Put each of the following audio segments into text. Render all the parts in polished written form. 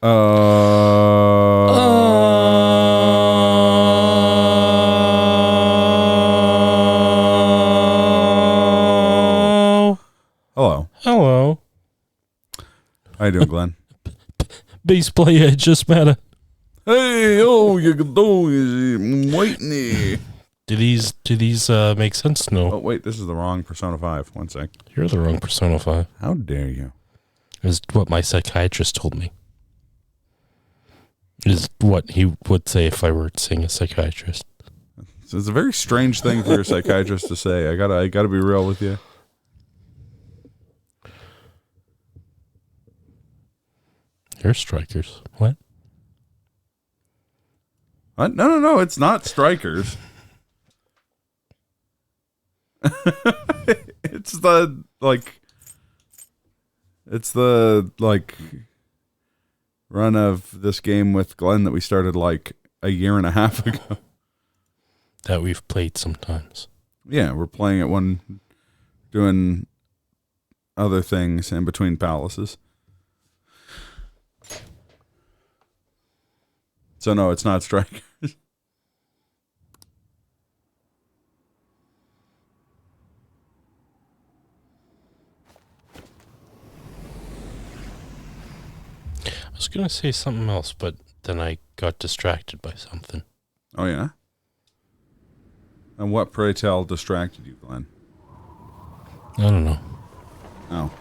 Hello. Hello. How you doing, Glenn? Bass player just met. Hey, you can do I'm waiting here. Do these make sense? No. Oh, wait, this is the wrong Persona 5. One sec. You're the wrong Persona 5. How dare you? Is what my psychiatrist told me. Is what he would say if I were seeing a psychiatrist. So it's a very strange thing for your psychiatrist to say. I gotta be real with you. You're strikers. What? No, it's not strikers. It's the run of this game with Glenn that we started like a year and a half ago. That we've played sometimes. Yeah, we're playing at one, doing other things in between palaces. So no, it's not strikers. I was going to say something else, but then I got distracted by something. Oh, yeah? And what, pray tell, distracted you, Glenn? I don't know. Oh.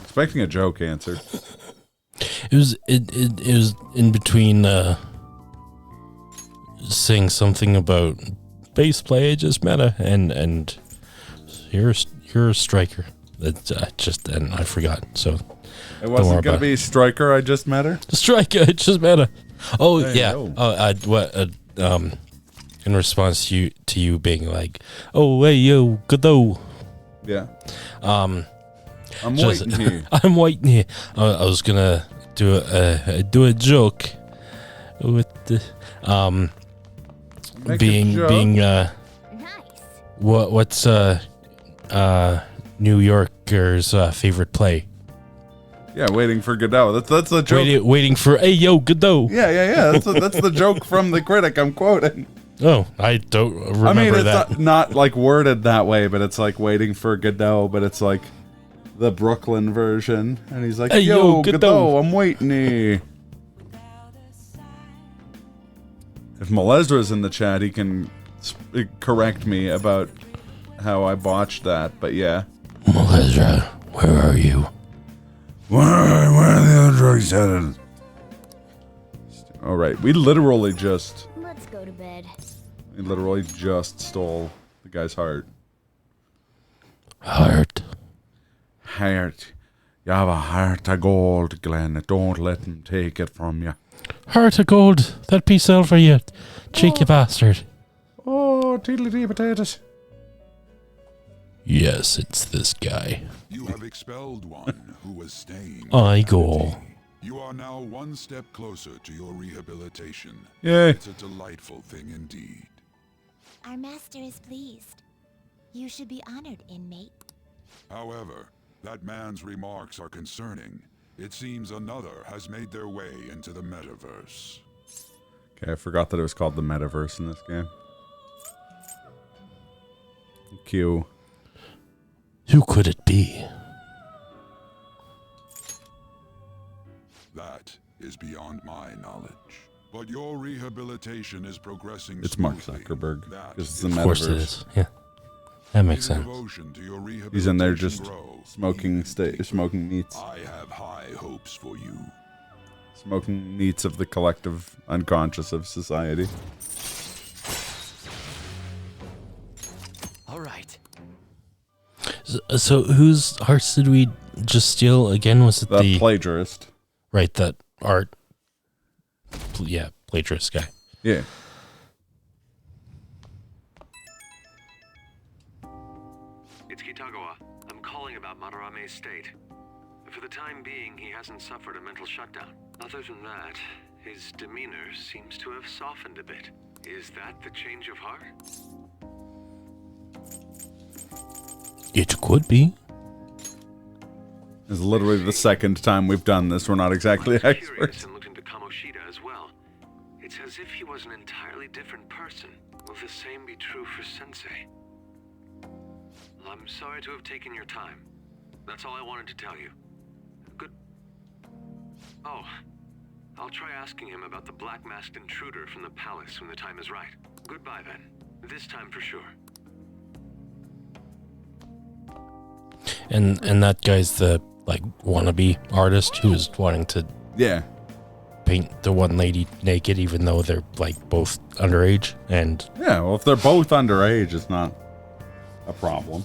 Expecting a joke answered. It was in between saying something about bass play just meta and you're a striker. And I forgot. So It wasn't gonna be Striker. I just met her. Striker. It just meta. Oh hey, yeah. Yo. In response to you being like, oh hey yo Godot. Yeah. I'm waiting here. I'm waiting here. I was gonna do a joke with the nice. what's New Yorker's favorite play? Yeah, waiting for Godot. That's the joke. Waiting for hey yo Godot. Yeah. That's the joke from the critic I'm quoting. Oh, I don't remember I mean, it's that. not like worded that way, but it's like waiting for Godot, but it's like the Brooklyn version. And he's like, hey, yo, Godot. Godot, I'm waiting here. If Melezra's in the chat, he can correct me about how I botched that, but yeah. Melezra, where are you? Where are the other drugs headed? Alright, we literally just... Let's go to bed. We literally just stole the guy's heart. Heart. You have a heart of gold, Glenn. Don't let him take it from you. Heart of gold. That piece over you, cheeky bastard. Oh, tiddly potatoes. Yes, it's this guy. You have expelled one who was staying. I go. You are now one step closer to your rehabilitation. Yay. It's a delightful thing indeed. Our master is pleased. You should be honored, inmate. However, that man's remarks are concerning. It seems another has made their way into the metaverse. Okay, I forgot that it was called the metaverse in this game. Q. Who could it be? That is beyond my knowledge. But your rehabilitation is progressing It's Mark smoothly. Zuckerberg. That This is the Of course it metaverse. is. Yeah, that makes May the sense. devotion to your He's in there rehabilitation just grow smoking even smoking meats. I have high hopes for you. Smoking meats of the collective unconscious of society. All right. So whose hearts did we just steal again? Was it The plagiarist. right, that art? Yeah, plagiarist guy. Yeah. It's Kitagawa. I'm calling about Madarame's state. For the time being, he hasn't suffered a mental shutdown. Other than that, his demeanor seems to have softened a bit. Is that the change of heart? It could be. This is literally the second time we've done this. We're not exactly I was curious experts. and looked into Kamoshida as well. It's as if he was an entirely different person. Will the same be true for Sensei? I'm sorry to have taken your time. That's all I wanted to tell you. Good. Oh, I'll try asking him about the black-masked intruder from the palace when the time is right. Goodbye then. This time for sure. And that guy's the like wannabe artist who is wanting to Yeah. paint the one lady naked, even though they're like both underage. And Yeah, well, if they're both underage, it's not a problem.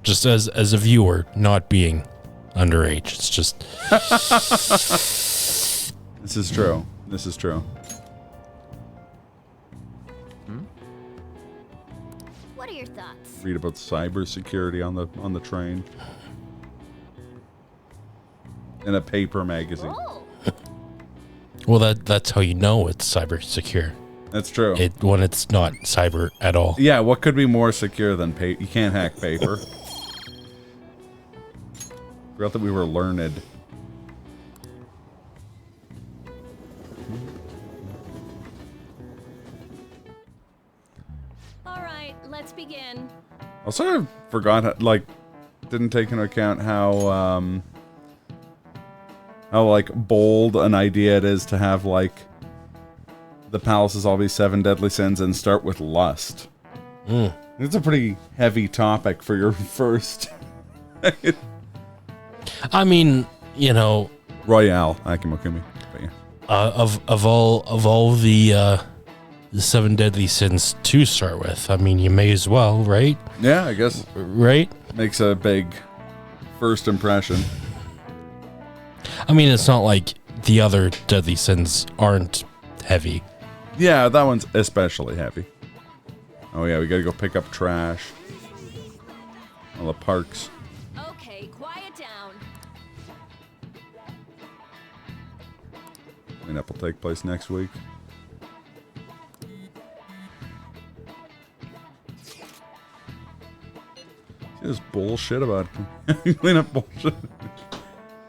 just as a viewer, not being underage, it's just This is true. This is true. What are your thoughts? Read about cybersecurity on the train. In a paper magazine. Oh, well, that's how you know it's cyber secure. That's true. It when it's not cyber at all. Yeah, what could be more secure than paper? You can't hack paper. Forgot that we were learned. All right, let's begin. Also, I forgot, like, didn't take into account how like bold an idea it is to have like the palaces all be 7 deadly sins and start with lust. It's a pretty heavy topic for your first I mean, you know, Royale Akimokumi. But yeah. of all the 7 deadly sins to start with, I mean, you may as well, right? Yeah, I guess Right? makes a big first impression. I mean, it's not like the other deadly sins aren't heavy. Yeah, that one's especially heavy. Oh yeah, we gotta go pick up trash. All the parks. Okay, quiet down. Cleanup will take place next week. See this bullshit about cleanup bullshit.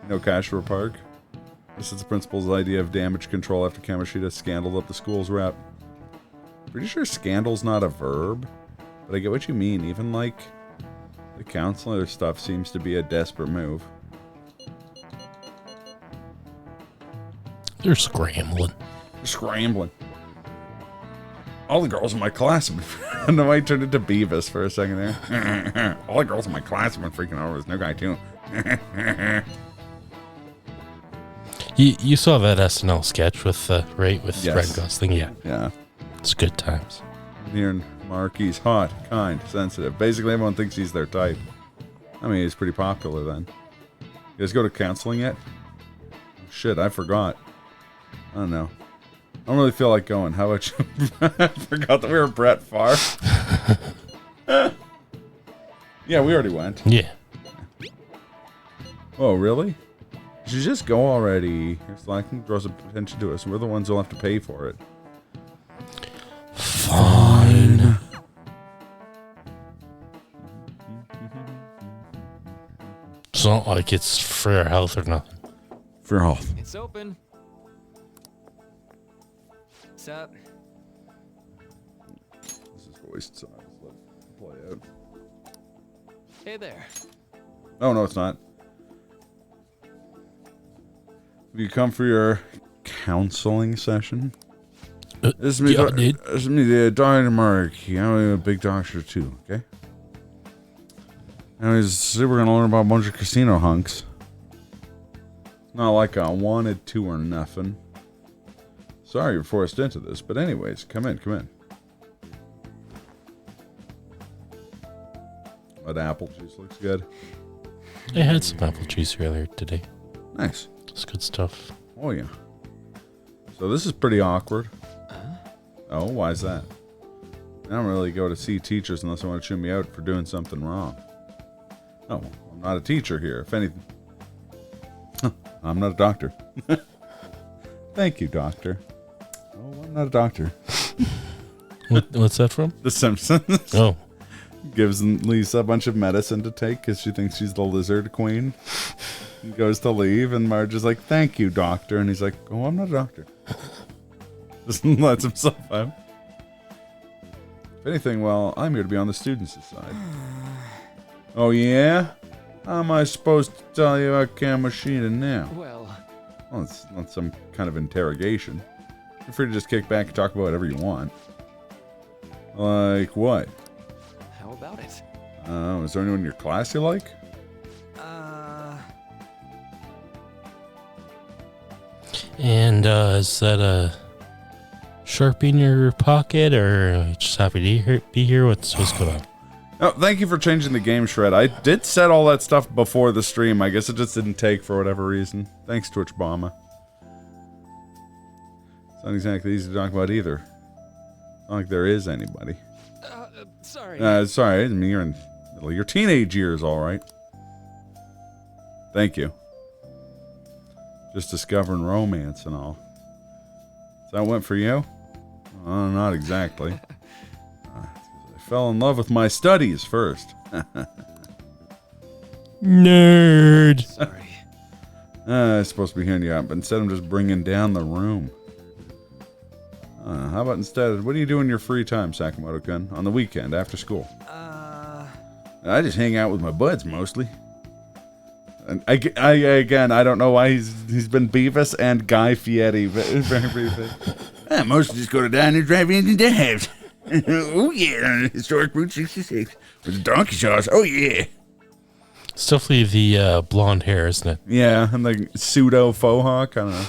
No cash for a park. This is the principal's idea of damage control after Kamoshida scandaled up the school's rep. Pretty sure scandal's not a verb, but I get what you mean. Even like the counselor stuff seems to be a desperate move. They're scrambling. Scrambling. All the girls in my class have been... No, I turned into Beavis for a second there. All the girls in my class have been freaking out over this new guy, too. You saw that SNL sketch with right with Yes. Ryan Gosling, yeah. Yeah. It's good times. Here, Mark, he's hot, kind, sensitive. Basically, everyone thinks he's their type. I mean, he's pretty popular then. You guys go to counseling yet? Shit, I forgot. I don't know. I don't really feel like going. How about you? I forgot that we were Brett Favre. Yeah, we already went. Yeah. Oh, really? You should just go already. You're slacking, draws attention to us. We're the ones who'll have to pay for it. Fine. It's not like it's for your health or nothing. For health. It's open. What's up? This is voice size. Let it play out. Hey there. Oh, no, it's not. Have you come for your counseling session? This is me, yeah, dude. This is me, Dr. Mark. I'm a big doctor, too, okay? Anyways, we're going to learn about a bunch of casino hunks. Not like I wanted to or nothing. Sorry you're forced into this, but anyways, come in, come in. That apple juice looks good. I had some apple juice earlier today. Nice. It's good stuff. Oh, yeah. So this is pretty awkward. Oh, why is that? I don't really go to see teachers unless I want to chew me out for doing something wrong. Oh, well, I'm not a teacher here. If anything... I'm not a doctor. Thank you, doctor. Oh, I'm not a doctor. What's that from? The Simpsons. Oh, Gives Lisa a bunch of medicine to take because she thinks she's the lizard queen. He goes to leave, and Marge is like, "Thank you, doctor." And he's like, "Oh, I'm not a doctor." Just lets himself out. If anything, well, I'm here to be on the students' side. Oh, yeah? How am I supposed to tell you about Kamoshida now? Well, It's not some kind of interrogation. You're free to just kick back and talk about whatever you want. Like what? how about it? Is there anyone in your class you like? And is that a Sharpie in your pocket, or are you just happy to be here? What's going on? Oh, thank you for changing the game shred. I did set all that stuff before the stream. I guess it just didn't take for whatever reason. Thanks, Twitch Bomba. It's not exactly easy to talk about either. Not like there is anybody. Sorry. Sorry, I mean, you're in your teenage years, all right. Thank you. Just discovering romance and all. So that went for you? Not exactly. I fell in love with my studies first. Nerd. Sorry. I'm supposed to be hearing you out, but instead I'm just bringing down the room. How about instead, what do you do in your free time, Sakamoto-kun? On the weekend, after school? I just hang out with my buds, mostly. And I don't know why he's been Beavis and Guy Fieri very briefly. I mostly just go to diners, drive-ins, and dives. Oh yeah, historic Route 66 with the donkey sauce. Oh yeah. It's definitely the blonde hair, isn't it? Yeah, and like pseudo faux hawk. I don't know.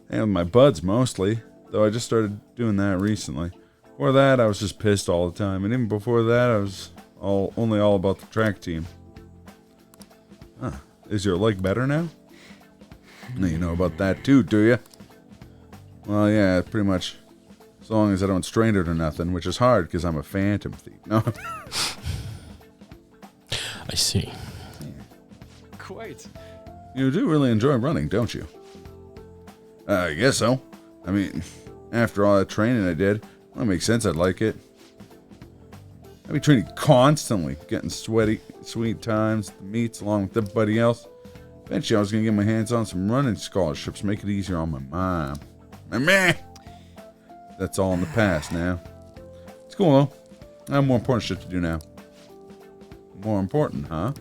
And with my buds mostly, though I just started doing that recently. Before that, I was just pissed all the time, and even before that, I was only all about the track team. Huh. Is your leg better now? Now you know about that too, do you? Well, yeah, pretty much. As long as I don't strain it or nothing, which is hard because I'm a phantom thief. No. I see. Quite. You do really enjoy running, don't you? I guess so. I mean, after all that training I did, well, it makes sense I'd like it. I'd be training constantly, getting sweaty, sweet times, the meets along with everybody else. Eventually I was going to get my hands on some running scholarships, make it easier on my mom. Meh. That's all in the past now. It's cool though. I have more important shit to do now. More important, huh?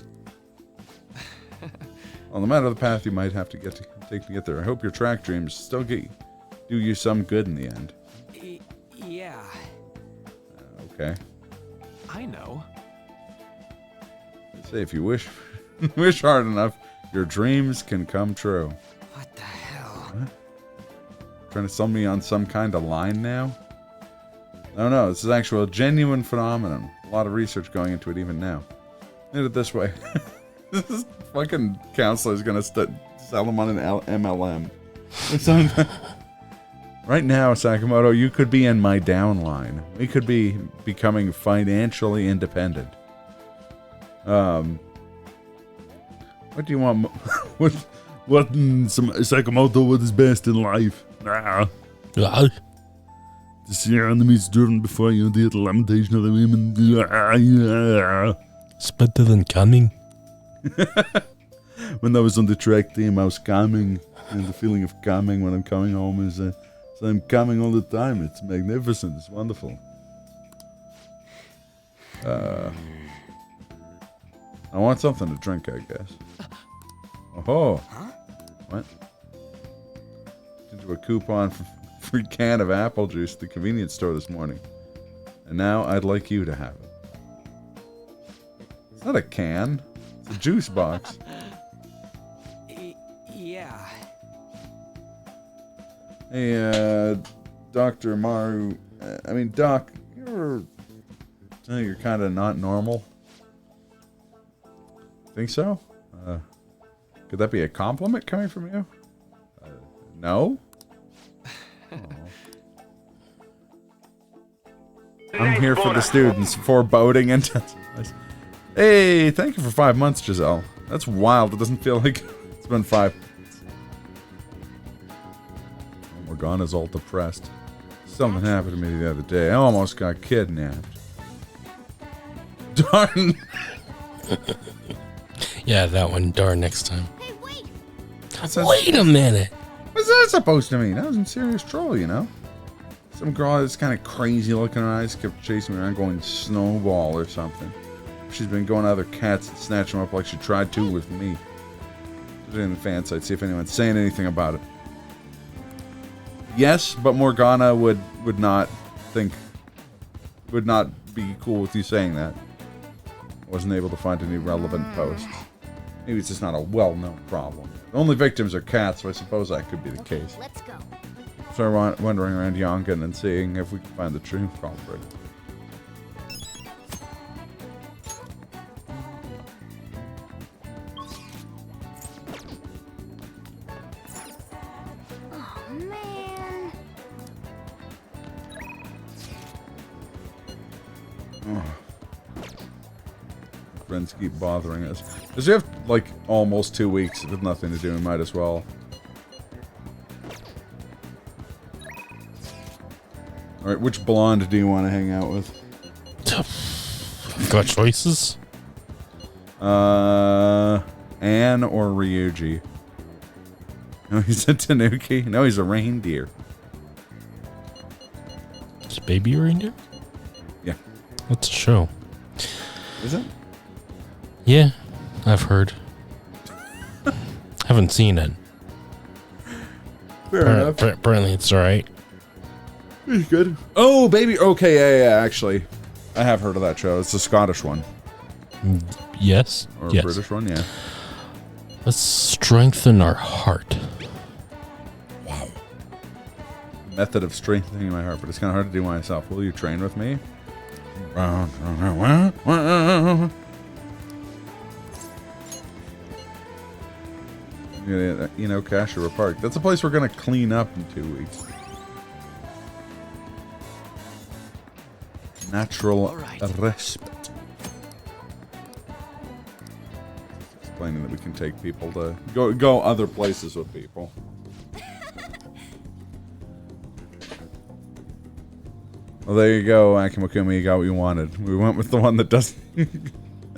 Well, no matter the path you might have to take to get there, I hope your track dreams still do you some good in the end. Yeah. Okay. I know. Say if you wish hard enough, your dreams can come true. What the hell? What? Trying to sell me on some kind of line now? No, this is actually a genuine phenomenon. A lot of research going into it even now. Look at it this way. This fucking counselor is gonna sell them on an MLM. Right now, Sakamoto, you could be in my downline. We could be becoming financially independent. What do you want? What some Sakamoto? What is best in life? To see your enemies driven before you, the lamentation of the women. It's better than coming. When I was on the track team, I was calming, and the feeling of calming when I'm coming home is so I'm calming all the time. It's magnificent. It's wonderful. I want something to drink, I guess. Oh, what? Into a coupon for free can of apple juice at the convenience store this morning, and now I'd like you to have it. It's not a can. It's a juice box. Yeah. Hey, Dr. Maru. Doc, you're kind of not normal. Think so? Could that be a compliment coming from you? No? I'm here for the students, foreboding intensifies. Hey, thank you for 5 months, Giselle. That's wild. It doesn't feel like it's been 5 months. Morgana's all depressed. Something happened to me the other day. I almost got kidnapped. Darn. Yeah, that one. Darn next time. Hey, wait! Wait a minute. What's that supposed to mean? That was in serious trouble, you know? Some girl that's kind of crazy looking in her eyes kept chasing me around going snowball or something. She's been going to other cats and snatching them up like she tried to with me. Put it in the fan site, see if anyone's saying anything about it. Yes, but Morgana would not be cool with you saying that. Wasn't able to find any relevant posts. Maybe it's just not a well-known problem. The only victims are cats, so I suppose that could be the case. Let's go. So I'm wandering around Yongan and seeing if we can find the true culprit. Oh, man. Friends keep bothering us. Because we have, like, almost 2 weeks with nothing to do, we might as well. Alright, which blonde do you want to hang out with? Got choices? Anne or Ryuji? No, he's a Tanuki. No, he's a reindeer. Is Baby Reindeer? Yeah. What's a show? Is it? Yeah, I've heard. Haven't seen it. Fair enough. Apparently it's alright. He's good. Oh, baby. Okay, yeah, actually. I have heard of that show. It's a Scottish one. Yes. Or yes. a British one, yeah. Let's strengthen our heart. Method of strengthening my heart, but it's kind of hard to do myself. Will you train with me? You know, Kashira Park. That's a place we're going to clean up in 2 weeks. Natural respite. Explaining that we can take people to go other places with people. Well, there you go, Akimakumi. You got what you wanted. We went with the one that doesn't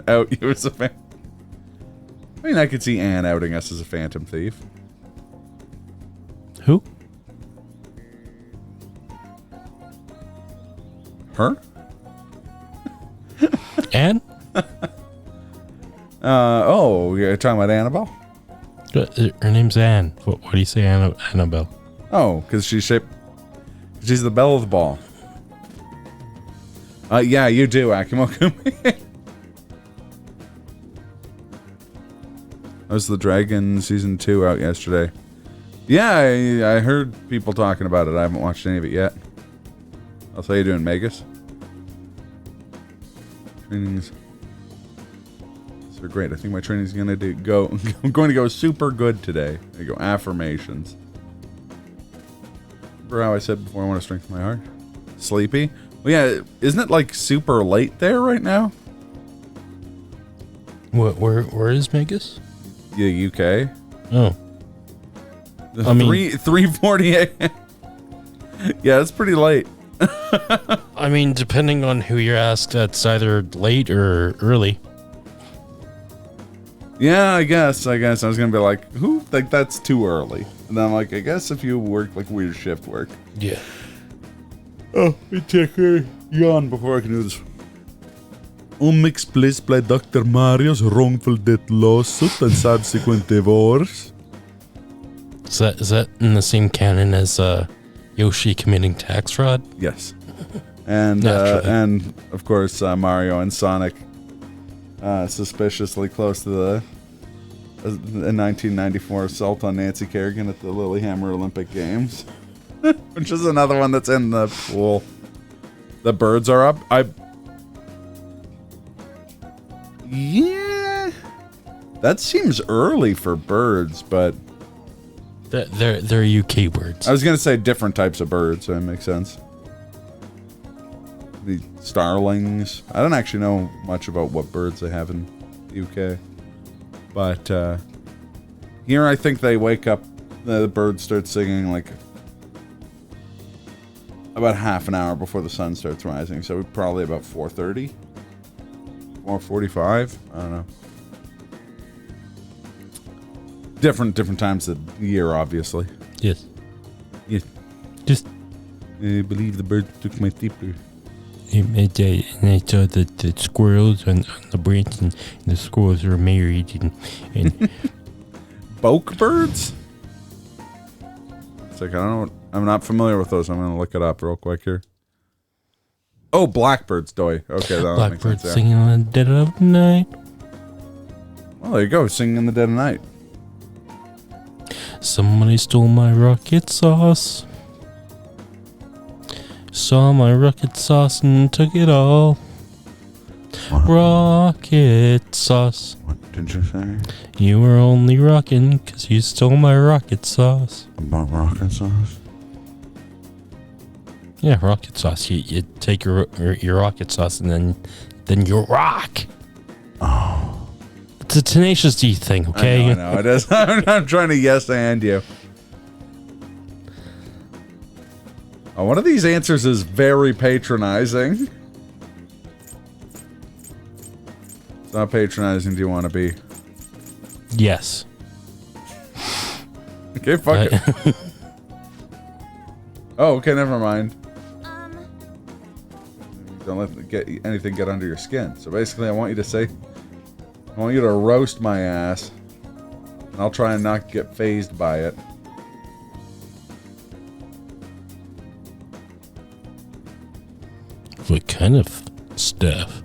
out you as a fan. I mean, I could see Anne outing us as a phantom thief. Who? Her? Anne? Oh, you're talking about Annabelle? Her name's Anne. What do you say, Annabelle? Oh, because she's the belle of the ball. Yeah, you do, Akimakumi. That was the Dragon Season 2 out yesterday. Yeah, I heard people talking about it. I haven't watched any of it yet. I'll tell you doing Magus. Trainings are great. I think my training's gonna I'm going to go super good today. There you go, affirmations. Remember how I said before I want to strengthen my heart? Sleepy? Well, yeah, isn't it like super late there right now? Where is Magus? Yeah, UK. Oh. I mean, 3:48. Yeah, it's pretty late. I mean, depending on who you ask, that's either late or early. Yeah, I guess. I was gonna be like, who? Like, that's too early. And then I'm like, I guess if you work like weird shift work. Yeah. Oh, we take a yawn before I can do this. Omix plays by Dr. Mario's wrongful death lawsuit and subsequent divorce. Is that in the same canon as Yoshi committing tax fraud? Yes. And Naturally. and of course Mario and Sonic suspiciously close to the 1994 assault on Nancy Kerrigan at the Lilyhammer Olympic Games. Which is another one that's in the pool. The birds are up. Yeah. That seems early for birds, but They're UK birds. I was gonna say different types of birds, so that makes sense. The starlings. I don't actually know much about what birds they have in the UK. But here I think they wake up, the birds start singing like about half an hour before the sun starts rising, so probably about 4:30. More 45? I don't know. Different times of the year, obviously. Yes. Yes. Just I believe the bird took my tipper. and I saw the squirrels on the branch, and the squirrels were married, and Boke birds? It's like, I don't know. I'm not familiar with those. I'm going to look it up real quick here. Oh, blackbirds, doy. Okay, that makes blackbirds sense. singing in the dead of night. Well, there you go. Singing in the dead of night. Somebody stole my rocket sauce. Saw my rocket sauce and took it all. Rocket sauce. What did you say You were only rockin' 'cause you stole my rocket sauce. about rocket sauce? Yeah, rocket sauce. You take your rocket sauce and then you rock. Oh. It's a Tenacious D thing, okay? I know it is. I'm trying to yes and you. Oh, one of these answers is very patronizing. So how patronizing do you want to be? Yes. Okay, fuck it. Oh, okay, never mind. Don't let anything get under your skin. So basically, I want you to roast my ass. And I'll try and not get phased by it. What kind of stuff?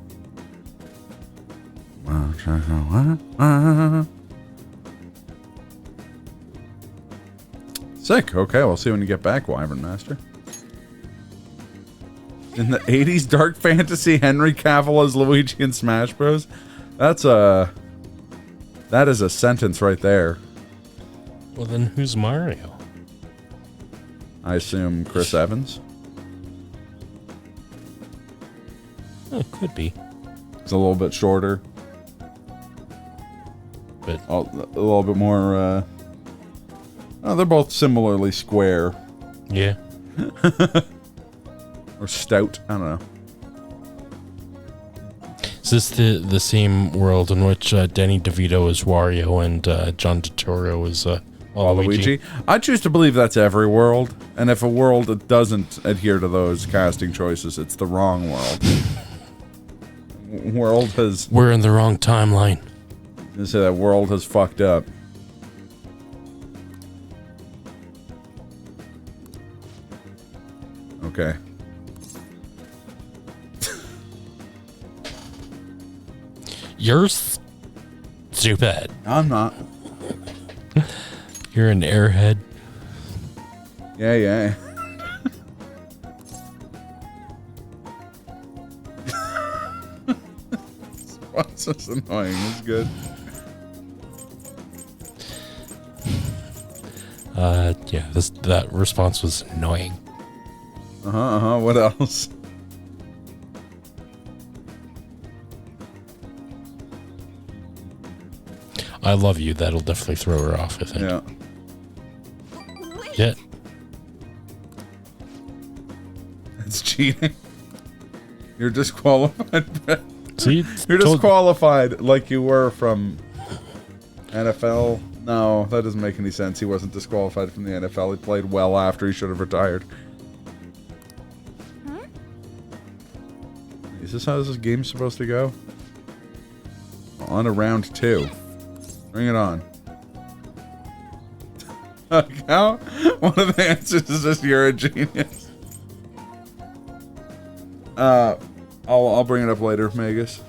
Sick. Okay, we'll see when you get back, Wyvern Master. In the 80s dark fantasy, Henry Cavill as Luigi in Smash Bros. That is a sentence right there. Well, then who's Mario? I assume Chris Evans. Oh, it could be. It's a little bit shorter. But A little bit more, they're both similarly square. yeah. Or stout. I don't know. Is this the same world in which Danny DeVito is Wario and John Turturro is Waluigi? I choose to believe that's every world. And if a world doesn't adhere to those casting choices, it's the wrong world. World has... We're in the wrong timeline. I say that world has fucked up. Okay. You're stupid. I'm not. You're an airhead. Yeah. What's this annoying? It's good. Yeah, that response was annoying. What else? I love you. That'll definitely throw her off, I think. Yeah. Yeah. It's cheating. You're disqualified, Brett. See? You're disqualified like you were from NFL. No, that doesn't make any sense. He wasn't disqualified from the NFL. He played well after he should have retired. Is this how this game's supposed to go? On to round 2. Bring it on. How? One of the answers is just you're a genius. I'll bring it up later, Magus.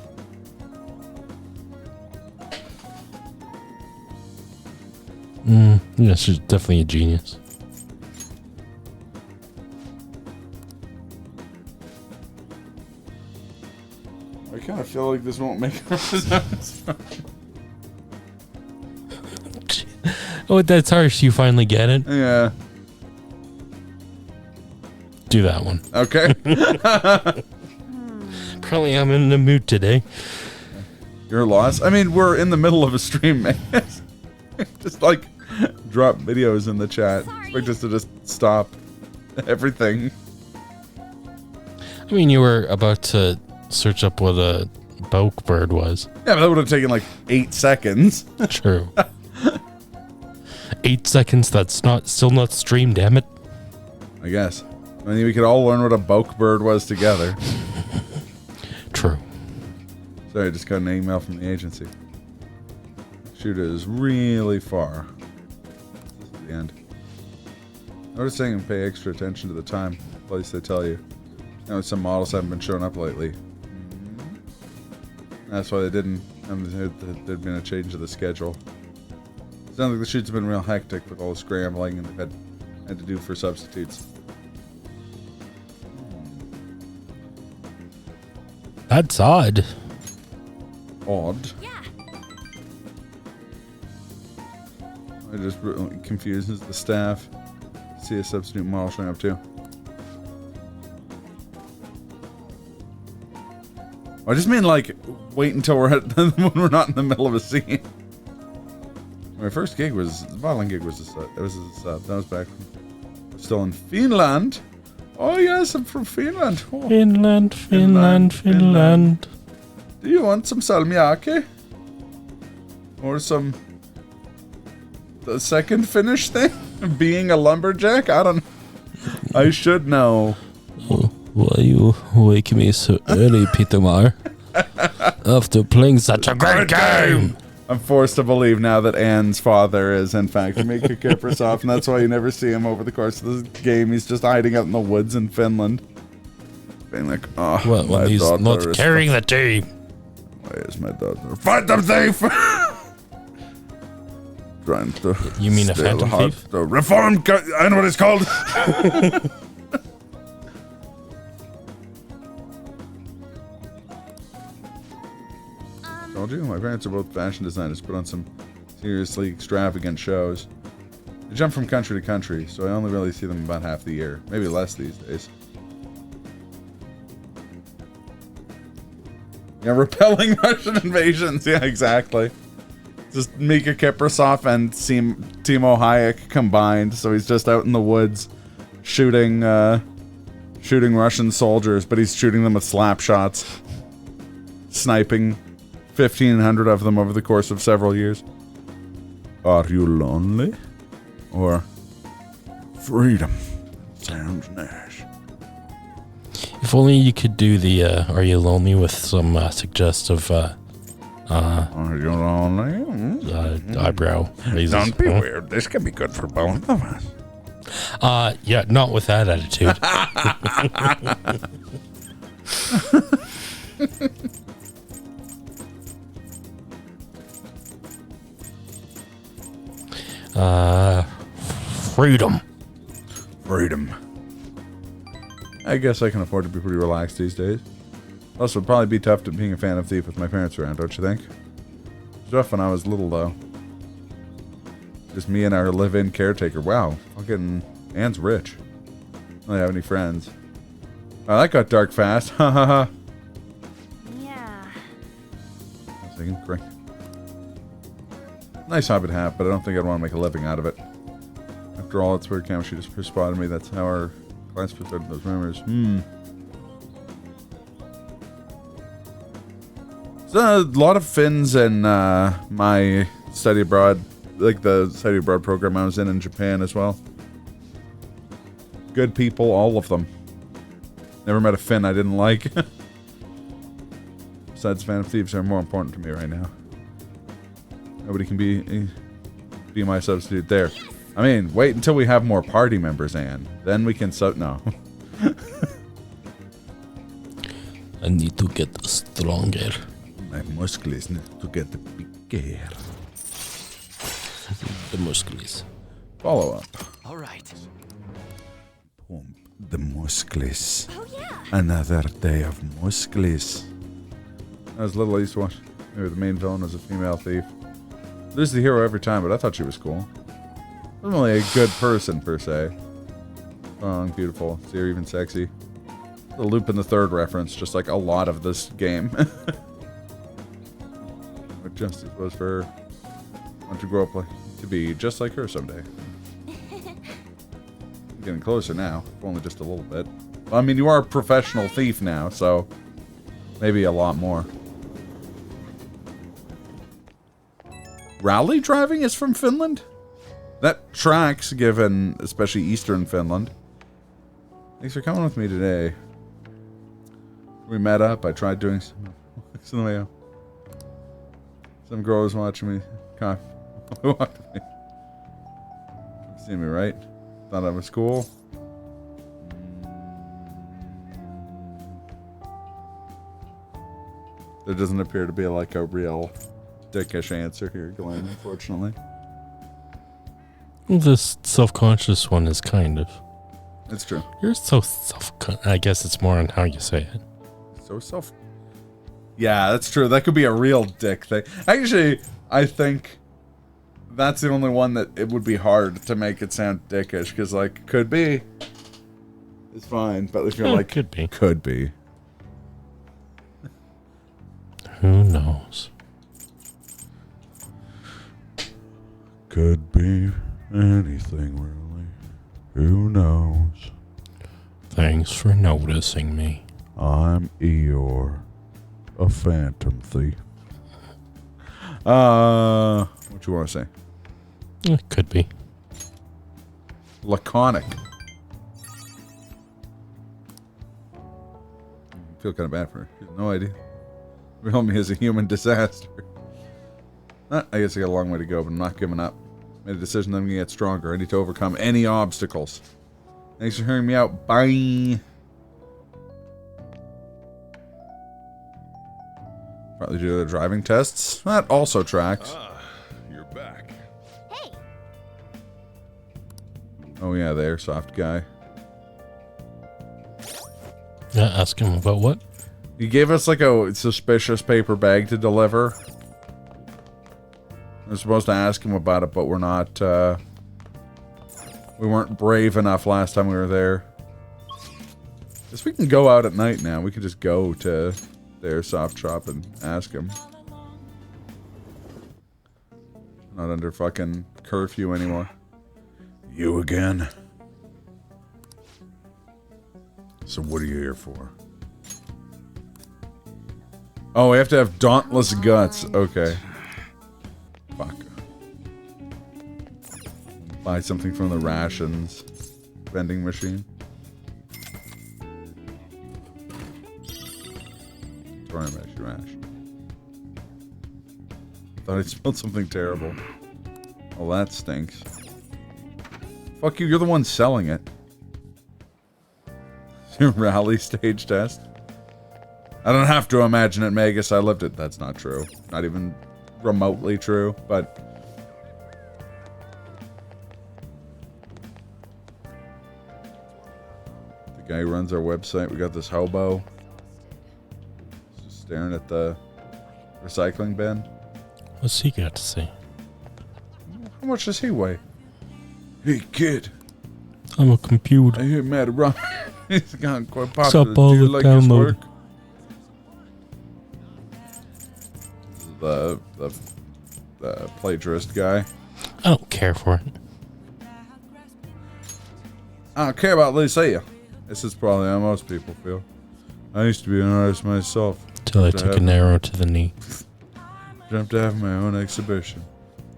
Yeah, she's definitely a genius. I kind of feel like this won't make sense. Oh, that's harsh. You finally get it? Yeah. Do that one. Okay. Apparently I'm in the mood today. Your loss. I mean, we're in the middle of a stream, man. Just like drop videos in the chat. Expect us to just stop everything. I mean, you were about to search up what a Bokebird was. Yeah, but that would have taken like 8 seconds. True. 8 seconds, that's still not streamed, damn it. I guess. I mean, we could all learn what a Bokebird was together. True. Sorry, I just got an email from the agency. Shoot is really far. This is the end. Noticing and pay extra attention to the time, place they tell you. You know, some models haven't been showing up lately. That's why they didn't. There'd been a change to the schedule. Sounds like the shoots have been real hectic with all the scrambling and they've had to do for substitutes. That's odd. Odd. Yeah. It just really confuses the staff. See a substitute model showing up too. I just mean like wait until we're when we're not in the middle of a scene. My first gig was the modeling gig was a sub. That was back from, still in Finland. Oh yes, I'm from Finland. Oh. Finland. Do you want some salmiake? Or some the second Finnish thing? Being a lumberjack? I don't. I should know. Oh, why you wake me so early, Peter Mar? After playing such a great game. I'm forced to believe now that Anne's father is in fact Mika Kiprasov, and that's why you never see him over the course of the game. He's just hiding out in the woods in Finland, being like, "Oh, Well, my when he's daughter not is carrying the team. Why is my daughter? Phantom thief! Trying to. You mean a steal phantom heart- thief? The reform. I know what it's called. Told you, my parents are both fashion designers, put on some seriously extravagant shows. They jump from country to country, so I only really see them about half the year. Maybe less these days. Yeah, repelling Russian invasions. Yeah, exactly. Just Mika Kiprasov and Timo Hayek combined, so he's just out in the woods shooting Russian soldiers, but he's shooting them with slap shots. Sniping 1,500 of them over the course of several years. Are you lonely? Or freedom? Sounds nice. If only you could do the Are You Lonely with some suggestive Are you lonely? eyebrow raises. Don't be weird. This can be good for both of us. Yeah, not with that attitude. Freedom. Freedom. I guess I can afford to be pretty relaxed these days. Also, it'd probably be tough to being a fan of Thief with my parents around, don't you think? It was rough when I was little, though. Just me and our live-in caretaker. Wow, fucking Anne's rich. I don't have any friends. Oh, that got dark fast. Ha ha ha. Yeah. Correct. Nice hobby to have, but I don't think I'd want to make a living out of it. After all, it's where Kamoshi just spotted me. That's how our class started those rumors. So a lot of Finns in my study abroad, like the study abroad program I was in Japan as well. Good people, all of them. Never met a Finn I didn't like. Besides, Phantom Thieves are more important to me right now. Nobody can be my substitute there. I mean, wait until we have more party members, Anne. Then we can no. I need to get stronger. My muscles need to get bigger. The muscles. Follow up. All right. Pump the muscles. Oh yeah. Another day of muscles. That was little I used to watch. Maybe the main villain was a female thief. Lose the hero every time, but I thought she was cool. Wasn't really a good person per se. Strong, beautiful, see her even sexy. The Lupin the Third reference, just like a lot of this game. What justice was for her. I want to grow up to be just like her someday. Getting closer now, if only just a little bit. Well, I mean, you are a professional thief now, so maybe a lot more. rally driving is from Finland? That tracks, given especially Eastern Finland. Thanks for coming with me today. We met up. I tried doing some. Some girl was watching me. Come on. Walked with me. See me, right? Thought I was cool. There doesn't appear to be like a real dickish answer here, Glenn, unfortunately. This self-conscious one is kind of. It's true. You're so I guess it's more on how you say it. So Yeah, that's true. That could be a real dick thing. Actually, I think that's the only one that it would be hard to make it sound dickish, because, like, could be. It's fine, but if you're like... Could be. Could be. Who knows? Could be anything, really. Who knows? Thanks for noticing me. I'm Eeyore, a phantom thief. What you want to say? It could be. Laconic. I feel kind of bad for her. She has no idea. Real me is a human disaster. I guess I got a long way to go, but I'm not giving up. Made a decision that I'm going to get stronger. I need to overcome any obstacles. Thanks for hearing me out. Bye. Probably do the driving tests. That also tracks. You're back. Hey, Oh yeah, the airsoft guy. Yeah, ask him about what? He gave us like a suspicious paper bag to deliver. We're supposed to ask him about it, but we're not, we weren't brave enough last time we were there. Guess we can go out at night now. We can just go to the airsoft shop and ask him. Not under fucking curfew anymore. You again? So what are you here for? Oh, we have to have dauntless guts. Okay. Fuck. Buy something from the rations vending machine. Sorry, rash. Thought I smelled something terrible. Well, that stinks. Fuck you, you're the one selling it. Your rally stage test? I don't have to imagine it, Magus. I lived it. That's not true. Not even remotely true, but... The guy who runs our website, we got this hobo. Just staring at the recycling bin. What's he got to say? How much does he weigh? Hey, kid. I'm a computer. I hear Matt around. He's gone quite What's popular. up, all Do you the like his download? work? The plagiarist guy. I don't care for it. I don't care about Lucia. This is probably how most people feel. I used to be an artist myself. Till I took an arrow to the knee. Dreamt to have my own exhibition.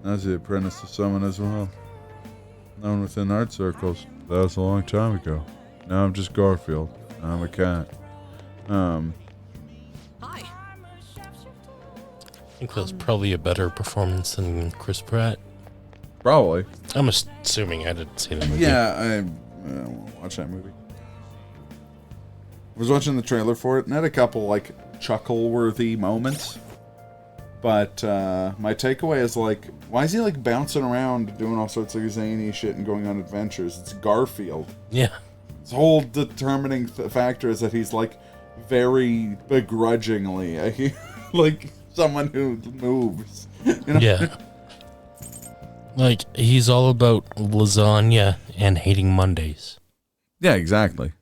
I was the apprentice of someone as well. Known within art circles. That was a long time ago. Now I'm just Garfield. I'm a cat. Hi. I think that was probably a better performance than Chris Pratt. Probably. I'm assuming. I didn't see the movie. Yeah, I won't watch that movie. I was watching the trailer for it and had a couple like chuckle-worthy moments. But my takeaway is like, why is he like bouncing around doing all sorts of zany shit and going on adventures? It's Garfield. Yeah. His whole determining factor is that he's like very begrudgingly like someone who moves. You know? Yeah. Like, he's all about lasagna and hating Mondays. Yeah, exactly.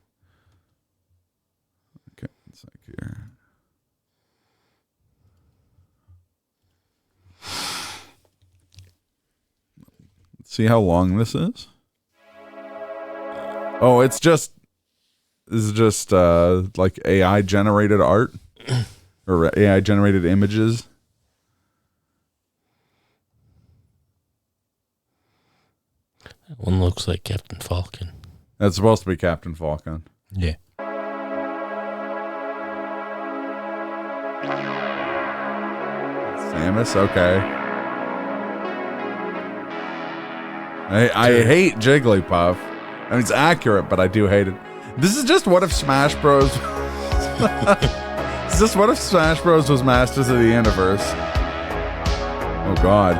Okay, one sec here. See how long this is? Oh, this is just like AI generated art or AI generated images. That one looks like Captain Falcon. That's supposed to be Captain Falcon. Yeah. Samus, okay. I hate Jigglypuff. I mean, it's accurate, but I do hate it. This is just what if Smash Bros. It's just what if Smash Bros. Was Masters of the Universe. Oh God.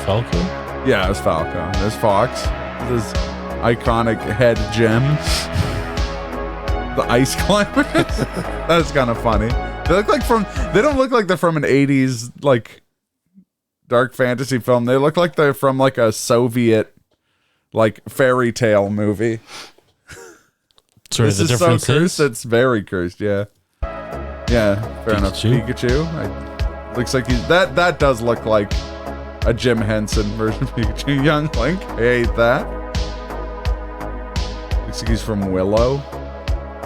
Falco? Yeah, it was Falco. There's Fox. This iconic head gem. The ice climbers. That's kind of funny. They don't look like they're from an 80s like dark fantasy film. They look like they're from like a Soviet like fairy tale movie. Sort of This the is so difference cursed. is It's very cursed. Yeah. Yeah. Fair enough. Pikachu. Looks like that does look like a Jim Henson version of Pikachu. Young Link. I hate that. Looks like he's from Willow.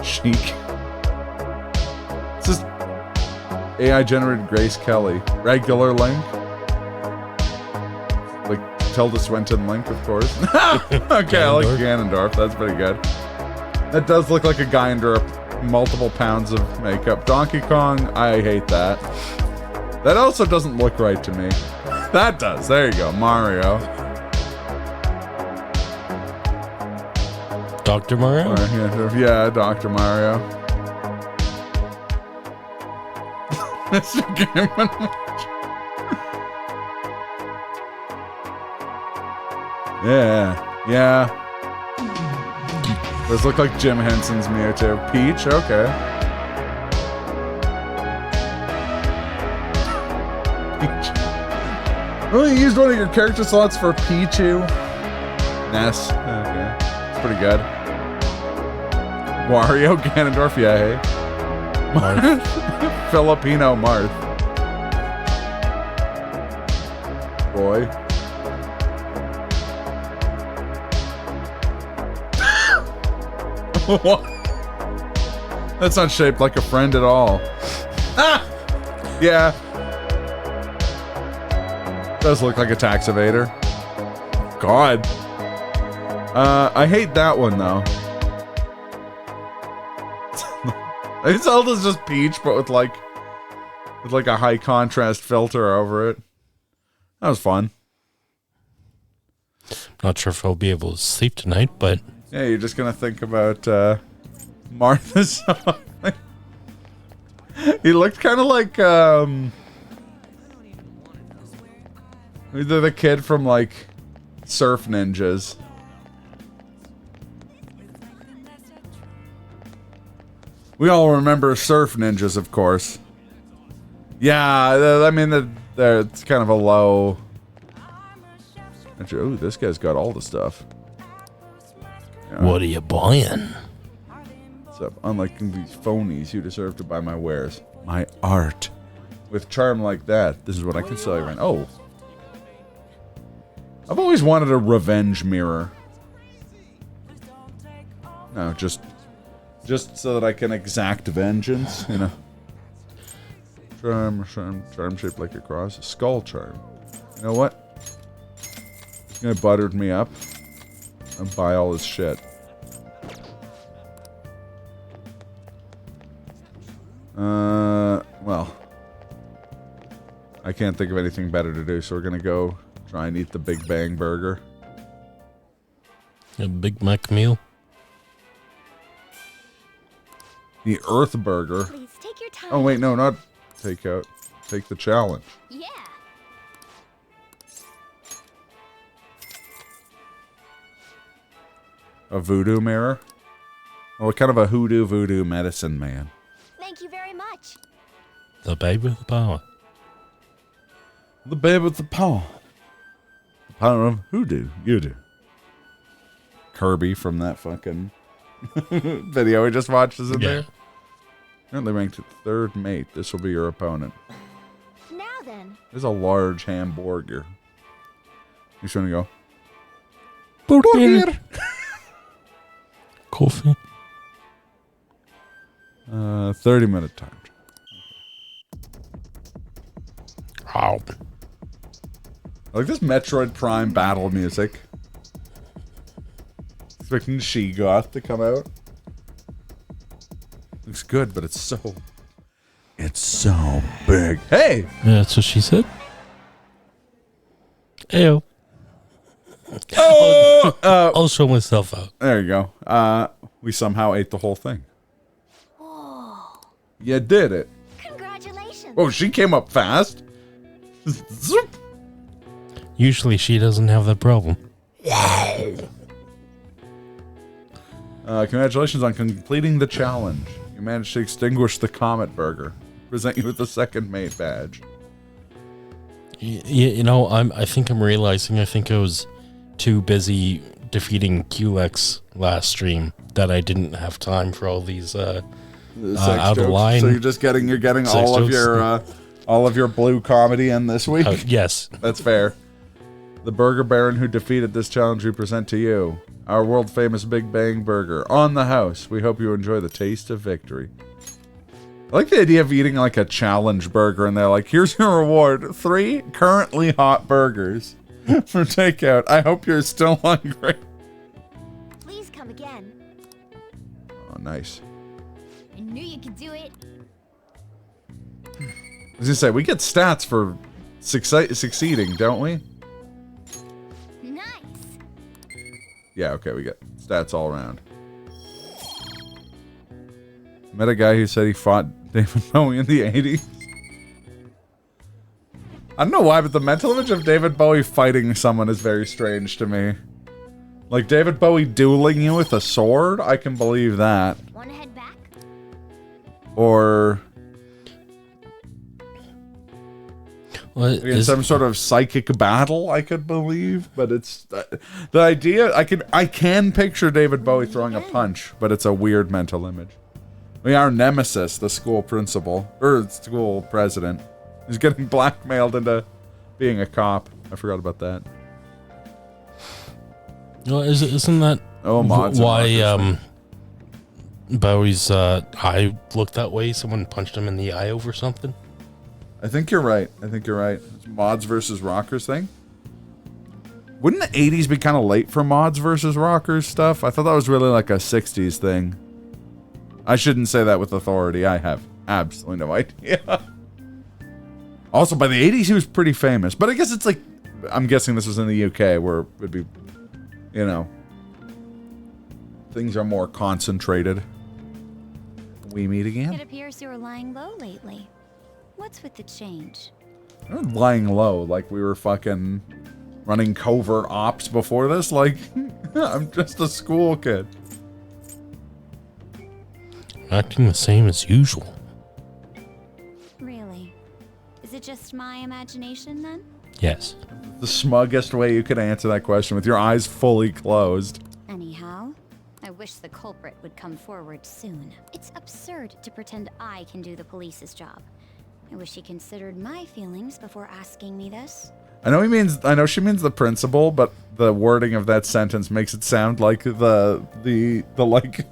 Chic. It's just AI generated Grace Kelly. Regular Link. Like Tilda Swinton Link, of course. Okay, I like Ganondorf. That's pretty good. That does look like a guy under multiple pounds of makeup. Donkey Kong, I hate that. That also doesn't look right to me. That does. There you go. Mario. Dr. Mario? Yeah, Dr. Mario. Mr. Game & Watch. Yeah. Those look like Jim Henson's Mewtwo. Peach, okay. Peach. Oh, you used one of your character slots for Pichu. Ness. Okay. It's pretty good. Wario, Ganondorf, yeah, hey. Marth. Filipino Marth. Roy. What? That's not shaped like a friend at all. Ah! Yeah. Does look like a tax evader. God. I hate that one though. Zelda's just Peach, but with like a high contrast filter over it. That was fun. Not sure if I'll be able to sleep tonight, but Yeah, you're just gonna think about Martha's song. He looked kind of like either the kid from like Surf Ninjas. We all remember Surf Ninjas, of course. Yeah, I mean, it's kind of a low. Ooh, this guy's got all the stuff. Yeah. what are you buying? What's up? Unlike these phonies, you deserve to buy my wares. My art. With charm like that, this is what I can sell you right now. Oh. I've always wanted a revenge mirror. No, just so that I can exact vengeance, you know. Charm shaped like a cross. Skull charm. You know what? This guy buttered me up. And buy all his shit. Well. I can't think of anything better to do, so we're gonna go try and eat the Big Bang Burger. A Big Mac meal? The Earth Burger. Please take your time. Oh wait, no, not takeout. Take the challenge. Yeah. A voodoo mirror? Oh, what kind of a voodoo medicine man? Thank you very much. The babe with the power. The babe with the power. The power of hoodoo. You do. Kirby from that fucking video we just watched is in there. Currently ranked at third mate. This will be your opponent. Now then. There's a large hamburger. He's trying to go. Burger. Coffee. 30-minute time. Oh. I like this Metroid Prime battle music. Expecting She-Goth to come out. Looks good, but it's so big. Hey! Yeah, that's what she said. Ew. Oh! I'll show myself out. There you go. We somehow ate the whole thing. You did it. Congratulations. Oh, she came up fast. Zoop. Usually she doesn't have that problem. Congratulations on completing the challenge. You managed to extinguish the Comet Burger. Present you with the second mate badge. You know, I think I'm realizing I think I was too busy defeating QLEX last stream that I didn't have time for all these Sex out of jokes. line. So you're getting Sex all of your blue comedy in this week. Yes. That's fair. The Burger Baron who defeated this challenge we present to you. Our world famous Big Bang Burger on the house. We hope you enjoy the taste of victory. I like the idea of eating like a challenge burger and they're like, here's your reward. 3 currently hot burgers for takeout. I hope you're still hungry. Please come again. Oh, nice. I knew you could do it. I was gonna say, we get stats for succeeding, don't we? Nice. Yeah, okay, we get stats all around. Met a guy who said he fought David Bowie in the 80s. I don't know why, but the mental image of David Bowie fighting someone is very strange to me. Like David Bowie dueling you with a sword? I can believe that. Wanna head back? Or Well, in some sort of psychic battle, I could believe, but it's the idea. I can picture David Bowie throwing a punch, but it's a weird mental image. Our nemesis, the school principal or school president, is getting blackmailed into being a cop. I forgot about that. well, isn't that mods and why markers. Bowie's eye looked that way? Someone punched him in the eye over something? I think you're right. It's mods versus rockers thing. Wouldn't the 80s be kind of late for mods versus rockers stuff? I thought that was really like a 60s thing. I shouldn't say that with authority. I have absolutely no idea. Also, by the 80s, he was pretty famous. But I guess it's like, I'm guessing this was in the UK where it would be, you know, things are more concentrated. We meet again? It appears you were lying low lately. What's with the change? We're lying low, like we were fucking running covert ops before this. Like, I'm just a school kid. Acting the same as usual. Really? Is it just my imagination then? Yes. The smuggest way you could answer that question with your eyes fully closed. Anyhow, I wish the culprit would come forward soon. It's absurd to pretend I can do the police's job. I wish he considered my feelings before asking me this. I know she means the principal, but the wording of that sentence makes it sound like the like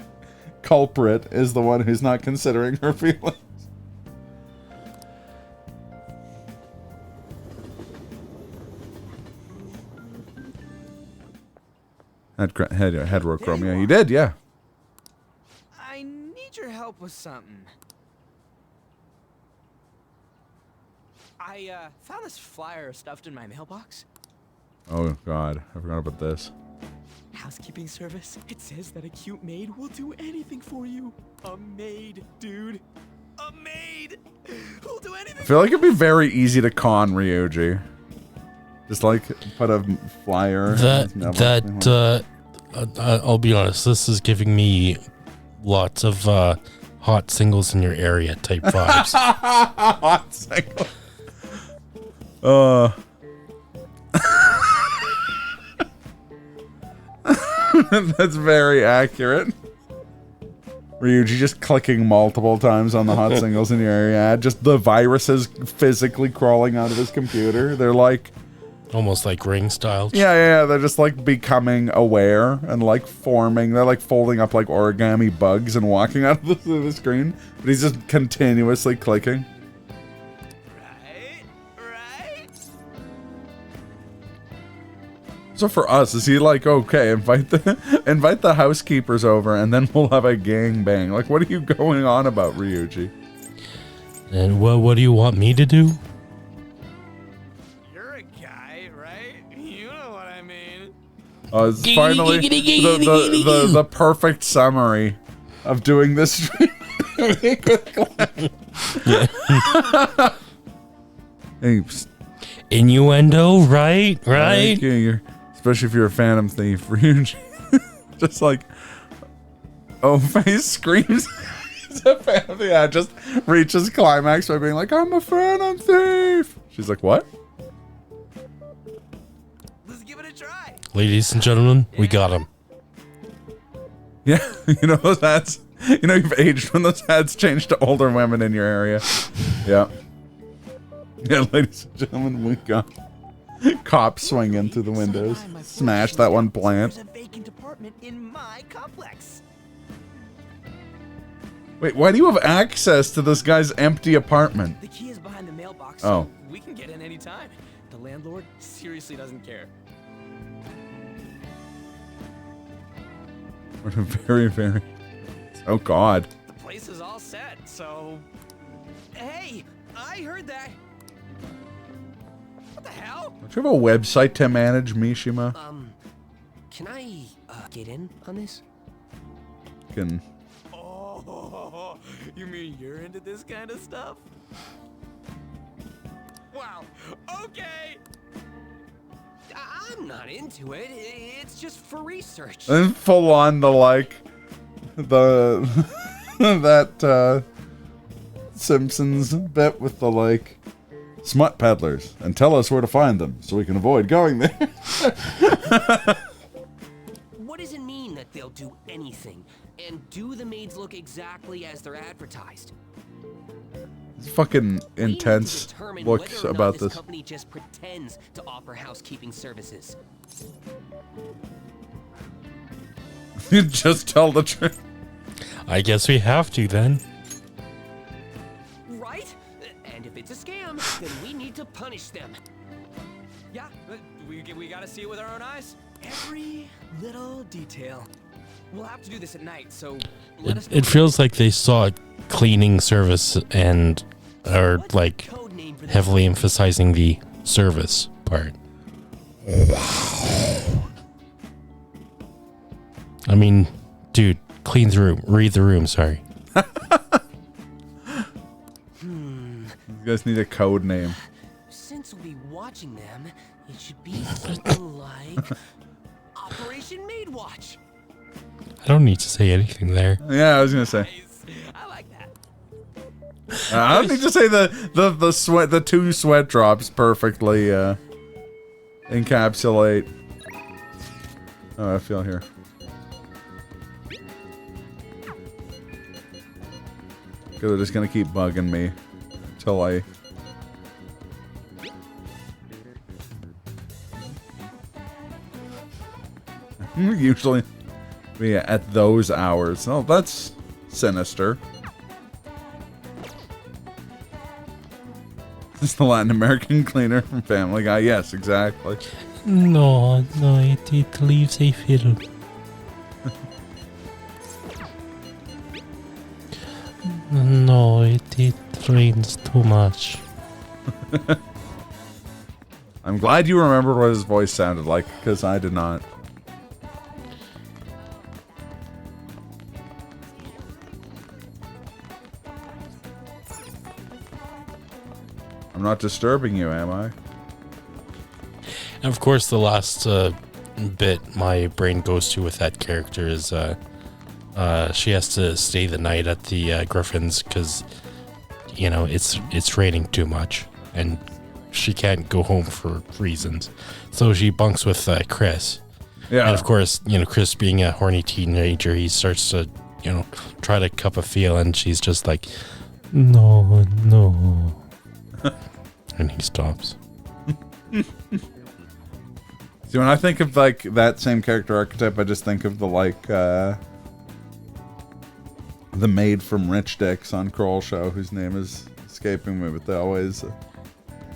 culprit is the one who's not considering her feelings. Head work, Romeo. You did, yeah. I need your help with something. I found this flyer stuffed in my mailbox. Oh god, I forgot about this. Housekeeping service. It says that a cute maid will do anything for you. A maid, dude. A maid who'll do anything. I feel like it'd be very easy to con Ryuji. Just like put a flyer. I'll be honest. This is giving me lots of hot singles in your area type vibes. Hot single. That's very accurate. Ryuji just clicking multiple times on the hot singles in your area ad. Just the viruses physically crawling out of his computer. They're like, Almost like Ring style. yeah. They're just like becoming aware and like forming. They're like folding up like origami bugs and walking out of the screen. But he's just continuously clicking. Right. So for us, is he like, okay, invite the housekeepers over and then we'll have a gangbang? Like, what are you going on about, Ryuji? And what do you want me to do? You're a guy, right? You know what I mean. It's finally the perfect summary of doing this stream. Hey, Innuendo, right? Right? Especially if you're a Phantom Thief, Ryuji. Just like, Face screams. He's a Phantom Thief. Yeah, just reaches climax by being like, I'm a Phantom Thief. She's like, what? Let's give it a try. Ladies and gentlemen, we got him. Yeah, you know those ads. You know you've aged when those ads change to older women in your area. Yeah. Yeah, ladies and gentlemen, we got cops swinging through the windows. Smash that one plant. There's a vacant apartment in my complex. Wait, why do you have access to this guy's empty apartment? The key is behind the mailbox. Oh. So we can get in any time. The landlord seriously doesn't care. What a very... Oh, God. The place is all set, so... Hey, I heard that. What the hell? Don't you have a website to manage, Mishima? Can I, get in on this? Can... Oh, you mean you're into this kind of stuff? Wow, okay. I'm not into it. It's just for research. And full on the, like... that, Simpsons bit with the, like... Smut peddlers, and tell us where to find them, so we can avoid going there. What does it mean that they'll do anything? And do the maids look exactly as they're advertised? It's fucking intense looks about this company just pretends to offer housekeeping services. You just tell the truth. I guess we have to then. Right? And if it's a scam, then we need to punish them. Yeah, we gotta see it with our own eyes. Every little detail. We'll have to do this at night, so let us know. It feels like they saw a cleaning service and are like heavily emphasizing the service part. I mean, dude, clean the room, read the room, sorry. You guys need a code name. Since we'll be watching them, it should be something like Operation Maid Watch. I don't need to say anything there. Yeah, I was gonna say. I like that. I don't need to say the two sweat drops perfectly encapsulate. Oh, I feel here. Because they're just gonna keep bugging me until I. Usually, yeah, at those hours. Oh, that's sinister. This is the Latin American cleaner from Family Guy. Yes, exactly. No, it leaves a film. No, it rains too much. I'm glad you remembered what his voice sounded like, because I did not. I'm not disturbing you, am I? And of course, the last bit my brain goes to with that character is she has to stay the night at the Griffins because, you know, it's raining too much and she can't go home for reasons. So she bunks with Chris. Yeah. And of course, you know, Chris being a horny teenager, he starts to, you know, try to cup a feel, and she's just like, no. And he stops. See, when I think of, like, that same character archetype, I just think of the, like, the maid from Rich Dicks on Kroll Show, whose name is escaping me, but they always...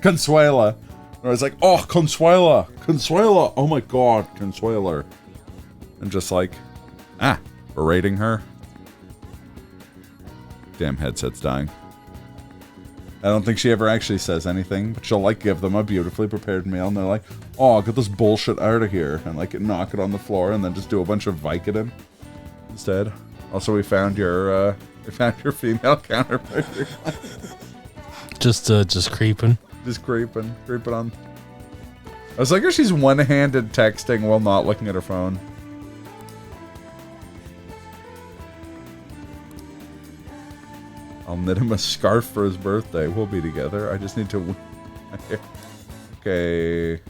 Consuela. I was like, oh, Consuela! Consuela! Oh my god, Consuela. And just like, berating her. Damn headset's dying. I don't think she ever actually says anything, but she'll like give them a beautifully prepared meal, and they're like, oh, get this bullshit out of here, and like knock it on the floor, and then just do a bunch of Vicodin instead. Also, we found your female counterpart. Just creeping. Just creeping on. I was like, oh, she's one-handed texting while not looking at her phone. I'll knit him a scarf for his birthday. We'll be together. I just need to... Okay.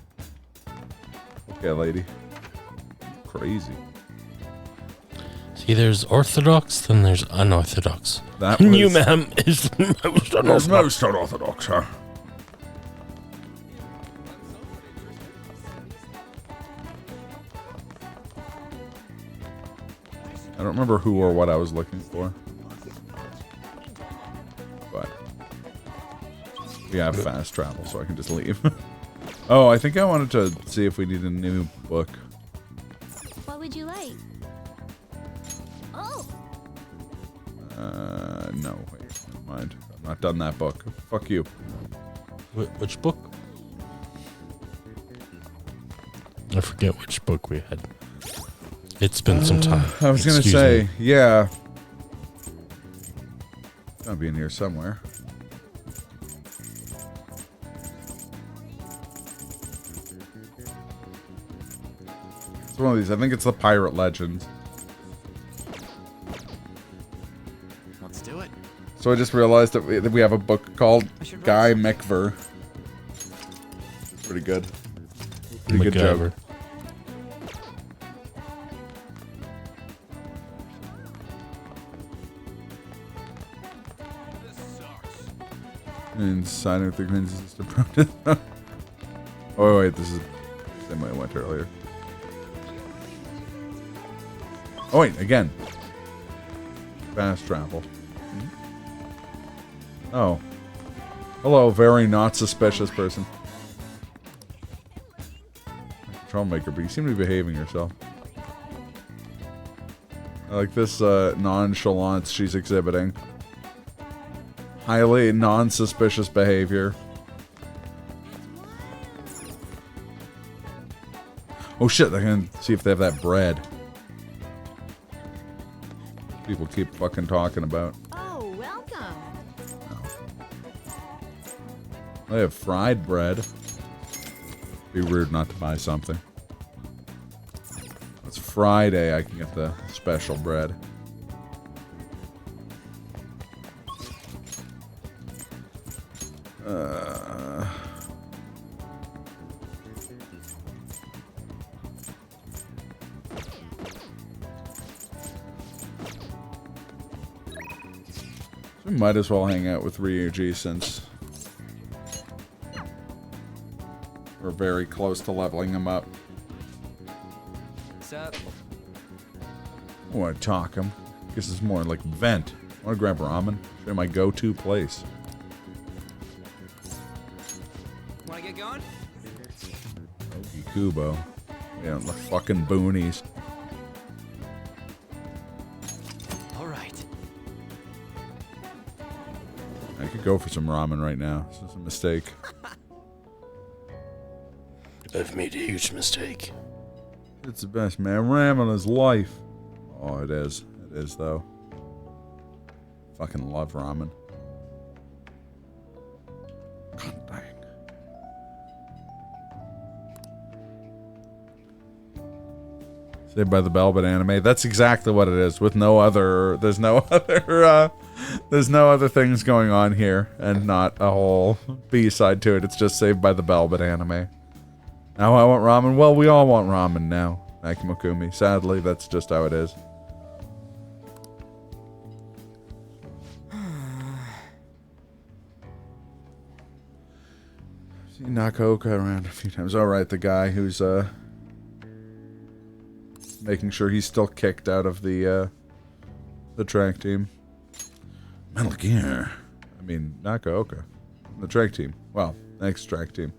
Okay, lady. Crazy. See, there's orthodox, then there's unorthodox. That And you, was- ma'am, is most unorthodox. most unorthodox, huh? I don't remember who or what I was looking for. But we have fast travel, so I can just leave. Oh, I think I wanted to see if we need a new book. What would you like? Oh, No, wait, never mind. I've not done that book. Fuck you. Which book? I forget which book we had. It's been some time. I was gonna Excuse say, me. yeah. I'll be in here somewhere. It's one of these. I think it's the Pirate Legends. Let's do it. So I just realized that we have a book called Guy McVer. Pretty good. Pretty good joke. MacGyver. Inside of the green system. Oh wait, this is the same way I went earlier. Oh wait, again. Fast travel. Oh. Hello, very not suspicious person. Troublemaker, but you seem to be behaving yourself. I like this nonchalance she's exhibiting. Highly non-suspicious behavior. Oh shit, I can see if they have that bread. People keep fucking talking about. Oh, welcome. They have fried bread. Be rude not to buy something. It's Friday, I can get the special bread. We might as well hang out with Ryuji since we're very close to leveling him up. What's up? I want to talk him. Guess it's more like vent. I want to grab ramen. Show you my go-to place. Wanna get going? Okie Kubo. Yeah, the fucking boonies. All right. I could go for some ramen right now. This is a mistake. I've made a huge mistake. It's the best, man. Ramen is life. Oh, it is. It is, though. Fucking love ramen. God dang. Saved by the Bell, but anime. That's exactly what it is. With no other. There's no other. There's no other things going on here, and not a whole B-side to it. It's just Saved by the Bell, but anime. Now I want ramen. Well, we all want ramen now. Nakimakumi. Sadly, that's just how it is. Seen Nakaoka around a few times. Alright, the guy who's making sure he's still kicked out of the track team. Metal Gear. I mean, Nakaoka. The track team. Well, next track team.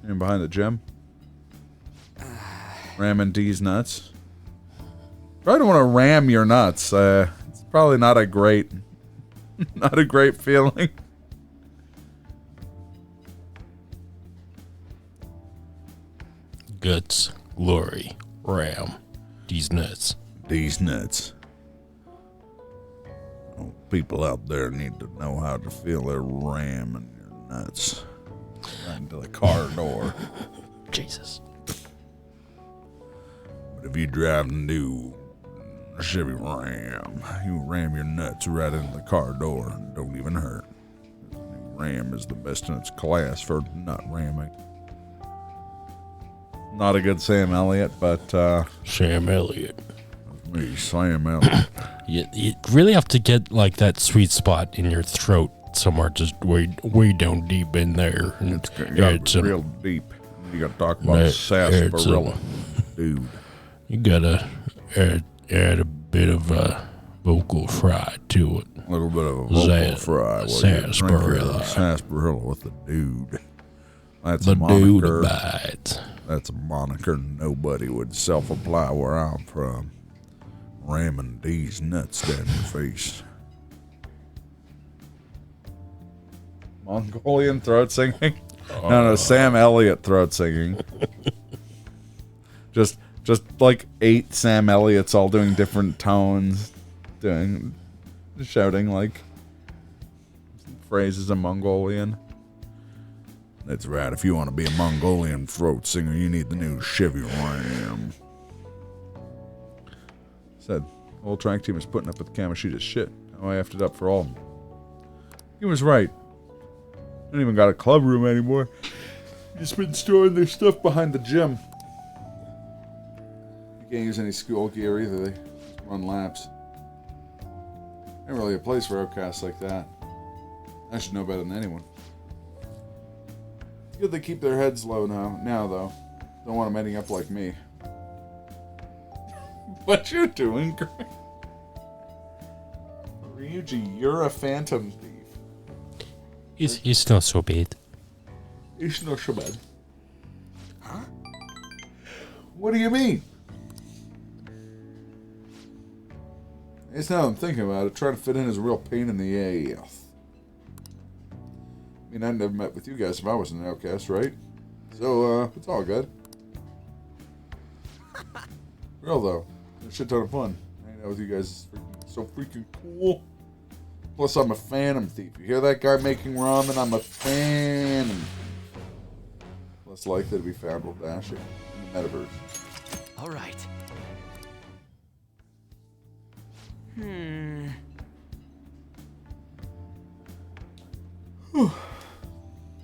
In behind the gym. Ramming D's nuts. Probably don't want to ram your nuts. It's probably not a great feeling. Guts, glory, ram, these nuts. These nuts. Oh, people out there need to know how to feel their ramming your nuts right into the car door. Jesus. But if you drive a new Chevy Ram, you ram your nuts right into the car door and don't even hurt. The new Ram is the best in its class for nut ramming. Not a good Sam Elliott, but Sam Elliott. me, Sam Elliott. You really have to get like that sweet spot in your throat somewhere, just way down deep in there. And It's got to be real deep. You got to talk about sarsaparilla, dude. You gotta add a bit of vocal fry to it. A little bit of a vocal fry. Sarsaparilla. Sarsaparilla with the dude. That's The a dude moniker. abides. That's a moniker nobody would self-apply where I'm from. Ramming these nuts down your face. Mongolian throat singing? No, Sam Elliott throat singing. just like 8 Sam Elliots all doing different tones, shouting like phrases in Mongolian. That's right. If you want to be a Mongolian throat singer, you need the new Chevy Ram. Said, the whole track team is putting up with Kamoshida's shit. Now I effed it up for all of them. He was right. They don't even got a club room anymore. Just been storing their stuff behind the gym. You can't use any school gear either. They just run laps. Ain't really a place for outcasts like that. I should know better than anyone. Good they keep their heads low now though. Don't want them ending up like me. What you doing, Greg? Ryuji, you're a phantom thief. He's not so bad. It's not so bad. Huh? What do you mean? It's now I'm thinking about it. Trying to fit in is a real pain in the ass. I mean, I'd never met with you guys if I wasn't an outcast, right? So, it's all good. Real though. A shit ton of fun. Hanging out with you guys is so freaking cool. Plus, I'm a phantom thief. You hear that guy making ramen? I'm a phantom. Less likely to be found while dashing in the metaverse. All right.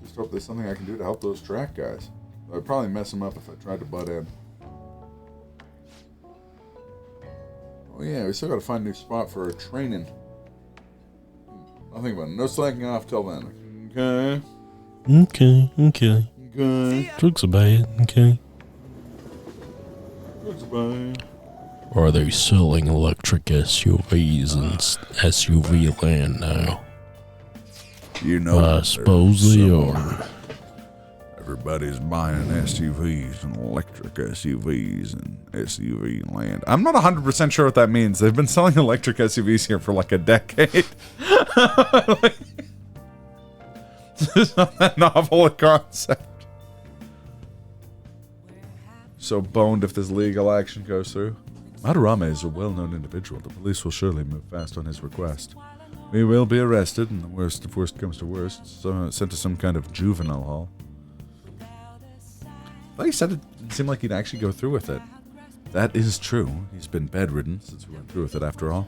Just hope there's something I can do to help those track guys. I'd probably mess them up if I tried to butt in. Oh yeah, we still gotta find a new spot for our training. I'll think about it. No slacking off till then. Okay. Okay. Okay. Looks bad. Okay. Looks bad. Or are they selling electric SUVs in SUV land now? You know, I suppose they some are. Everybody's buying SUVs and electric SUVs and SUV land. I'm not 100% sure what that means. They've been selling electric SUVs here for like a decade. This is not that novel a concept. So boned if this legal action goes through. Madarame is a well-known individual. The police will surely move fast on his request. We will be arrested, and if worst comes to worst, sent to some kind of juvenile hall. I thought he said it seemed like he'd actually go through with it. That is true. He's been bedridden since we went through with it after all.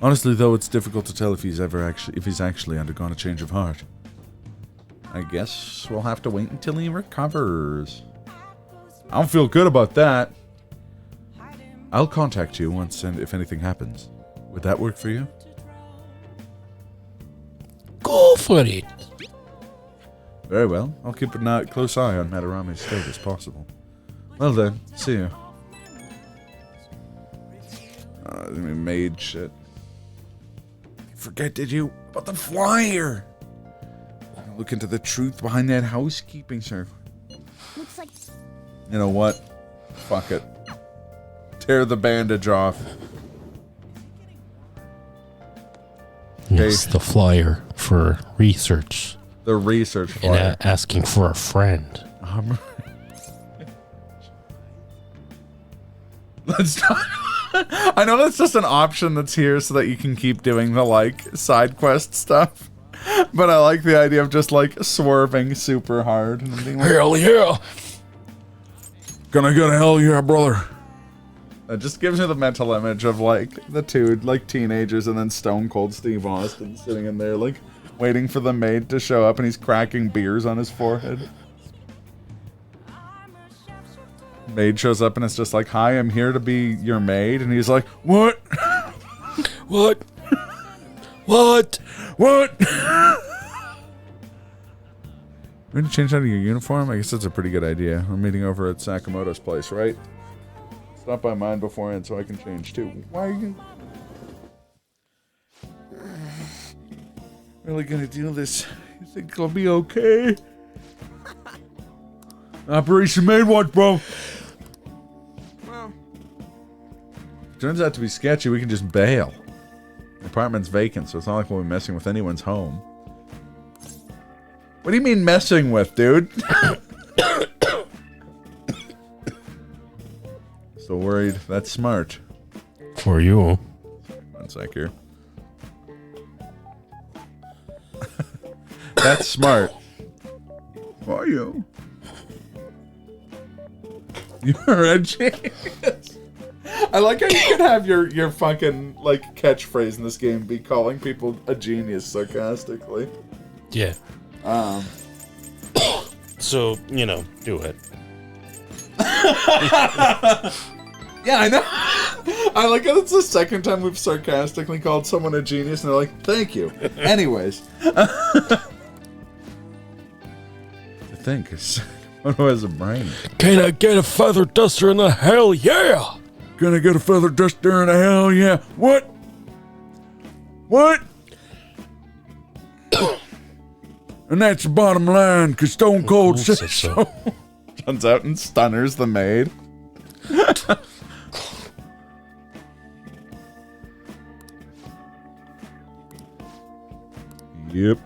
Honestly, though, it's difficult to tell if he's actually undergone a change of heart. I guess we'll have to wait until he recovers. I don't feel good about that. I'll contact you once and if anything happens. Would that work for you? Go for it. Very well. I'll keep a close eye on Madarame's state as possible. Well then, see you. Made shit. You forget, did you? About the flyer! Look into the truth behind that housekeeping, sir. You know what? Fuck it. Tear the bandage off. Yes, the flyer for research. The research And flyer. asking for a friend. Let's not. I know that's just an option that's here so that you can keep doing the like side quest stuff. But I like the idea of just like swerving super hard and being like, Hell yeah! gonna get a hell yeah, brother. It just gives me the mental image of like the two like teenagers and then Stone Cold Steve Austin sitting in there like waiting for the maid to show up and he's cracking beers on his forehead. Maid shows up and it's just like, hi, I'm here to be your maid. And he's like, what? What? What? What? We're gonna change out of your uniform? I guess that's a pretty good idea. We're meeting over at Sakamoto's place, right? Stop by mine beforehand so I can change too. Why are you really gonna do this? You think I'll be okay? Operation Maid Watch, bro. Well, Turns out to be sketchy. We can just bail. The apartment's vacant, so it's not like we'll be messing with anyone's home. What do you mean messing with, dude? So worried. That's smart. For you. One sec here. That's smart. For you. You're a genius. I like how you can have your fucking like catchphrase in this game be calling people a genius sarcastically. Yeah. So, you know, do it. Yeah, I know. I like how it's the second time we've sarcastically called someone a genius and they're like, thank you. Anyways. I think Sakamoto has a brain. Can I get a feather duster in the hell yeah? Gonna get a feather duster in a hell yeah. What? What? And that's the bottom line, because Stone Cold says so. Runs out and stunners the maid. Yep.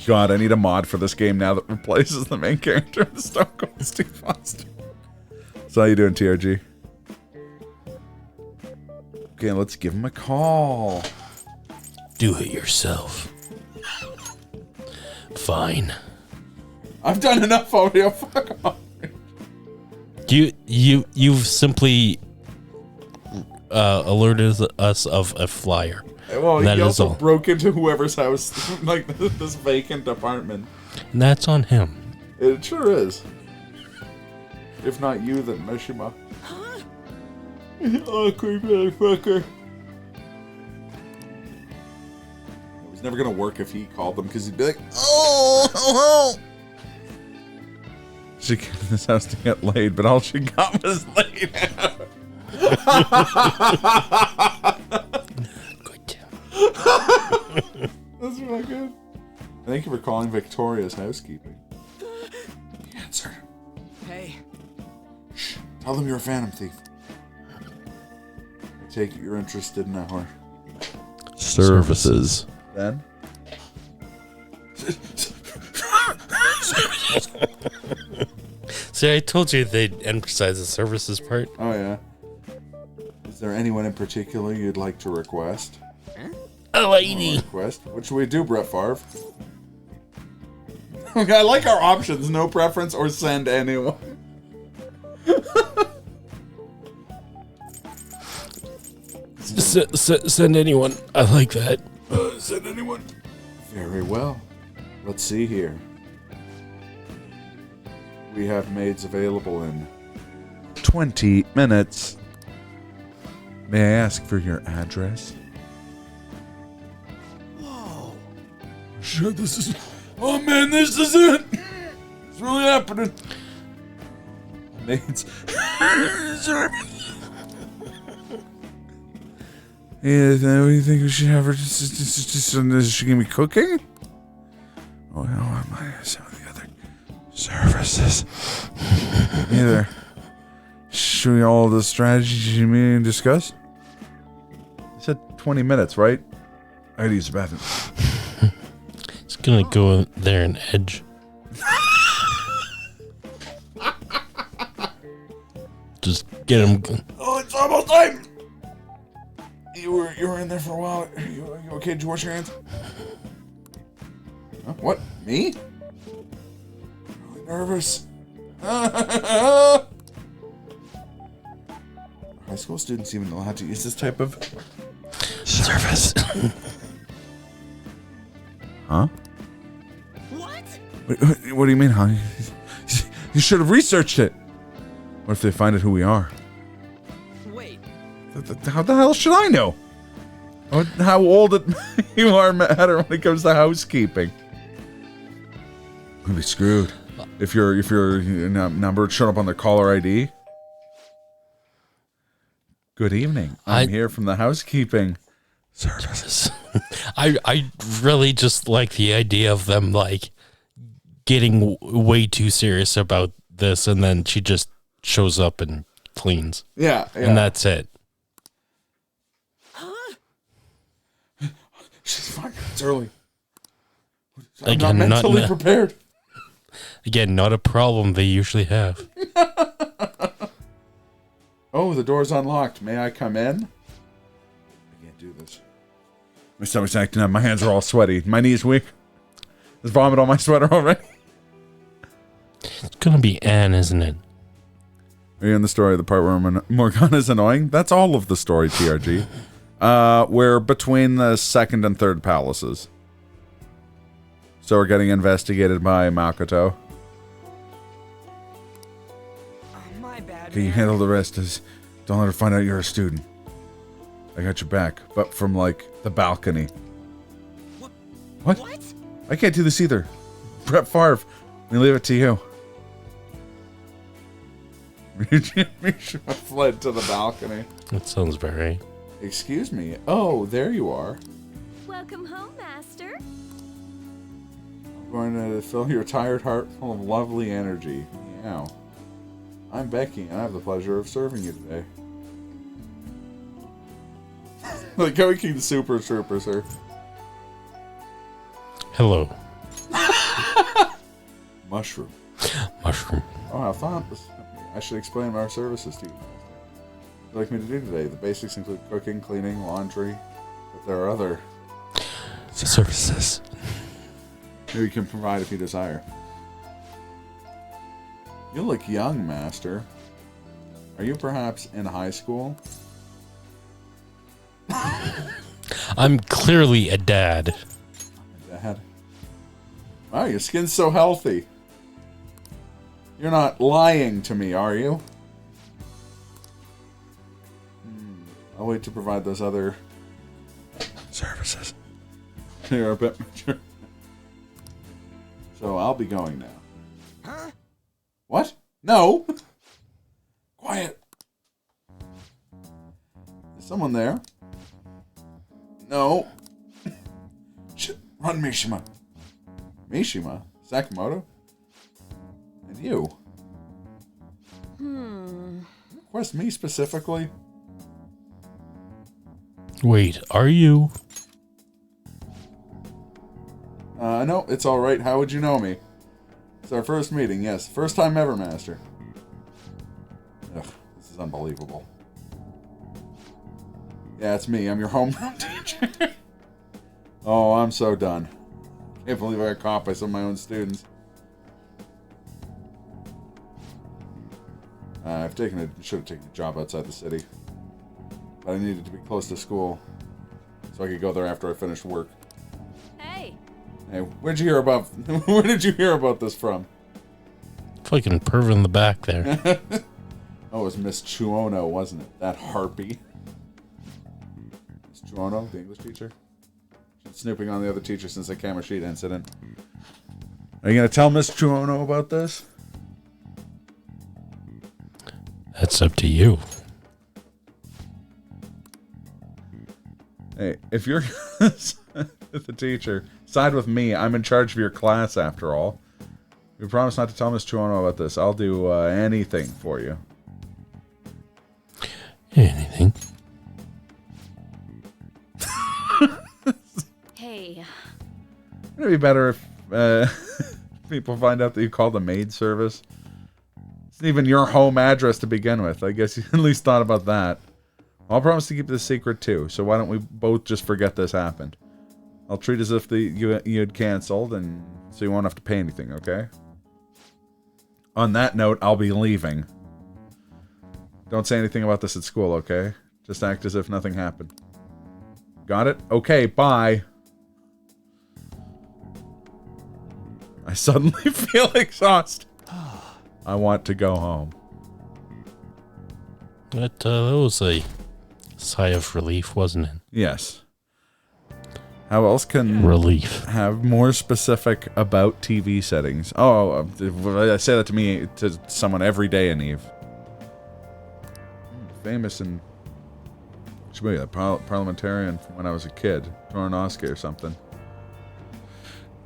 God, I need a mod for this game now that replaces the main character with Stone Cold Steve Foster. So how you doing, TRG? Okay, let's give him a call. Do it yourself. Fine. I've done enough audio. Fuck off. You've simply alerted us of a flyer. Well, That he is also all. broke into whoever's house, like this vacant apartment. And that's on him. It sure is. If not you, then Mishima. Awkward motherfucker. It was never gonna work if he called them because he'd be like, "Oh, hello." She came to this house to get laid, but all she got was laid out. Good. That's really good. Thank you for calling Victoria's housekeeping. Answer. hey, Shh. Tell them you're a Phantom Thief. I take it you're interested in our Services. Then? See, I told you they'd emphasize the services part. Oh, yeah. Is there anyone in particular you'd like to request? A lady. Request? What should we do, Brett Favre? I like our options. No preference or send anyone. Send anyone. I like that. Send anyone. Very well. Let's see here. We have maids available in 20 minutes. May I ask for your address? whoa, Shit, this is... Oh man, this is it! It's really happening. Maids. Sorry. Yeah, what do you think we should have her? Is she gonna be cooking? Oh no, some of the other Services. Either. Show you all the strategies you mean to discuss? You said 20 minutes, right? I gotta use the bathroom. It's gonna go there and edge. Just get him. Oh, it's almost time! You were in there for a while. You okay? Did you wash your hands? Huh? What? Me? I'm really nervous. High school students even know how to use this type of Service. Huh? What? What do you mean, huh? You should have researched it. What if they find out who we are? Wait. How the hell should I know? How old you are matter when it comes to housekeeping. I'd be screwed if your number showed up on the caller ID. Good evening. I'm here from the housekeeping service. I really just like the idea of them like getting way too serious about this, and then she just shows up and cleans. Yeah. And that's it. Huh? She's fine. It's early. I'm Again, not mentally not prepared. Again, not a problem they usually have. Oh, the door's unlocked. May I come in? I can't do this. My stomach's acting up. My hands are all sweaty. My knees weak. There's vomit on my sweater already. It's gonna be Anne, isn't it? Are you in the story, the part where Morgana's annoying? That's all of the story, TRG. We're between the second and third palaces. So we're getting investigated by Makoto. Oh, my bad. Can you man. handle the rest? Don't let her find out you're a student. I got your back, but from, like, the balcony. What? What? I can't do this either. Brett Favre. We leave it to you. Mishima fled to the balcony. That sounds very. Excuse me. Oh, there you are. Welcome home, Master. I'm going to fill your tired heart full of lovely energy. Meow. I'm Becky, and I have the pleasure of serving you today. Like how we keep the super troopers here. Hello. Mushroom. Mushroom. Oh, how fun. I should explain our services to you. What would you like me to do today? The basics include cooking, cleaning, laundry, but there are other Services. we can provide if you desire. You look young, Master. Are you perhaps in high school? I'm clearly a dad. Dad. Wow, your skin's so healthy. You're not lying to me, are you? I'll wait to provide those other services. You're a bit mature. So I'll be going now. Huh? What? No! Quiet. Is someone there? No. Shit. Run, Mishima. Mishima? Sakamoto? And you? Request me specifically? Wait, are you? No, it's alright. How would you know me? It's our first meeting, yes. First time ever, Master. Ugh, this is unbelievable. Yeah, it's me. I'm your homeroom teacher. Oh, I'm so done. Can't believe I got caught by some of my own students. Should have taken a job outside the city. But I needed to be close to school, so I could go there after I finished work. Hey. Hey, where did you hear about this from? Fucking perv in the back there. Oh, it was Miss Chuono, wasn't it? That harpy. Miss Chuono, the English teacher? She's been snooping on the other teacher since the Kamoshida incident. Are you going to tell Miss Chuono about this? That's up to you. Hey, if you're the teacher, side with me. I'm in charge of your class, after all. We promise not to tell Miss Chuono about this. I'll do anything for you. Anything. Hey, It'd be better if people find out that you called the maid service. It's even your home address to begin with. I guess you at least thought about that. I'll promise to keep this secret too, so why don't we both just forget this happened? I'll treat as if you had canceled, and so you won't have to pay anything, okay? On that note, I'll be leaving. Don't say anything about this at school, okay? Just act as if nothing happened. Got it? Okay, bye. I suddenly feel exhausted. I want to go home. That was a sigh of relief, wasn't it? Yes. How else can Relief. have more specific about TV settings? Oh, I say that to someone every day, Eve. Famous and should be a parliamentarian from when I was a kid, Toranosuke or something.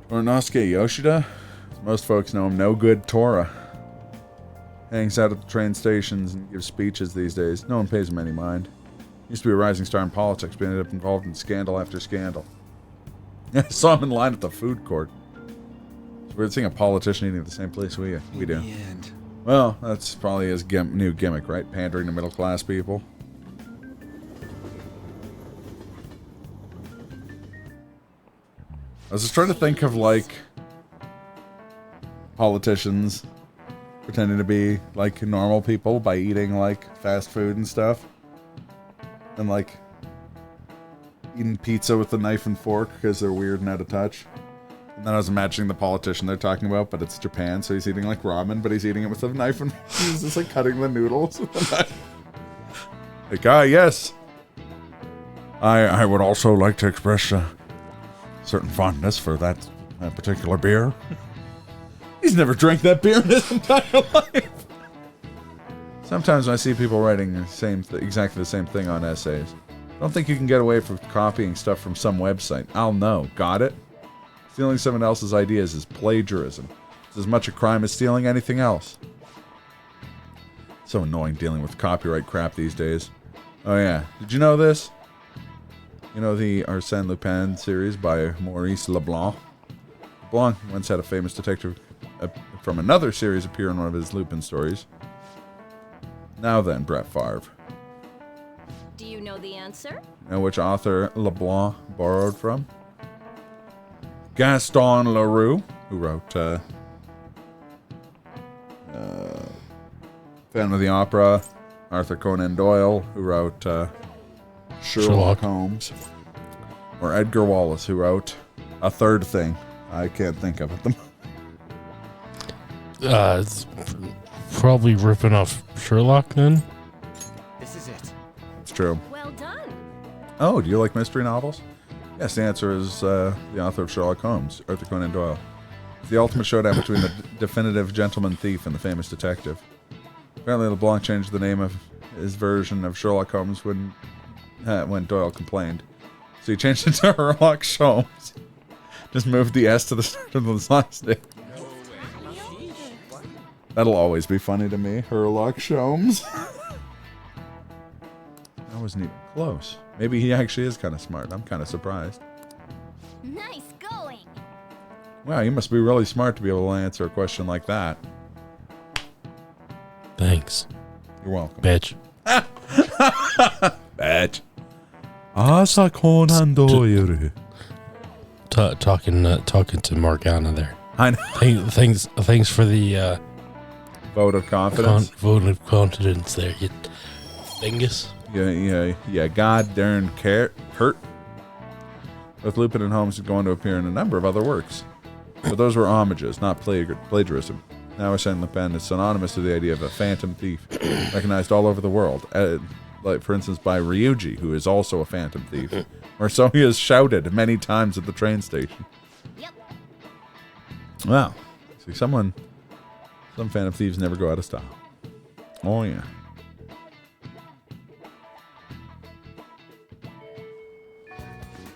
Toranosuke Yoshida, as most folks know him, no good Tora. Hangs out at the train stations and gives speeches these days. No one pays him any mind. Used to be a rising star in politics, but ended up involved in scandal after scandal. I saw him in line at the food court. It's weird seeing a politician eating at the same place we do. Well, that's probably his new gimmick, right? Pandering to middle class people. I was just trying to think of, like, politicians pretending to be, like, normal people by eating, like, fast food and stuff. And, like, eating pizza with a knife and fork because they're weird and out of touch. And then I was imagining the politician they're talking about, but it's Japan, so he's eating, like, ramen, but he's eating it with a knife and he's just, like, cutting the noodles with a knife. Like, yes. I would also like to express certain fondness for that particular beer. He's never drank that beer in his entire life. Sometimes when I see people writing exactly the same thing on essays, I don't think you can get away from copying stuff from some website. I'll know. Got it? Stealing someone else's ideas is plagiarism. It's as much a crime as stealing anything else. So annoying dealing with copyright crap these days. Oh yeah. Did you know this? You know the Arsène Lupin series by Maurice Leblanc? Leblanc once had a famous detective from another series appear in one of his Lupin stories. Now then, Brett Favre. do you know the answer? Know which author Leblanc borrowed from? Gaston Leroux, who wrote Phantom of the Opera. Arthur Conan Doyle, who wrote Sherlock Holmes. Or Edgar Wallace, who wrote a third thing. I can't think of it. It's probably ripping off Sherlock then. This is it. It's true. Well done. Oh, do you like mystery novels? Yes, the answer is the author of Sherlock Holmes, Arthur Conan Doyle. It's the ultimate showdown between the definitive gentleman thief and the famous detective. Apparently, LeBlanc changed the name of his version of Sherlock Holmes when Doyle complained. So he changed it to Sherlock Holmes. Just moved the S to the start of the last name. That'll always be funny to me. Sherlock Holmes. That wasn't even close. Maybe he actually is kind of smart. I'm kind of surprised. Nice going. Wow, you must be really smart to be able to answer a question like that. Thanks, You're welcome. bitch. Bitch. Asa Conan Doyle. Talking to Morgana there. I know. Thanks for the Vote of confidence. vote of confidence there, you dingus. Yeah, god darn Kurt. Both Lupin and Holmes are going to appear in a number of other works. But those were homages, not plagiarism. Now Arsène Lupin is synonymous with the idea of a phantom thief, recognized all over the world. Like, for instance, by Ryuji, who is also a phantom thief. Or so he has shouted many times at the train station. Yep. Wow. See, some phantom thieves never go out of style. Oh, yeah.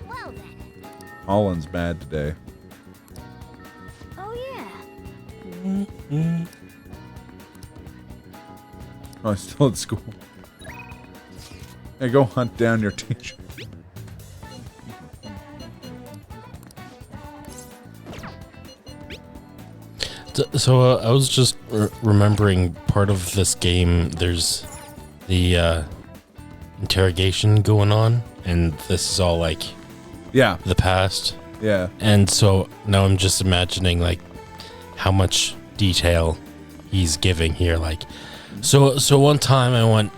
Well then. Holland's bad today. Oh yeah. Oh, I'm still at school. Hey, go hunt down your teacher. So I was just remembering part of this game. There's the interrogation going on, and this is all like Yeah. the past. Yeah. And so now I'm just imagining like how much detail he's giving here. Like, so one time I went,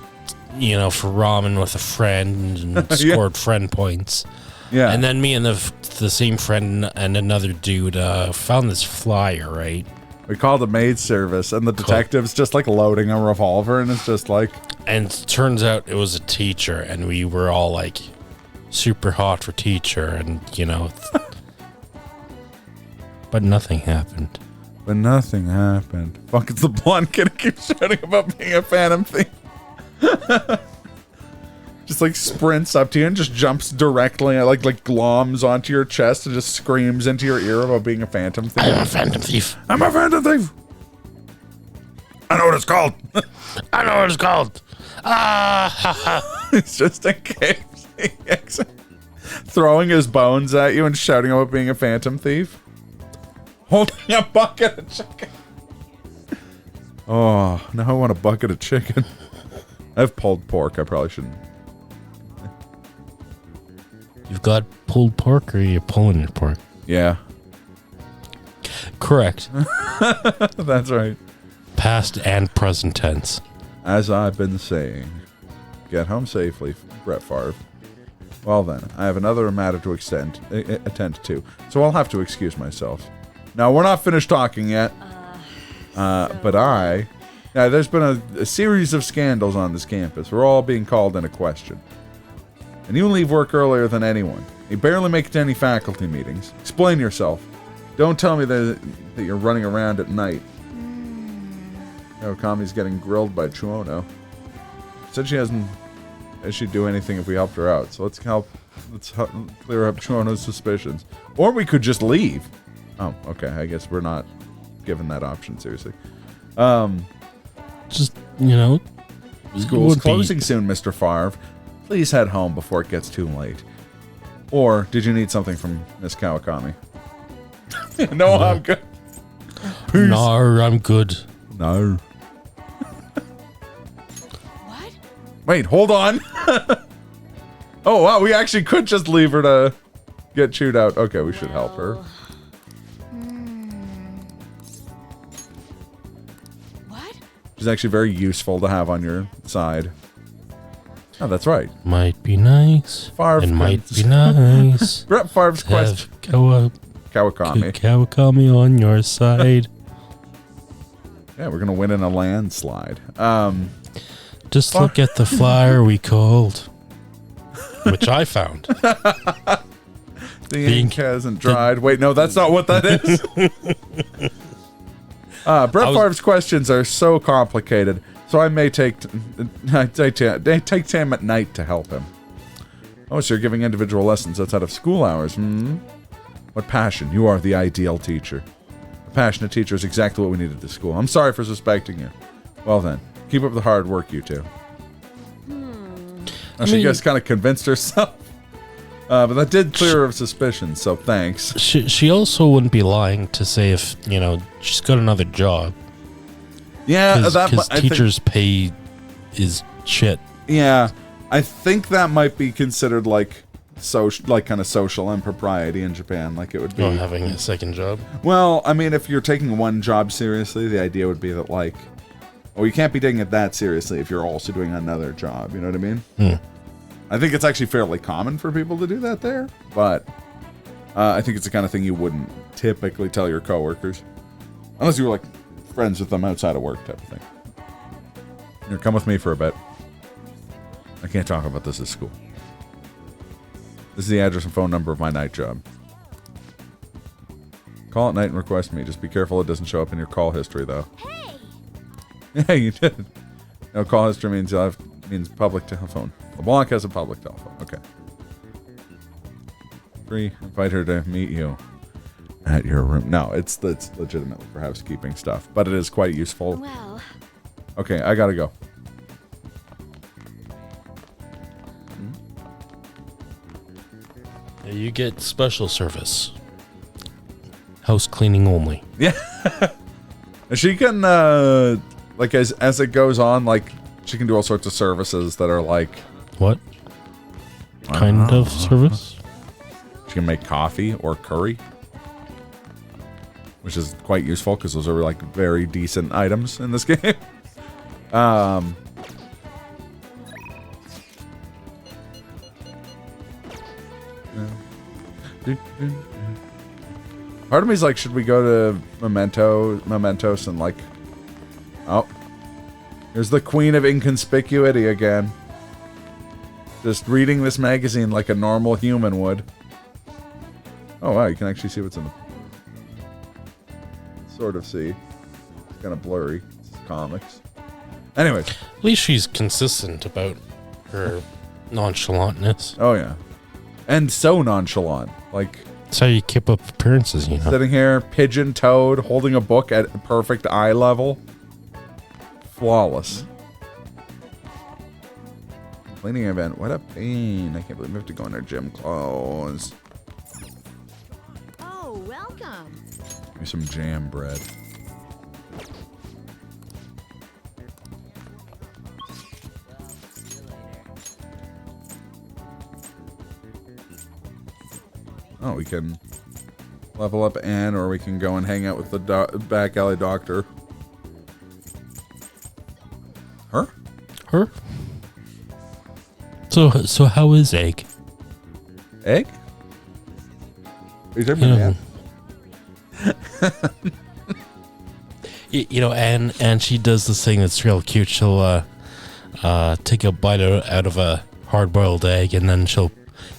for ramen with a friend and scored friend points. Yeah. And then me and the same friend and another dude found this flyer, right? We called the maid service, and the detective's just like loading a revolver, and it's just like. And it turns out it was a teacher, and we were all like super hot for teacher, and but nothing happened. But nothing happened. Fuck, it's the blonde kid who keeps shouting about being a phantom thief. Just like sprints up to you and just jumps directly, like gloms onto your chest and just screams into your ear about being a phantom thief. I'm a phantom thief. I'm a phantom thief. I know what it's called. I know what it's called. He's just in case. Throwing his bones at you and shouting about being a phantom thief. Holding a bucket of chicken. Oh, now I want a bucket of chicken. I have pulled pork. I probably shouldn't. You've got pulled pork, or you're pulling your pork? Yeah. Correct. That's right. Past and present tense. As I've been saying, get home safely, Brett Favre. Well then, I have another matter to attend to, so I'll have to excuse myself. Now, we're not finished talking yet, but there's been a series of scandals on this campus. We're all being called into question. And you leave work earlier than anyone. You barely make it to any faculty meetings. Explain yourself. Don't tell me that you're running around at night. Kawakami's getting grilled by Chuono. Said she hasn't. She'd do anything if we helped her out. So let's help clear up Chuono's suspicions. Or we could just leave. Oh, okay. I guess we're not given that option seriously. Just school's closing soon, Mr. Favre. Please head home before it gets too late. Or did you need something from Miss Kawakami? No, I'm good. Peace. No, I'm good. No. What? Wait, hold on. Oh, wow, we actually could just leave her to get chewed out. Okay, we should help her. What? She's actually very useful to have on your side. Oh, that's right. Might be nice. Favre it might be nice. Brett Favre's quest. Kawakami. Kawakami on your side. Yeah, we're gonna win in a landslide. Just look at the flyer we called, which I found. The ink hasn't dried. Wait, no, that's not what that is. Brett Favre's questions are so complicated, so I may take time at night to help him. Oh, so you're giving individual lessons outside of school hours, What passion. You are the ideal teacher. A passionate teacher is exactly what we need at this school. I'm sorry for suspecting you. Well then, keep up the hard work, you two. She just kind of convinced herself. But that did clear her of suspicion, so thanks. She also wouldn't be lying to say if, she's got another job. Yeah, because teachers' pay is shit. Yeah, I think that might be considered like kind of social impropriety in Japan. Like it would be having a second job. Well, I mean, if you're taking one job seriously, the idea would be that you can't be taking it that seriously if you're also doing another job. You know what I mean? I think it's actually fairly common for people to do that there, but I think it's the kind of thing you wouldn't typically tell your coworkers, unless you were friends with them outside of work type of thing. Here, come with me for a bit. I can't talk about this at school. This is the address and phone number of my night job. Call at night and request me. Just be careful it doesn't show up in your call history, though. Hey! Yeah, you did. No, call history means public telephone. LeBlanc has a public telephone. Okay. 3. Invite her to meet you. at your room. No, it's legitimately for housekeeping stuff, but it is quite useful. Well, Okay, I gotta go. You get special service. House cleaning only. She can, like, as it goes on, like, she can do all sorts of services that are like... What kind of service? She can make coffee or curry, which is quite useful because those are, like, very decent items in this game. Part of me is like, should we go to Mementos and like, oh, here's the Queen of Inconspicuity again. Just reading this magazine like a normal human would. Oh wow, you can actually see what's in the... Sort of see. It's kind of blurry. It's comics. Anyways. At least she's consistent about her nonchalantness. Oh yeah. And so nonchalant. Like... That's how you keep up appearances, you know. Sitting here, pigeon-toed, holding a book at perfect eye level. Flawless. Cleaning event. What a pain. I can't believe we have to go in our gym clothes. Oh, welcome. Give me some jam bread. Oh, we can level up Anne, or we can go and hang out with the back alley doctor. Her? Her? So how is Egg? Egg? Are you talking about Anne? You know, and she does this thing that's real cute. She'll take a bite out of a hard-boiled egg, and then she'll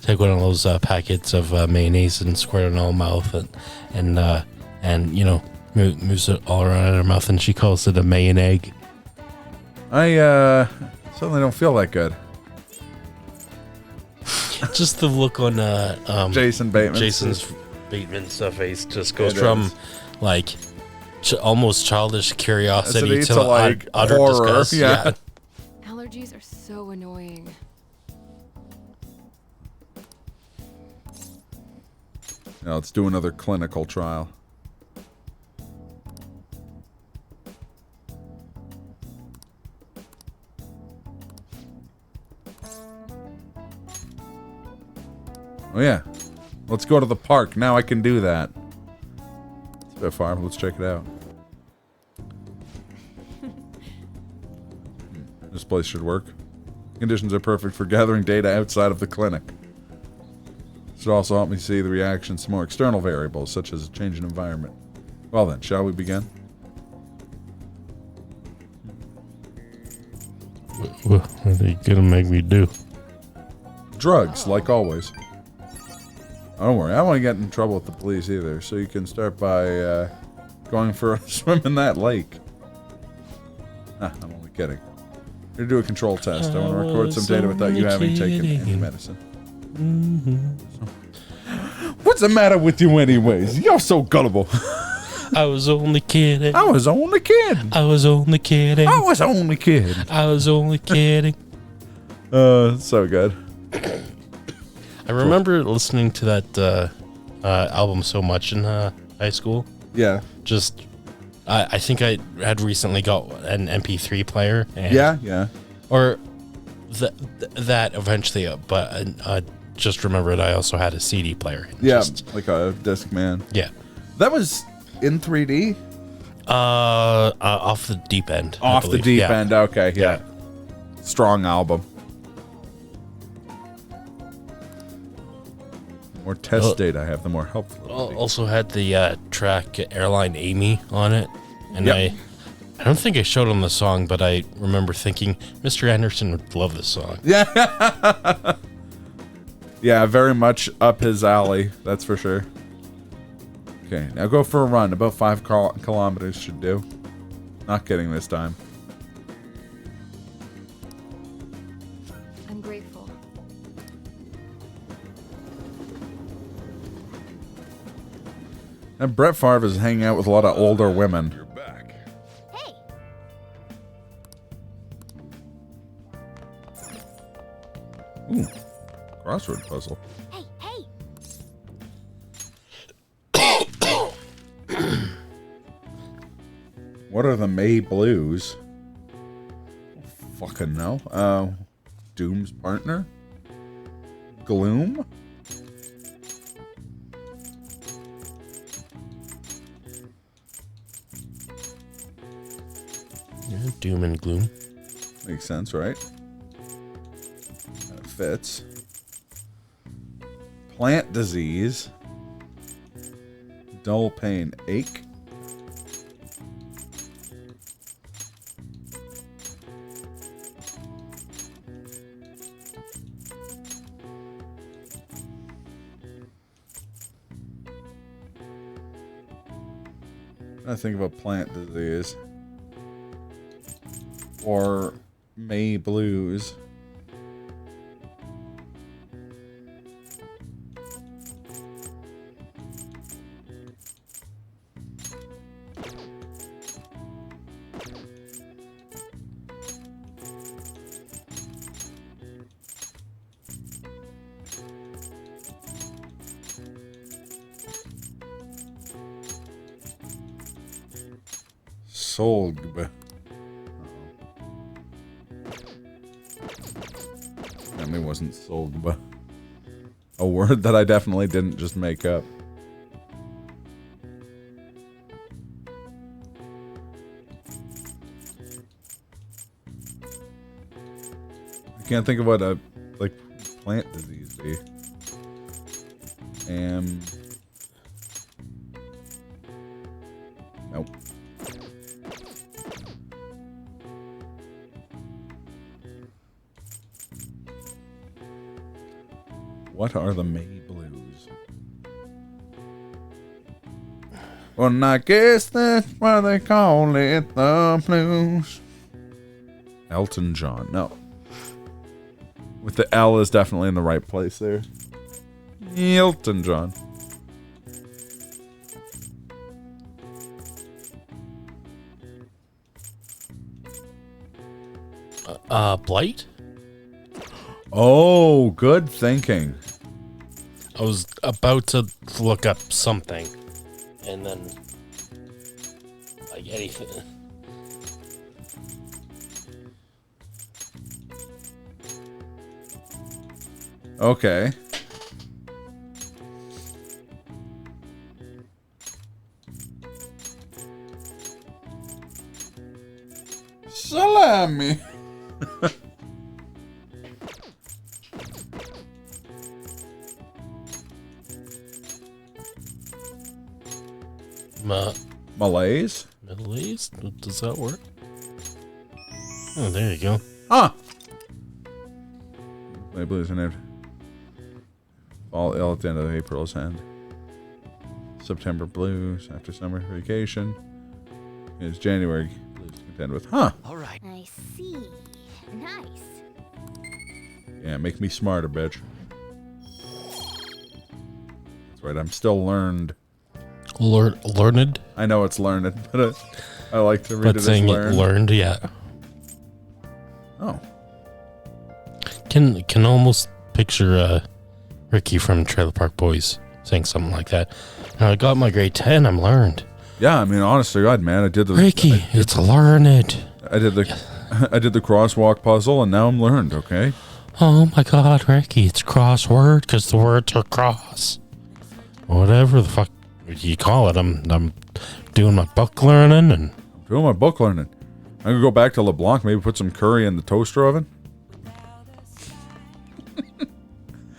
take one of those packets of mayonnaise and squirt it in her mouth, and you know, moves it all around in her mouth, and she calls it a mayon egg. I certainly don't feel that good. Just the look on Jason Bateman's face just goes from like almost childish curiosity to like utter horror. disgust. Yeah. Allergies are so annoying. Now let's do another clinical trial. Oh yeah. Let's go to the park. Now I can do that. It's a bit far, but let's check it out. This place should work. Conditions are perfect for gathering data outside of the clinic. Should also help me see the reactions to more external variables, such as a change in environment. Well then, shall we begin? What are they gonna make me do? Drugs, like always. Oh, don't worry, I don't want to get in trouble with the police either, so you can start by going for a swim in that lake. I'm only kidding. Here to do a control test. I want to record some data without you having taken any medicine. What's the matter with you anyways? You're so gullible. I was only kidding. I was only kidding. I was only kidding. I was only kidding. I was only kidding. So good. I remember listening to that album so much in high school. Yeah. Just, I think I had recently got an MP3 player. And, Yeah. Or that eventually, but I just remembered I also had a CD player. Yeah, Just, like a Discman. yeah. That was in 3D? Off the deep end. I Off the believe. deep Yeah. end, okay, yeah. Strong album. The more test data I have, the more helpful it'll be. Also had the track Airline Amy on it, and Yep. I don't think I showed him the song, but I remember thinking Mr. Anderson would love this song. Yeah. Yeah, very much up his alley, that's for sure. Okay, now go for a run. About 5 kilometers should do. Not kidding this time. I'm grateful. And Brett Favre is hanging out with a lot of older women. You're back. Hey, Ooh, crossword puzzle. hey, hey! What are the May Blues? Fucking no. Doom's partner? Gloom? Yeah, doom and gloom. Makes sense, right? That fits. Plant disease. Dull pain, ache. I think of a plant disease. Or May blues. Solgb. I mean, it wasn't Solgb. A word that I definitely didn't just make up. I can't think of what a like plant disease be. Nope. What are the May Blues? Well, I guess that's why they call it the blues. Elton John. No. With the L is definitely in the right place there. Elton John. Blight? Oh, good thinking. I was about to look up something, and then, like, anything. Okay. Salami. Malaise? Middle East? Does that work? Oh, there you go. Huh. May Blues are named. Fall ill at the end of April's end. September blues after summer vacation. It's January blues to contend with. Huh. All right. I see. Nice. Yeah, make me smarter, bitch. That's right, I'm still learned. Learned? I know it's learned, but I like to read But it as saying learned. learned, yeah. Oh. Can almost picture Ricky from Trailer Park Boys saying something like that. Now I got my grade 10, I'm learned. Yeah, I mean, honest to God, man, I did the Ricky, it's learned. I did the crosswalk puzzle, and now I'm learned. Okay. Oh my God, Ricky, it's crossword because the words are cross. Whatever the fuck you call it, I'm doing my book learning and Doing my book learning. I'm gonna go back to LeBlanc, maybe put some curry in the toaster oven.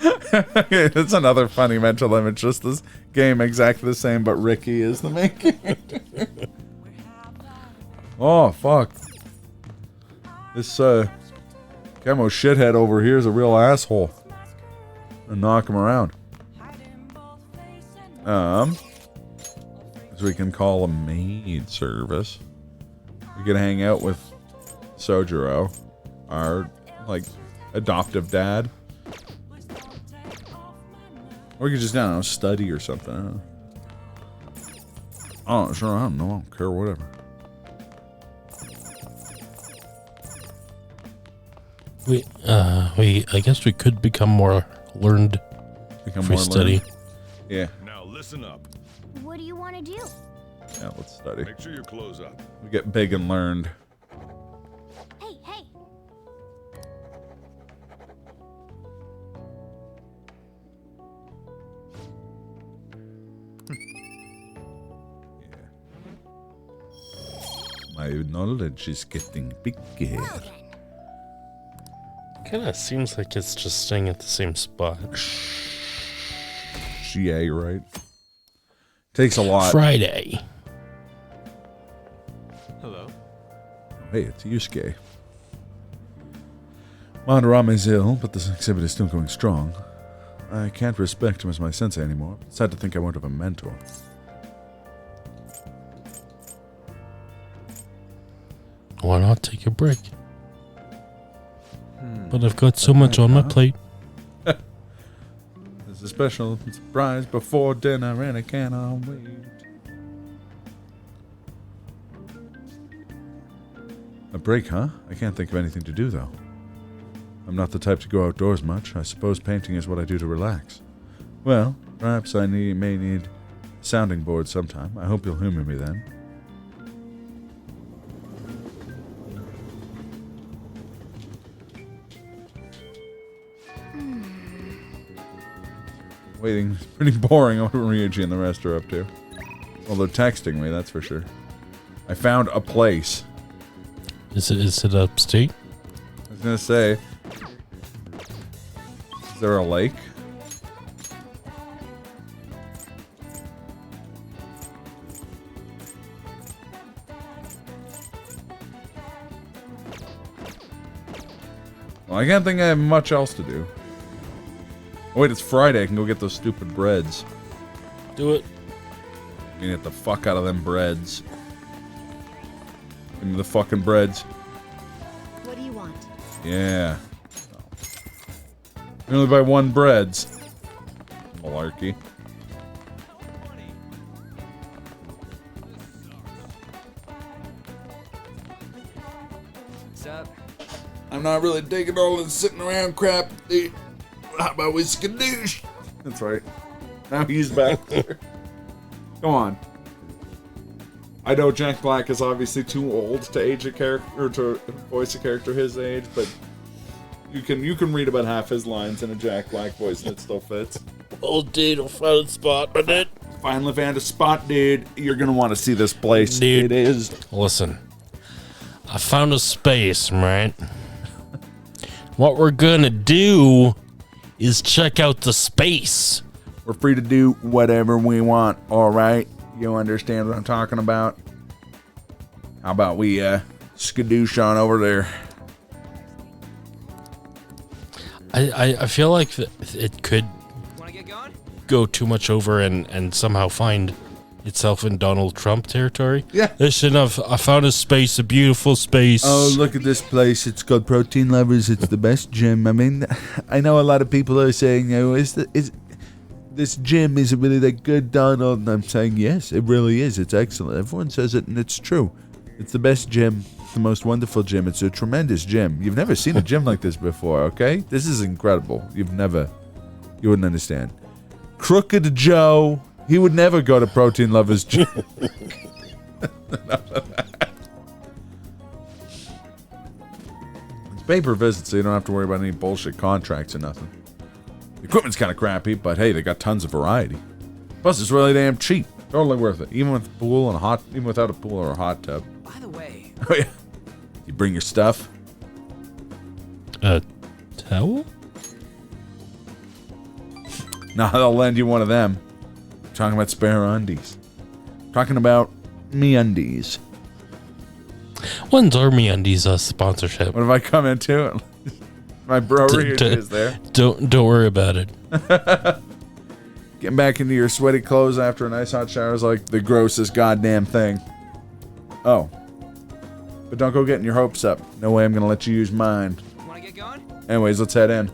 It's another funny mental image. Just this game exactly the same, but Ricky is the main character. Oh fuck! This camo shithead over here is a real asshole. And knock him around. As we can call a maid service. We can hang out with Sojiro, our like adoptive dad. Or we could just, I don't know, study or something. I don't know. Oh, sure, I don't know. I don't care, whatever. I guess we could become more learned Become if we more study. learned. Yeah, Now listen up. What do you want to do? yeah, let's study. Make sure you close up. We get big and learned. Hey, hey. My knowledge is getting bigger. Well then. Kind of seems like it's just staying at the same spot. Yeah, you're right. Takes a lot. Friday. Hello. Hey, it's Yusuke. Madarame is ill, but this exhibit is still going strong. I can't respect him as my sensei anymore. It's sad to think I won't have a mentor. Why not take a break? But I've got so much on my plate. There's a special surprise before dinner and I cannot wait. A break, huh? I can't think of anything to do, though. I'm not the type to go outdoors much. I suppose painting is what I do to relax. Well, perhaps I may need a sounding board sometime. I hope you'll humor me then. Waiting is pretty boring. I wonder what Ryuji and the rest are up to. Well, they're texting me, that's for sure. I found a place. Is it upstate? I was gonna say, is there a lake? Well, I can't think I have much else to do. Oh wait, it's Friday. I can go get those stupid breads. Do it. I can get the fuck out of them breads. Give me the fucking breads. What do you want? Yeah. You only buy one breads. Malarkey. What's up? I'm not really digging all this sitting around crap, dude. How about we skadoosh? That's right. Now he's back there. Come on. I know Jack Black is obviously too old to age a character or to voice a character his age, but you can read about half his lines in a Jack Black voice and it still fits. Oh, dude, I found a spot on it. Finally found a spot, dude. You're gonna want to see this place. Dude. It is. Listen, I found a space, right? What we're gonna do is check out the space. We're free to do whatever we want, alright? You understand what I'm talking about? How about we skadoosh on over there? I feel like it could Wanna get going? go too much over and somehow find itself in Donald Trump territory. Yeah. Listen, I found a space, a beautiful space. Oh, look at this place. It's called Protein Lovers. It's the best gym. I mean, I know a lot of people are saying, you know, this gym isn't really that good, Donald. And I'm saying, yes, it really is. It's excellent. Everyone says it, and it's true. It's the best gym. It's the most wonderful gym. It's a tremendous gym. You've never seen a gym like this before, okay? This is incredible. You wouldn't understand. Crooked Joe, he would never go to Protein Lovers gym. It's pay per visit, so you don't have to worry about any bullshit contracts or nothing. The equipment's kind of crappy, but hey, they got tons of variety. Plus, it's really damn cheap. Totally worth it, even with a pool and even without a pool or a hot tub. By the way, Oh yeah, you bring your stuff. A towel? Nah, they'll lend you one of them. Talking about spare undies. Talking about MeUndies. When's our MeUndies sponsorship? What if I come into it? My bro Ryuji is there. Don't worry about it. Getting back into your sweaty clothes after a nice hot shower is like the grossest goddamn thing. Oh. But don't go getting your hopes up. No way I'm gonna let you use mine. wanna get going? Anyways, let's head in.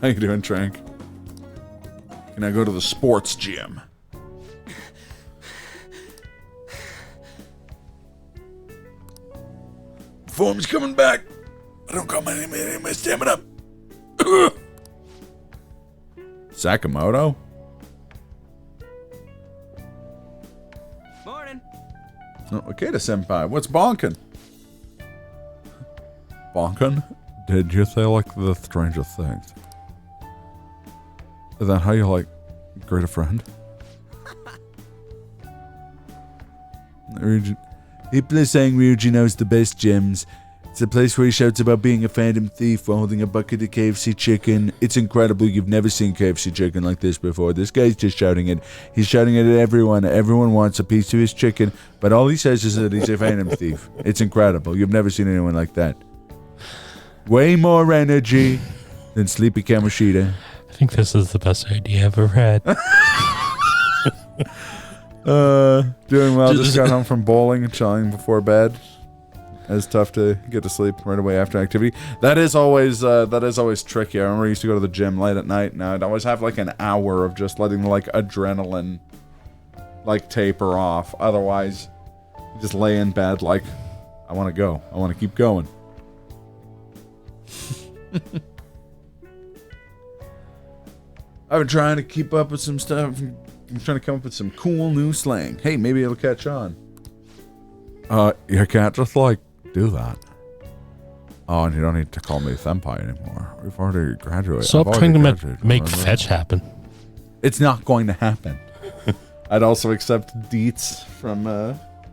How you doing, Trank? Can I go to the sports gym? form's coming back. I don't got my stamina. Sakamoto? Morning. Oh, Ikeda-senpai, what's bonkin'? Bonkin'? Did you say like the strangest things? Is that how you like greet a friend? People are saying Ryuji knows the best gyms. It's a place where he shouts about being a phantom thief while holding a bucket of KFC chicken. It's incredible. You've never seen KFC chicken like this before. This guy's just shouting it. He's shouting it at everyone. Everyone wants a piece of his chicken, but all he says is that he's a phantom thief. It's incredible. You've never seen anyone like that. Way more energy than Sleepy Kamoshida. I think this is the best idea I've ever had. Doing well. Just got home from bowling and chilling before bed. It's tough to get to sleep right away after activity. That is always tricky. I remember I used to go to the gym late at night, and I'd always have like an hour of just letting the like adrenaline like taper off. Otherwise, you just lay in bed like, I want to go. I want to keep going. I've been trying to keep up with some stuff. I'm trying to come up with some cool new slang. Hey, maybe it'll catch on. You can't just like do that. Oh, and you don't need to call me senpai anymore. We've already graduated. Stop trying to make fetch happen. It's not going to happen. I'd also accept deets from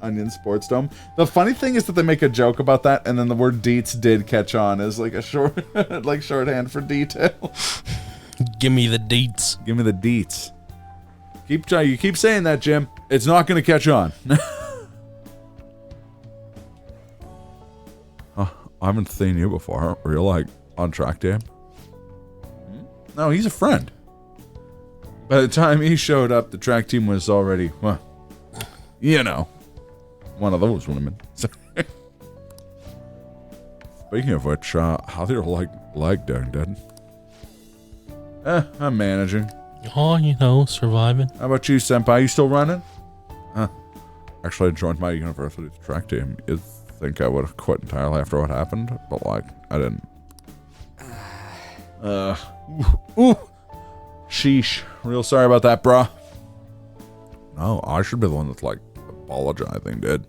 Onion Sports Dome. The funny thing is that they make a joke about that, and then the word deets did catch on as like a shorthand for detail. Give me the deets. Give me the deets. You keep saying that, Jim. It's not going to catch on. I haven't seen you before. Were you like on track team? No, he's a friend. By the time he showed up, the track team was already, well, you know, one of those women. Speaking of which, how's your leg doing, Dad? I'm managing. Oh, you know, surviving. How about you, senpai? You still running? Actually, I joined my university's track team. I think I would have quit entirely after what happened, but like, I didn't. Ooh. Sheesh. Real sorry about that, bruh. No, I should be the one that's like apologizing, dude.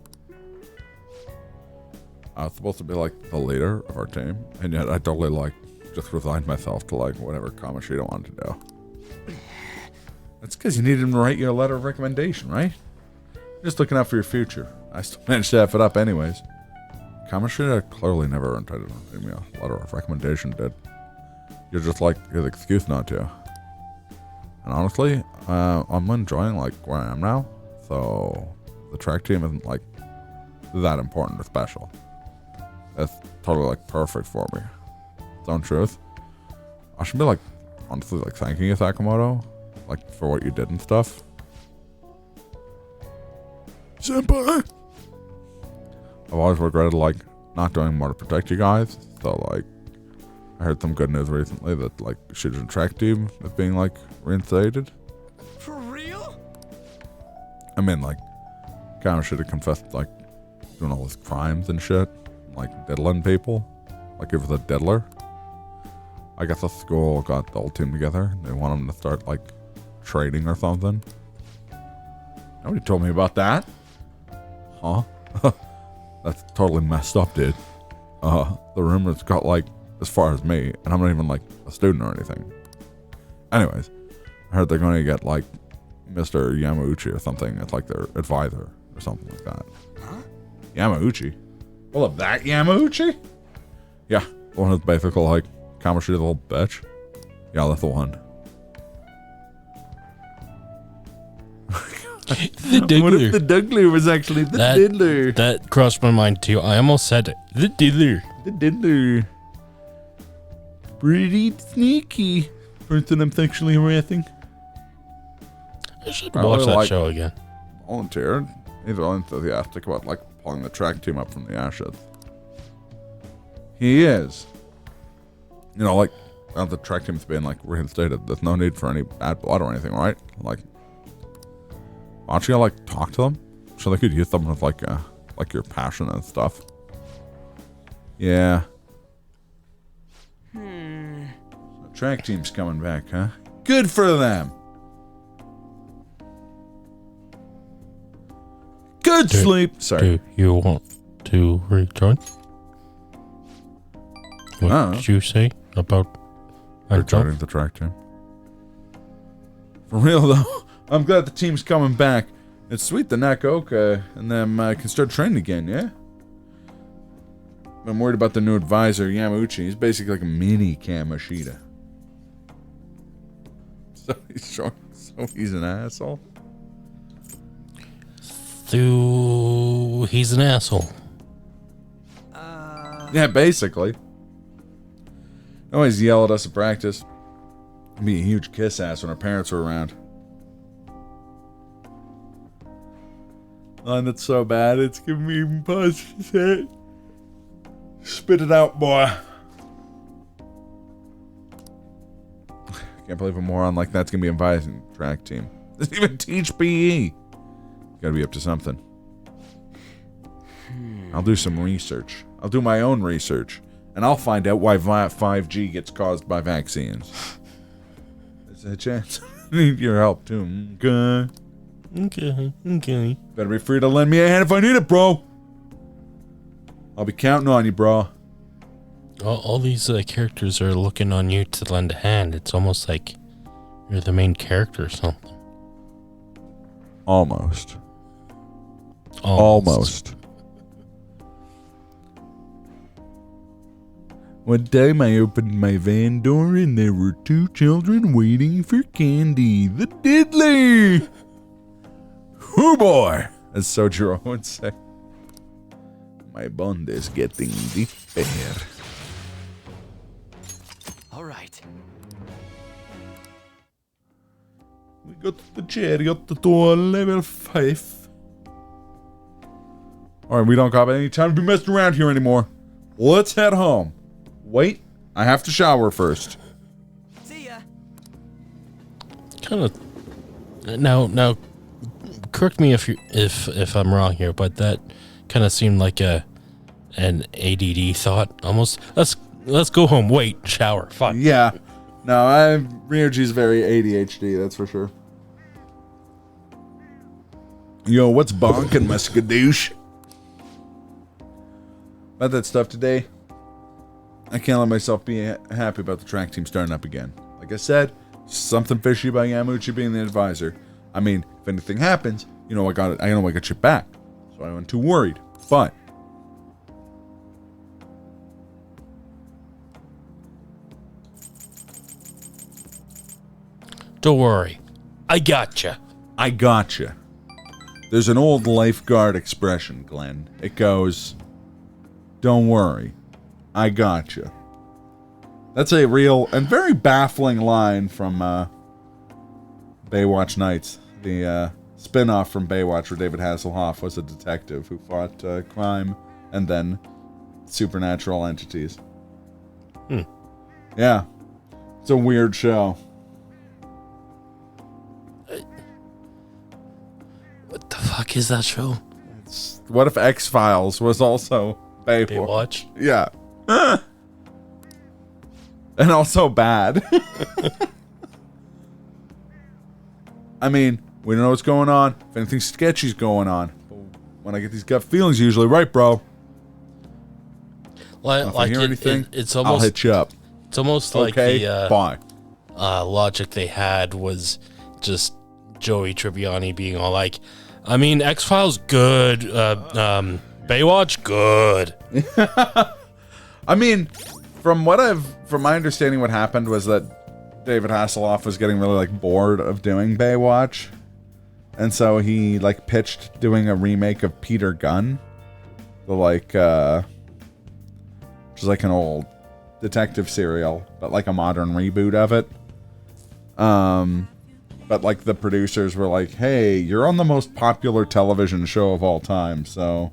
I was supposed to be like the leader of our team, and yet I totally like just resigned myself to like whatever Kamoshida wanted to do. That's because you needed him to write you a letter of recommendation, right? Just looking out for your future. I still managed to F it up anyways. Kamoshida clearly never intended to write me a letter of recommendation, did. You're just like his excuse not to. And honestly, I'm enjoying like where I am now, so the track team isn't like that important or special. It's totally like perfect for me. It's own truth. I should be like honestly like thanking you, Sakamoto, like for what you did and stuff. Senpai! I've always regretted like not doing more to protect you guys, so like I heard some good news recently that like Shujin track team is being like reinstated. For real? I mean like Kamoshida have confessed like doing all his crimes and shit, like diddling people, like he was a diddler. I guess the school got the whole team together. They want him to start like trading or something. Nobody told me about that. Huh? That's totally messed up, dude. The rumors got like as far as me, and I'm not even like a student or anything. Anyways, I heard they're going to get like Mr. Yamauchi or something as like their advisor or something like that. Huh? Yamauchi? Well, that Yamauchi? Yeah, the one who's basically like Kamoshida's little bitch. Yeah, that's the one. The diddler. What if the diddler was actually the diddler? That crossed my mind too. I almost said it. The diddler. The diddler. Pretty sneaky. Person I'm sexually harassing. I should watch that show again. Volunteered. He's all enthusiastic about like pulling the track team up from the ashes. He is. You know, like the track team's being like reinstated. There's no need for any bad blood or anything, right? Like, why don't you like talk to them so they could use them with like your passion and stuff? Yeah. Track team's coming back, huh? Good for them. Good sleep. Sorry. Do you want to rejoin? What did you say about rejoining the track team? For real though, I'm glad the team's coming back. It's sweet the Nakaoka and them can start training again, yeah? I'm worried about the new advisor, Yamauchi. He's basically like a mini Kamoshida. So he's an asshole? He's an asshole. Yeah, basically. Always yell at us at practice. Be a huge kiss ass when our parents were around. Oh, that's so bad. It's giving me even pause to say it. Spit it out, boy. Can't believe a moron like that's gonna be invited in the track team. Doesn't even teach PE. Gotta be up to something. I'll do some research. I'll do my own research. And I'll find out why 5G gets caused by vaccines. There's a chance. I need your help too. Okay. Okay. Better be free to lend me a hand if I need it, bro. I'll be counting on you, bro. All these characters are looking on you to lend a hand. It's almost like you're the main character or something. Almost. One time I opened my van door and there were two children waiting for candy. The diddly! Oh boy! As Sojiro would say. My bond is getting deeper. Alright. We got the chariot to level 5. Alright, we don't got any time to be messing around here anymore. Let's head home. Wait, I have to shower first. See ya. Kind of. Now, correct me if I'm wrong here, but that kind of seemed like an ADD thought almost. Let's go home. Wait, shower. Fine. Yeah. No, Ryuji's very ADHD, that's for sure. Yo, what's bonking, my skadoosh? About that stuff today, I can't let myself be happy about the track team starting up again. Like I said, something fishy about Yamauchi being the advisor. I mean, if anything happens, I know I got your back. So I wasn't too worried. But Don't worry. I gotcha. I gotcha. There's an old lifeguard expression, Glenn. It goes, don't worry, I gotcha. That's a real and very baffling line from Baywatch Nights, the spin-off from Baywatch where David Hasselhoff was a detective who fought crime and then supernatural entities. Yeah. It's a weird show. What the fuck is that show? What if X-Files was also Baywatch? Yeah. And also bad. I mean, we don't know what's going on. If anything sketchy's going on. But when I get these gut feelings, usually right, bro. If I hear anything, it's almost, I'll hit you up. It's almost Okay, like bye. Logic they had was just Joey Tribbiani being all like, I mean, X-Files good, Baywatch good. I mean, from my understanding, what happened was that David Hasselhoff was getting really bored of doing Baywatch, and so he pitched doing a remake of Peter Gunn, which is an old detective serial, but a modern reboot of it. But the producers were like, hey, you're on the most popular television show of all time, so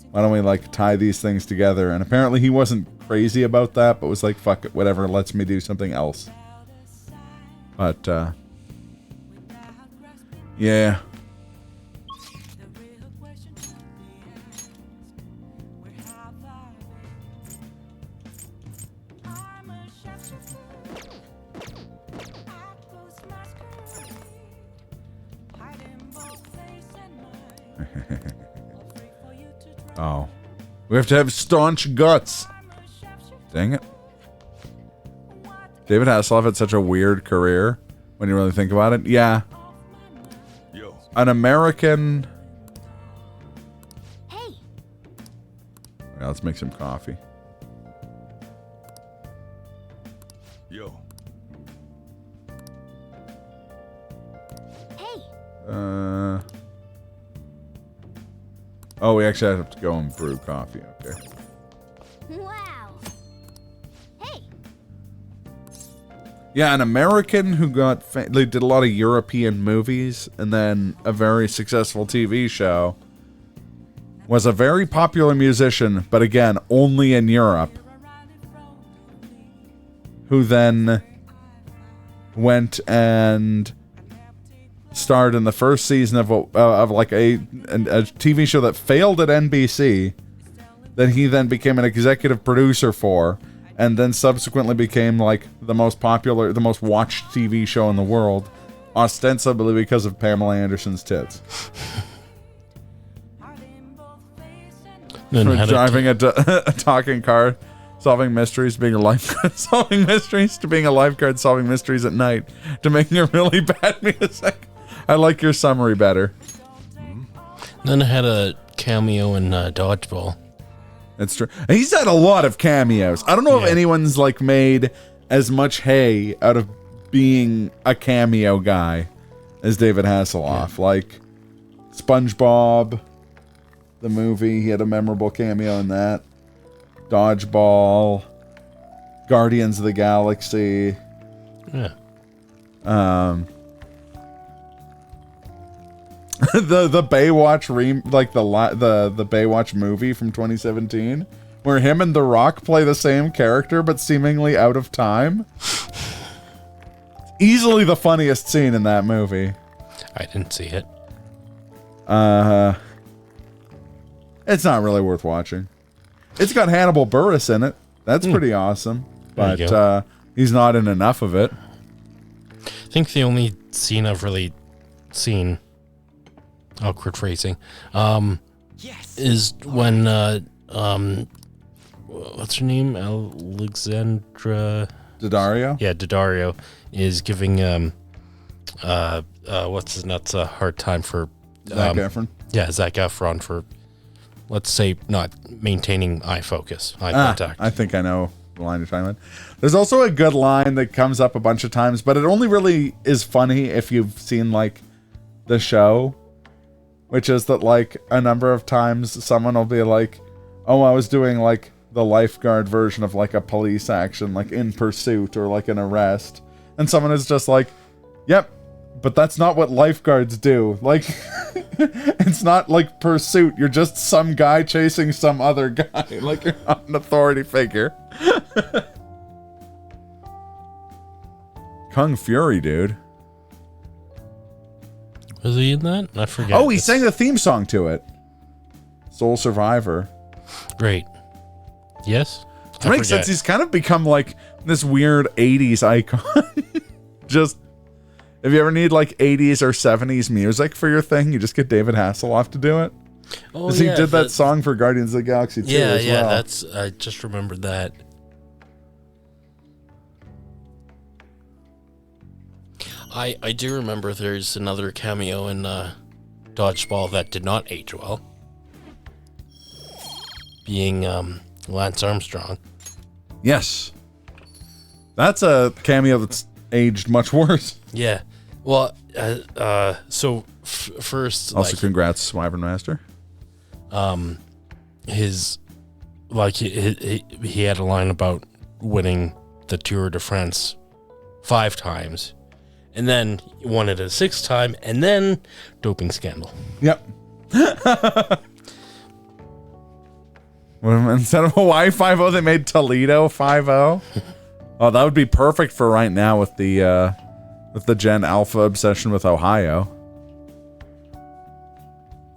why don't we tie these things together? And apparently he wasn't crazy about that, but was like, fuck it, whatever, lets me do something else. But yeah. Oh. We have to have staunch guts. Dang it. David Hasselhoff had such a weird career when you really think about it. Yeah. Yo, An American... Hey, Yeah, let's make some coffee. yo. hey, Oh, we actually have to go and brew coffee. Okay. wow. Hey, Yeah, an American who got... They did a lot of European movies, and then a very successful TV show. Was a very popular musician, but again, only in Europe. Who then went and starred in the first season of like a TV show that failed at NBC. That he then became an executive producer for, and then subsequently became like the most popular, the most watched TV show in the world, ostensibly because of Pamela Anderson's tits. Then For had driving a talking car, solving mysteries, being a lifeguard, solving mysteries, to being a lifeguard, solving mysteries at night, to making a really bad music. I like your summary better. Then I had a cameo in Dodgeball. That's true. He's had a lot of cameos. I don't know if anyone's like made as much hay out of being a cameo guy as David Hasselhoff. Like SpongeBob, the movie, he had a memorable cameo in that. Dodgeball, Guardians of the Galaxy. Yeah. The Baywatch the Baywatch movie from 2017, where him and The Rock play the same character but seemingly out of time. Easily the funniest scene in that movie. I didn't see it. It's not really worth watching. It's got Hannibal Buress in it. That's pretty awesome. There you But he's not in enough of it. I think the only scene I've really seen, awkward phrasing, Yes. is when what's her name? Alexandra. Daddario? Yeah, Daddario is giving what's his nuts a hard time for Zac Efron? Yeah, Zac Efron for, let's say, not maintaining eye contact. I think I know the line you're talking about. There's also a good line that comes up a bunch of times, but it only really is funny if you've seen like the show, which is that like a number of times someone will be like, oh, I was doing like the lifeguard version of like a police action, like In Pursuit or like an arrest, and someone is just like, yep, but that's not what lifeguards do. Like, it's not like Pursuit. You're just some guy chasing some other guy. Like, you're not an authority figure. Kung Fury, dude. Was he in that? I forget. Oh, he sang the theme song to it. Soul Survivor. Great. Yes? It makes sense. He's kind of become like this weird 80s icon. Just, if you ever need like 80s or 70s music for your thing, you just get David Hasselhoff to do it. Oh, Because he did that song for Guardians of the Galaxy too. Yeah, as well. I just remembered that. I do remember there's another cameo in Dodgeball that did not age well. Being Lance Armstrong. Yes. That's a cameo that's aged much worse. Yeah. Well, so first, Also, like, congrats, Wyvern Master. his, like, he had a line about winning the Tour de France 5 times, and then won it a 6th time, and then doping scandal. Yep. Instead of Hawaii 5-0, they made Toledo 5-0. Oh, that would be perfect for right now with the Gen Alpha obsession with Ohio.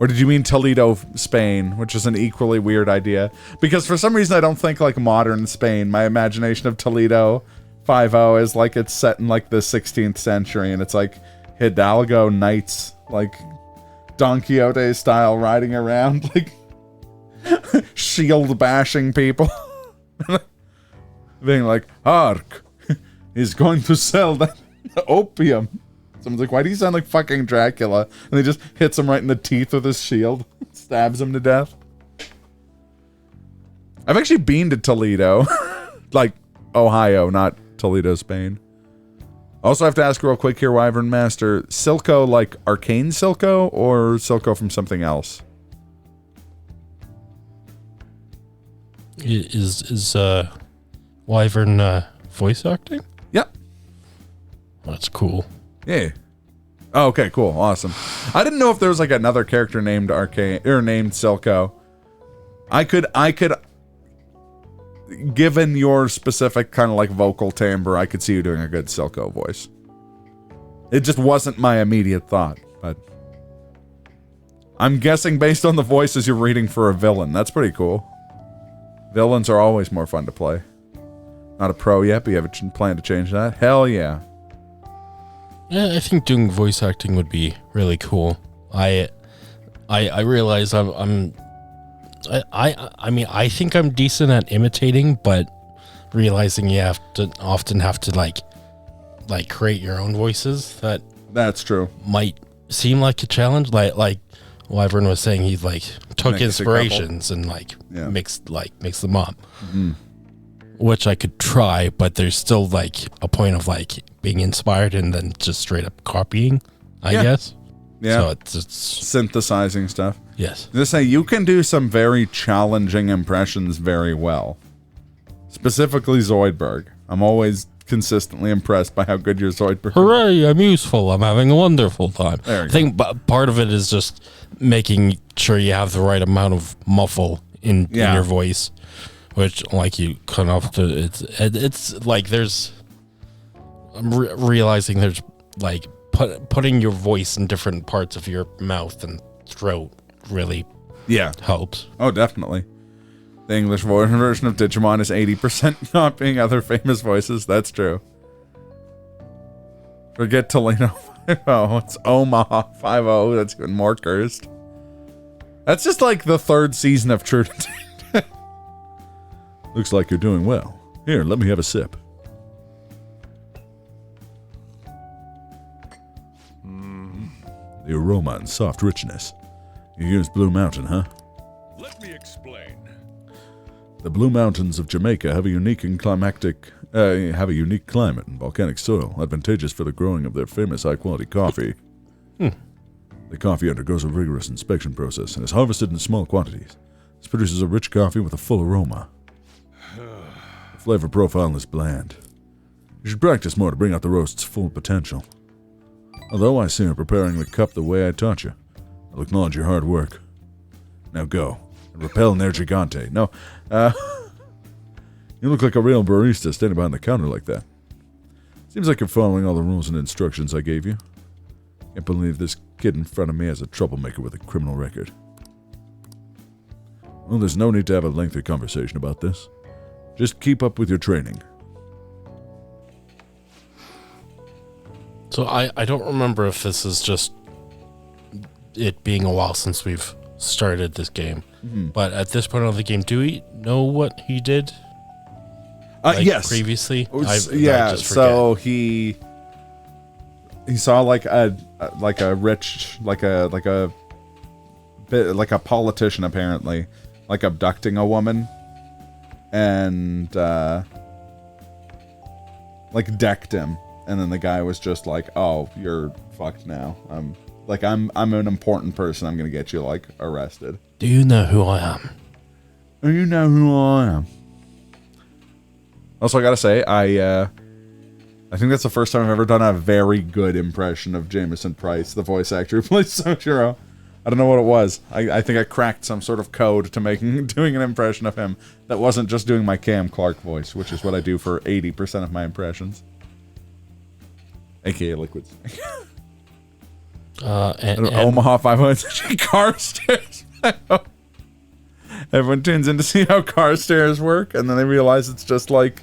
Or did you mean Toledo, Spain, which is an equally weird idea? Because for some reason I don't think like modern Spain. My imagination of Toledo 5-0 is like it's set in like the 16th century, and it's like Hidalgo knights like Don Quixote style riding around, like shield bashing people. Being like, Hark, he's going to sell that opium. Someone's like, why do you sound like fucking Dracula? And he just hits him right in the teeth with his shield. Stabs him to death. I've actually been to Toledo. Like, Ohio, not Toledo, Spain. Also have to ask real quick here, Wyvern Master. Silco like Arcane Silco or Silco from something else? Is Wyvern voice acting? Yep. That's cool. Yeah. Oh, okay, cool. Awesome. I didn't know if there was like another character named Arcane or named Silco. I could given your specific kind of like vocal timbre, I could see you doing a good Silco voice. It just wasn't my immediate thought, but I'm guessing based on the voices you're reading for a villain. That's pretty cool. Villains are always more fun to play. Not a pro yet, but you have a plan to change that? Hell yeah. Yeah, I think doing voice acting would be really cool. I realize I mean, I think I'm decent at imitating, but realizing you often have to like create your own voices, that's true. Might seem like a challenge. Like Wyvern was saying, he like took Makes inspirations and mixed them up, which I could try, but there's still like a point of like being inspired and then just straight up copying, I guess. Yeah. So it's synthesizing stuff. Yes. Just say you can do some very challenging impressions very well. Specifically Zoidberg. I'm always consistently impressed by how good your Zoidberg. Hooray, I'm useful. I'm having a wonderful time. I think part of it is just making sure you have the right amount of muffle in your voice, which like you cut off to it's like there's I'm realizing there's like putting your voice in different parts of your mouth and throat really helps. Oh, definitely. The English version of Digimon is 80% copying other famous voices. That's true. Forget Toledo 5-0. It's Omaha 5-0. That's even more cursed. That's just like the third season of True Detective. Looks like you're doing well. Here, let me have a sip. The aroma and soft richness. You use Blue Mountain, huh? Let me explain. The Blue Mountains of Jamaica have a unique and climate and volcanic soil, advantageous for the growing of their famous high-quality coffee. The coffee undergoes a rigorous inspection process and is harvested in small quantities. This produces a rich coffee with a full aroma. The flavor profile is bland. You should practice more to bring out the roast's full potential. Although I see you're preparing the cup the way I taught you, I'll acknowledge your hard work. Now go, and repel Nair Gigante. No, you look like a real barista standing behind the counter like that. Seems like you're following all the rules and instructions I gave you. Can't believe this kid in front of me has a troublemaker with a criminal record. Well, there's no need to have a lengthy conversation about this. Just keep up with your training. So I don't remember if this is just it being a while since we've started this game. But at this point of the game, do we know what he did? Yes. Previously? So he saw like a politician apparently, like abducting a woman and like decked him. And then the guy was just like, "Oh, you're fucked now. I'm an important person. I'm gonna get you like arrested." Do you know who I am? Do you know who I am? Also, I gotta say, I think that's the first time I've ever done a very good impression of Jameson Price, the voice actor who plays Sojiro. I don't know what it was. I think I cracked some sort of code to doing an impression of him that wasn't just doing my Cam Clark voice, which is what I do for 80% of my impressions. AKA Liquid Snake. Omaha 500 car stairs. Everyone tunes in to see how car stairs work, and then they realize it's just like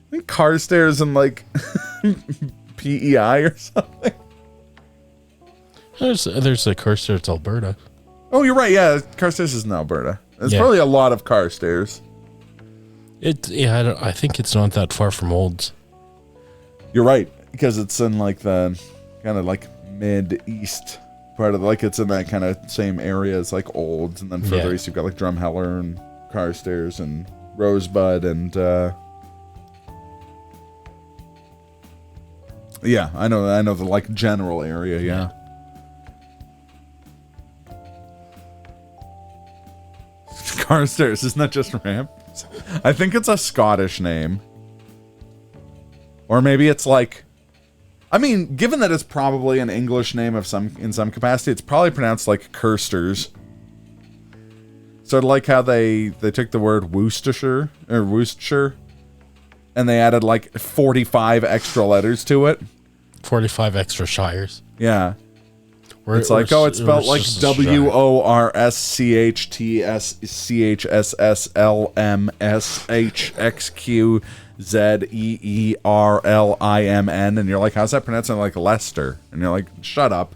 I think car stairs and like PEI or something. There's a Carstairs, Alberta. Oh, you're right. Yeah, Carstairs is in Alberta. There's Yeah. probably a lot of Carstairs. I think it's not that far from Olds. You're right, because it's in like the kind of like mid-east part of like it's in that kind of same area as like Olds, and then further Yeah. east you've got like Drumheller and Carstairs and Rosebud and yeah, I know the like general area, yeah. Carstairs, isn't that just ramp? I think it's a Scottish name. Or maybe it's like, I mean, given that it's probably an English name of in some capacity, it's probably pronounced like Kirsters. Sort of like how they took the word Worcestershire and they added like 45 extra letters to it. 45 extra shires. Yeah. It's like, oh, it's spelled like WORSCHTSCHSLMSHXQZEERLIMN, and you're like, how's that pronounced? And like Leicester, and you're like, shut up.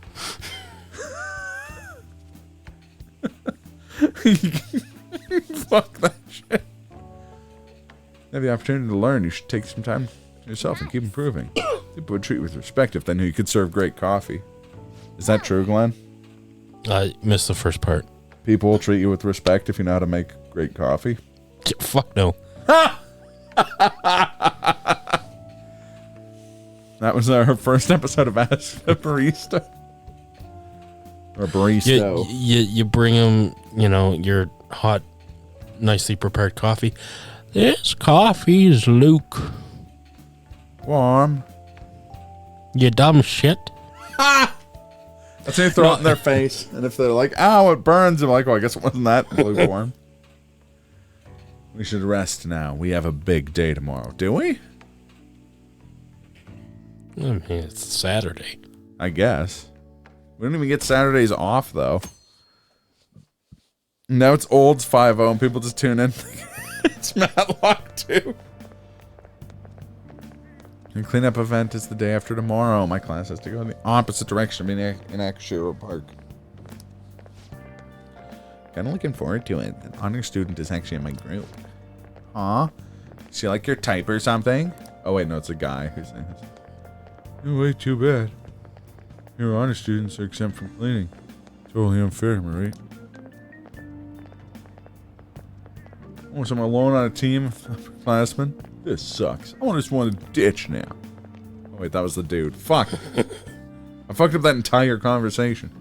Fuck that shit. You have the opportunity to learn. You should take some time to yourself and keep improving. People would treat you with respect if they knew you could serve great coffee. Is that true, Glenn? I missed the first part. People will treat you with respect if you know how to make great coffee. Fuck no. That was our first episode of Ask the Barista. Or Baristo. You bring them, your hot, nicely prepared coffee. This coffee is lukewarm. Warm. You dumb shit. That's when you throw it in their face. And if they're like, ow, it burns, I'm like, well, I guess it wasn't that lukewarm. We should rest now. We have a big day tomorrow. Do we? I mean, it's Saturday. I guess. We don't even get Saturdays off, though. Now it's Olds 5-0 and people just tune in. It's Matlock 2. The cleanup event is the day after tomorrow. My class has to go in the opposite direction. I'm in Akashiro Park. Kind of looking forward to it. An honor student is actually in my group. Aw. Is she like your type or something? Oh, wait, no, it's a guy who's saying this. Oh, wait, too bad. Your honor students are exempt from cleaning. Totally unfair, am I right? Oh, so I'm alone on a team of upperclassmen? This sucks. I just want to ditch now. Oh, wait, that was the dude. Fuck. I fucked up that entire conversation.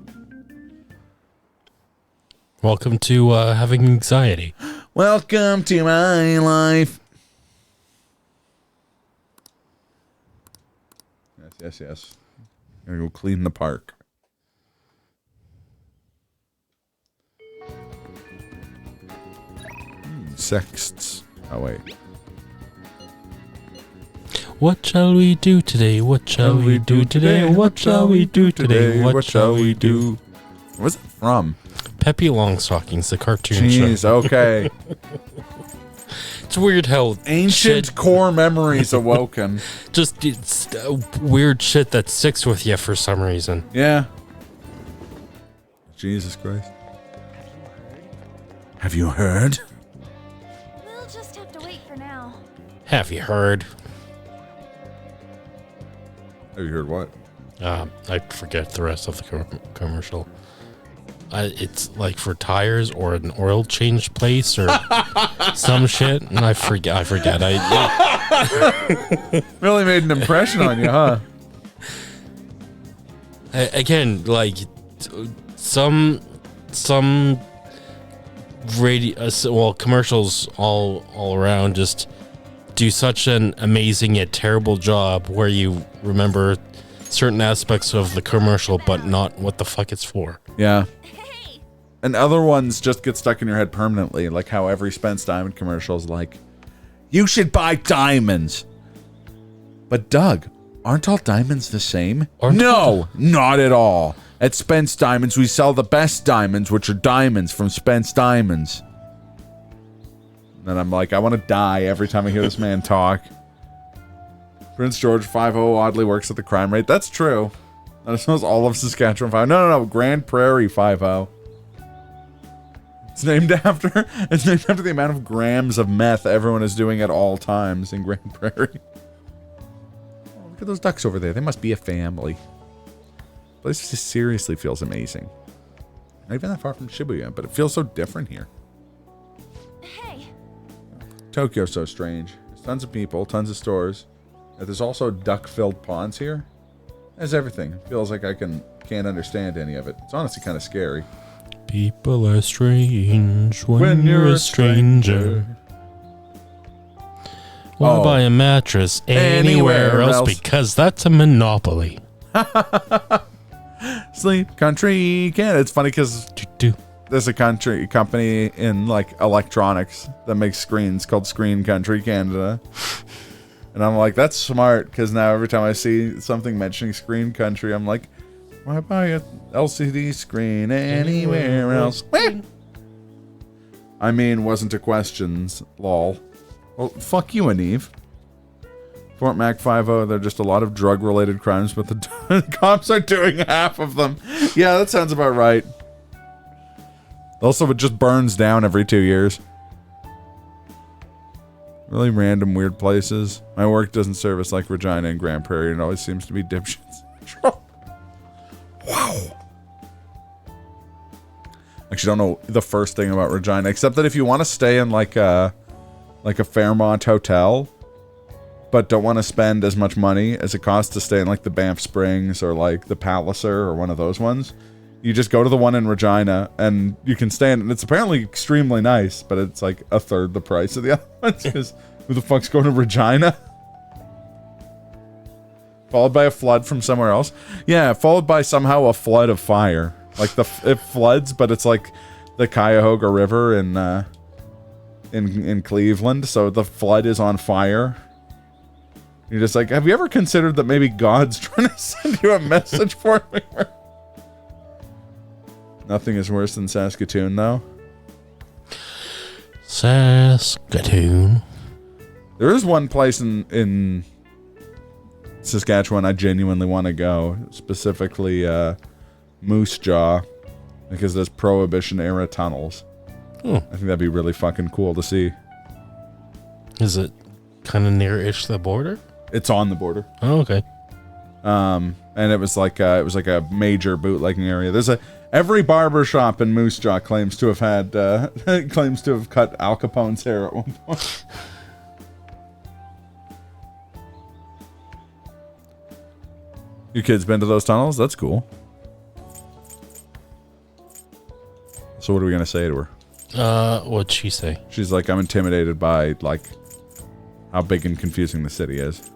Welcome to having anxiety. Welcome to my life. Yes. Gotta go clean the park. Sexts. Oh, wait. What shall we do today? What shall we do today? What shall we do today? What shall we do? Where's it from? Peppy Longstockings, the cartoon Jeez, show. okay. It's weird how Ancient shit, core memories awoken. just it's weird shit that sticks with you for some reason. Yeah. Jesus Christ. Have you heard? We'll just have to wait for now. Have you heard? Have you heard what? I forget the rest of the commercial. It's like for tires or an oil change place or some shit, and I forget. Really made an impression on you, huh? Again, like some radio, commercials all around just do such an amazing yet terrible job where you remember certain aspects of the commercial but not what the fuck it's for. Yeah. And other ones just get stuck in your head permanently, like how every Spence Diamond commercial is like, you should buy diamonds. But Doug, aren't all diamonds the same? No, not at all. At Spence Diamonds, we sell the best diamonds, which are diamonds from Spence Diamonds. And I'm like, I want to die every time I hear this man talk. Prince George 5-0 oddly works at the crime rate. That's true. That smells all of Saskatchewan 5. No. Grand Prairie 5-0. It's named after the amount of grams of meth everyone is doing at all times in Grand Prairie. Oh, look at those ducks over there. They must be a family. The place just seriously feels amazing. Not even that far from Shibuya, but it feels so different here. Hey. Tokyo's so strange. There's tons of people, tons of stores. Yet there's also duck-filled ponds here. There's everything. It feels like I can't understand any of it. It's honestly kind of scary. People are strange when you're a stranger. Wanna buy a mattress anywhere else because that's a monopoly. Sleep Country Canada. It's funny because there's a company in like electronics that makes screens called Screen Country Canada. And I'm like, that's smart, because now every time I see something mentioning Screen Country, I'm like, why buy a LCD screen anywhere else? I mean, wasn't a questions, lol. Well, fuck you, Aniv. Fort Mac 5-0, they're just a lot of drug-related crimes, but the cops are doing half of them. Yeah, that sounds about right. Also, it just burns down every 2 years. Really random, weird places. My work doesn't service like Regina and Grand Prairie, and it always seems to be dipshits. Wow. Actually, don't know the first thing about Regina, except that if you want to stay in like a Fairmont hotel, but don't want to spend as much money as it costs to stay in like the Banff Springs or like the Palliser or one of those ones, you just go to the one in Regina and you can stay in, and it's apparently extremely nice, but it's like a third the price of the other ones, because who the fuck's going to Regina? Followed by a flood from somewhere else. Yeah, followed by somehow a flood of fire. Like it floods, but it's like the Cuyahoga River in Cleveland, so the flood is on fire. You're just like, have you ever considered that maybe God's trying to send you a message for me? Nothing is worse than Saskatoon, though. Saskatoon. There is one place in Saskatchewan I genuinely want to go, specifically Moose Jaw, because there's Prohibition-era tunnels. I think that'd be really fucking cool to see. Is it kind of near-ish the border? It's on the border. Oh, okay. And it was like a major bootlegging area. There's every barber shop in Moose Jaw claims to have cut Al Capone's hair at one point. Your kid's been to those tunnels? That's cool. So what are we gonna say to her? What'd she say? She's like, I'm intimidated by like how big and confusing the city is.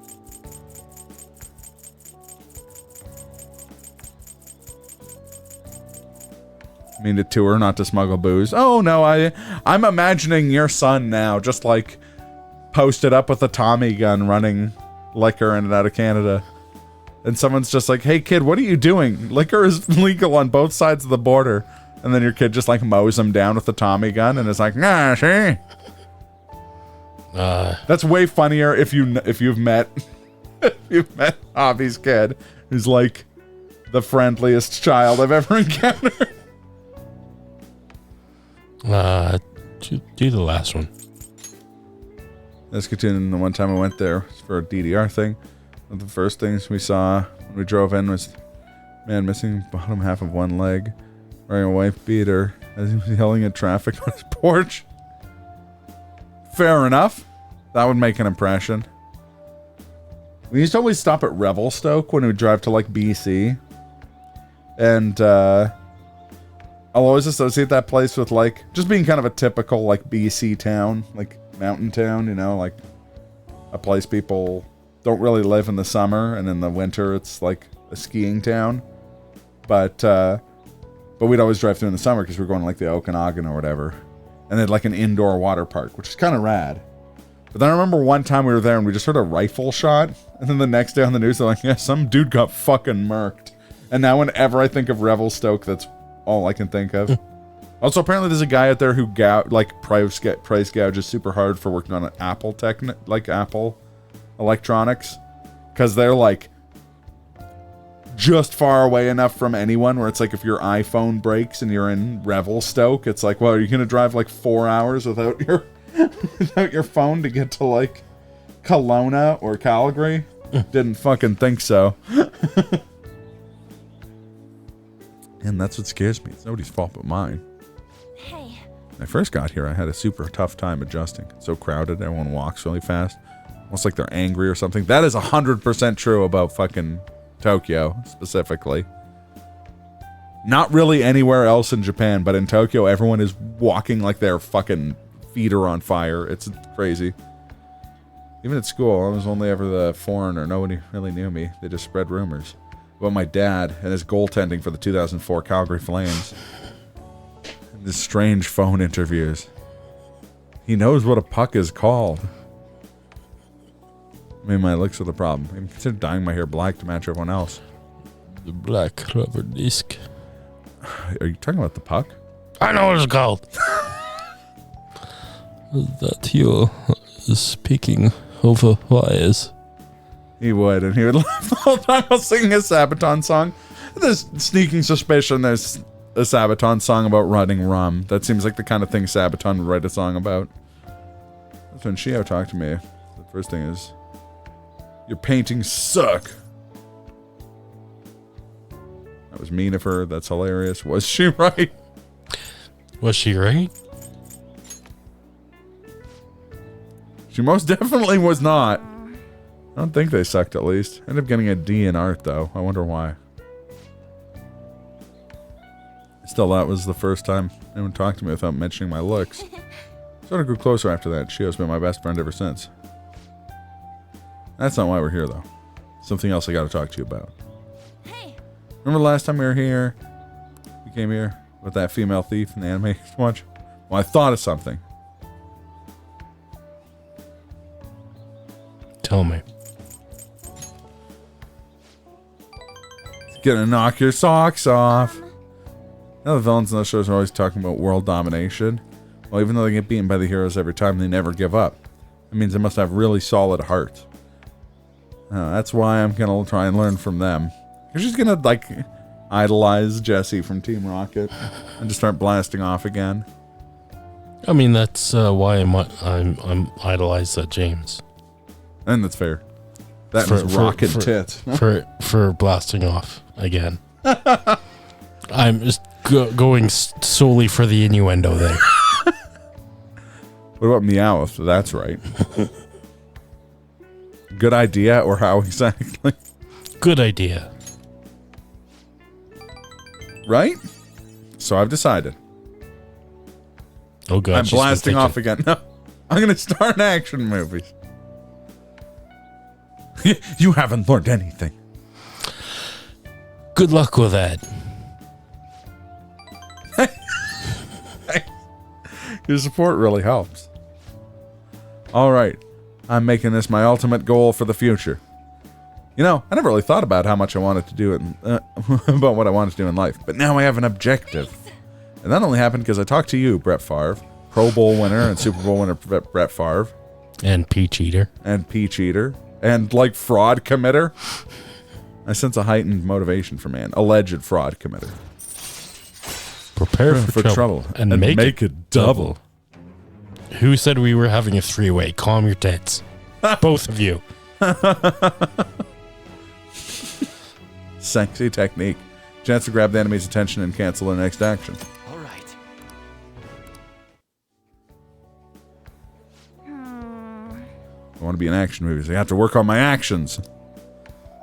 I mean, to tour, not to smuggle booze. Oh no, I'm imagining your son now, just like posted up with a Tommy gun, running liquor in and out of Canada, and someone's just like, "Hey kid, what are you doing? Liquor is legal on both sides of the border." And then your kid just like mows him down with the Tommy gun, and is like, "Nah, see." That's way funnier if you've met Javi's kid, who's like the friendliest child I've ever encountered. Do the last one. Saskatoon, the one time I went there for a DDR thing, one of the first things we saw when we drove in was man missing bottom half of one leg, wearing a wife beater as he was yelling at traffic on his porch. Fair enough. That would make an impression. We used to always stop at Revelstoke when we would drive to like BC. And I'll always associate that place with like just being kind of a typical like BC town, like mountain town, you know, like a place people don't really live in the summer, and in the winter it's like a skiing town. But we'd always drive through in the summer because we're going to like the Okanagan or whatever. And they had like an indoor water park, which is kind of rad. But then I remember one time we were there and we just heard a rifle shot. And then the next day on the news, they're like, yeah, some dude got fucking murked. And now whenever I think of Revelstoke, that's all I can think of. Also, apparently there's a guy out there who price gouges super hard for working on an Apple Apple electronics. Because they're like just far away enough from anyone where it's like if your iPhone breaks and you're in Revelstoke, it's like, well, are you going to drive like 4 hours without your without your phone to get to like Kelowna or Calgary? Didn't fucking think so. And that's what scares me. It's nobody's fault but mine. Hey. When I first got here, I had a super tough time adjusting. It's so crowded, everyone walks really fast. Almost like they're angry or something. That is 100% true about fucking Tokyo, specifically. Not really anywhere else in Japan, but in Tokyo, everyone is walking like their fucking feet are on fire. It's crazy. Even at school, I was only ever the foreigner. Nobody really knew me. They just spread rumors about my dad and his goaltending for the 2004 Calgary Flames. And his strange phone interviews. He knows what a puck is called. I mean, my looks are the problem. I consider dyeing my hair black to match everyone else. The black rubber disc. Are you talking about the puck? I know what it's called. That you're speaking over wires. He would, and he would laugh the whole time while singing a Sabaton song. There's sneaking suspicion there's a Sabaton song about running rum. That seems like the kind of thing Sabaton would write a song about. That's when Shio talked to me. The first thing is, your paintings suck. That was mean of her. That's hilarious. Was she right? Was she right? She most definitely was not. I don't think they sucked, at least. Ended up getting a D in art, though. I wonder why. Still, that was the first time anyone talked to me without mentioning my looks. Sort of grew closer after that. Shio's been my best friend ever since. That's not why we're here, though. Something else I gotta talk to you about. Hey. Remember the last time we were here? We came here with that female thief in the anime watch? Well, I thought of something. Tell me. It's gonna knock your socks off. Now the villains in those shows are always talking about world domination. Well, even though they get beaten by the heroes every time, they never give up. That means they must have really solid hearts. That's why I'm gonna try and learn from them. You're just gonna, like, idolize Jesse from Team Rocket and just start blasting off again. I mean, that's why I'm idolized James. And that's fair. That is rocket tits. for blasting off again. I'm just going solely for the innuendo there. What about Meowth? That's right. Good idea, or how exactly? Good idea. Right? So I've decided. Oh god, I'm blasting off again. No, I'm gonna start action movies. You haven't learned anything. Good luck with that. Your support really helps. Alright, I'm making this my ultimate goal for the future. You know, I never really thought about how much I wanted to do about what I wanted to do in life, but now I have an objective. And that only happened because I talked to you, Brett Favre, Pro Bowl winner and Super Bowl winner Brett Favre. And Peach Eater. And Peach Eater. And, like, fraud committer. I sense a heightened motivation for man. Alleged fraud committer. Prepare for trouble. And make it double. Who said we were having a three-way? Calm your tits. Both of you. Sexy technique. Chance to grab the enemy's attention and cancel their next action. All right. I want to be in action movies. I have to work on my actions. I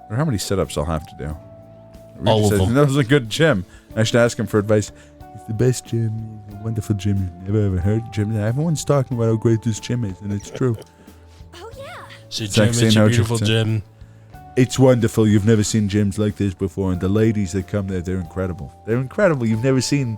wonder how many sit-ups I'll have to do. All of them. That was a good gym. I should ask him for advice. It's the best gym. It's a wonderful gym. You've never ever heard of gym. Everyone's talking about how great this gym is, and it's true. Oh yeah. It's a beautiful gym. It's wonderful. You've never seen gyms like this before, and the ladies that come there, they're incredible. They're incredible. You've never seen...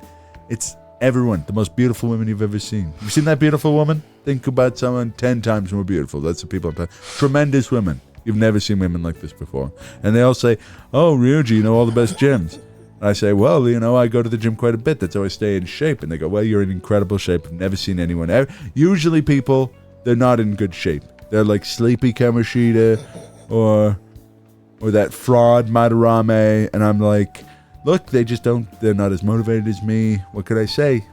It's everyone. The most beautiful women you've ever seen. You've seen that beautiful woman? Think about someone 10 times more beautiful. That's the people I'm talking. Tremendous women. You've never seen women like this before. And they all say, oh, Ryuji, you know all the best gyms. And I say, well, you know, I go to the gym quite a bit. That's how I stay in shape. And they go, well, you're in incredible shape. I've never seen anyone. Usually people, they're not in good shape. They're like sleepy Kamoshida or or that fraud Madarame, and I'm like, look, they're not as motivated as me. What could I say?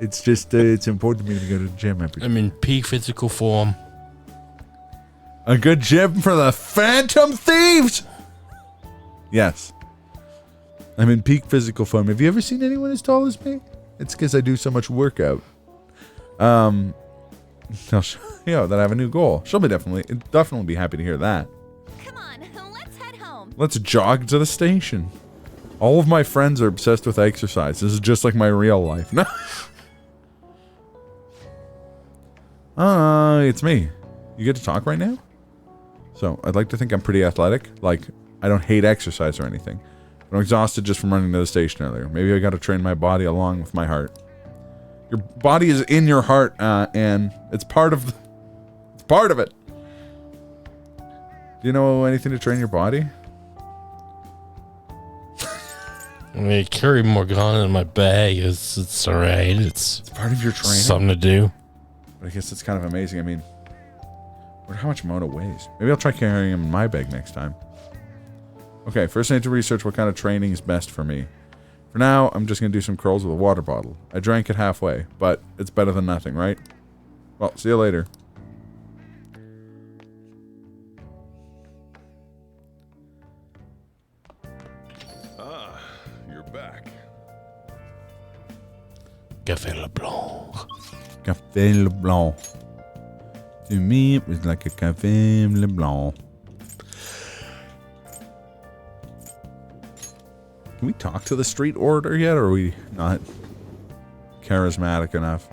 It's just, it's important to me to go to the gym every day. I'm in peak physical form. A good gym for the Phantom Thieves! Yes. I'm in peak physical form. Have you ever seen anyone as tall as me? It's because I do so much workout. I'll show you that I have a new goal. She'll definitely be happy to hear that. Come on, let's head home. Let's jog to the station. All of my friends are obsessed with exercise. This is just like my real life. No. It's me. You get to talk right now? So, I'd like to think I'm pretty athletic. Like, I don't hate exercise or anything. But I'm exhausted just from running to the station earlier. Maybe I gotta train my body along with my heart. Your body is in your heart, and it's part of it. Do you know anything to train your body? I mean, I carry Morgana in my bag. It's alright. It's part of your training. Something to do. But I guess it's kind of amazing. I mean, I wonder how much Mona weighs. Maybe I'll try carrying him in my bag next time. Okay, first I need to research what kind of training is best for me. For now, I'm just going to do some curls with a water bottle. I drank it halfway, but it's better than nothing, right? Well, see you later. Ah, you're back. Café Leblanc. Café Leblanc. To me, it was like a Café Leblanc. Can we talk to the street order yet, or are we not charismatic enough?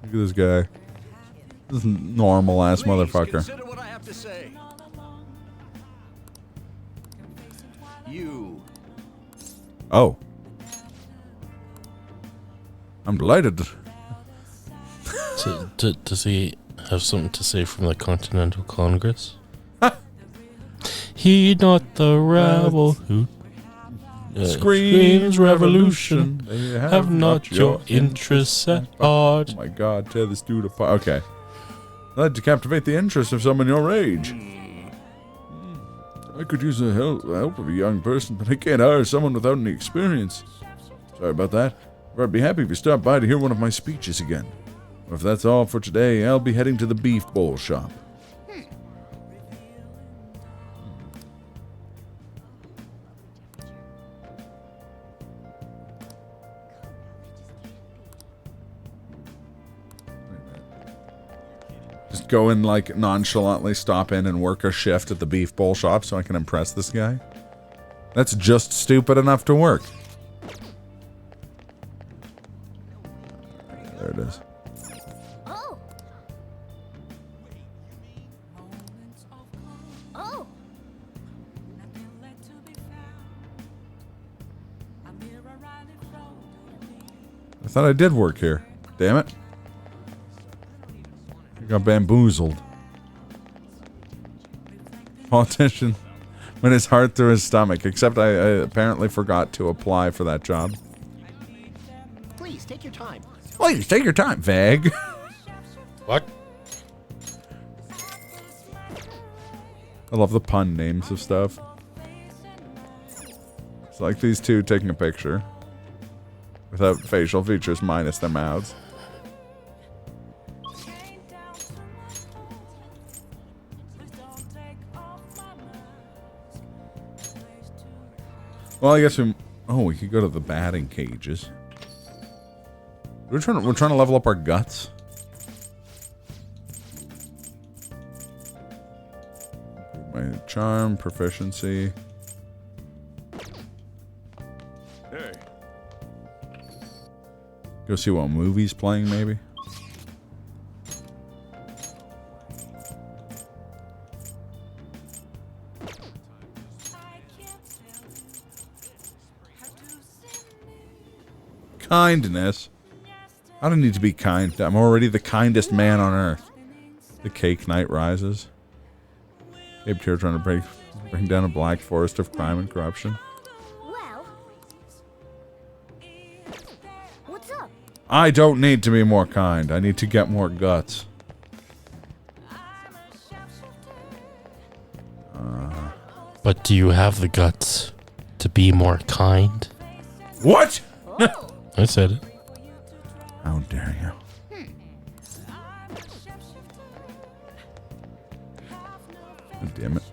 Look at this guy. This normal ass motherfucker. Consider what I have to say. You. Oh. I'm delighted. Does he have something to say from the Continental Congress? He not the rebel who screams revolution. They have not your interests at heart. Oh my god, tear this dude apart. Okay. I'd like to captivate the interest of someone your age. I could use the help of a young person, but I can't hire someone without any experience. Sorry about that. But I'd be happy if you stopped by to hear one of my speeches again. Or if that's all for today, I'll be heading to the beef bowl shop. Just go and, like, nonchalantly stop in and work a shift at the beef bowl shop so I can impress this guy? That's just stupid enough to work. There it is. Oh. Oh. I thought I did work here. Damn it. I got bamboozled. Politician went his heart through his stomach, except I apparently forgot to apply for that job. Please take your time. Please take your time, Vag. What? I love the pun names of stuff. It's like these two taking a picture without facial features minus their mouths. Well, I guess we could go to the batting cages. We're trying to level up our guts. My charm, proficiency. Hey. Go see what movie's playing, maybe. Kindness. I don't need to be kind. I'm already the kindest man on earth. The cake night rises. Abe here trying to bring down a black forest of crime and corruption. Well, what's up? I don't need to be more kind. I need to get more guts. But do you have the guts to be more kind? What? I said it. How dare you? God damn it.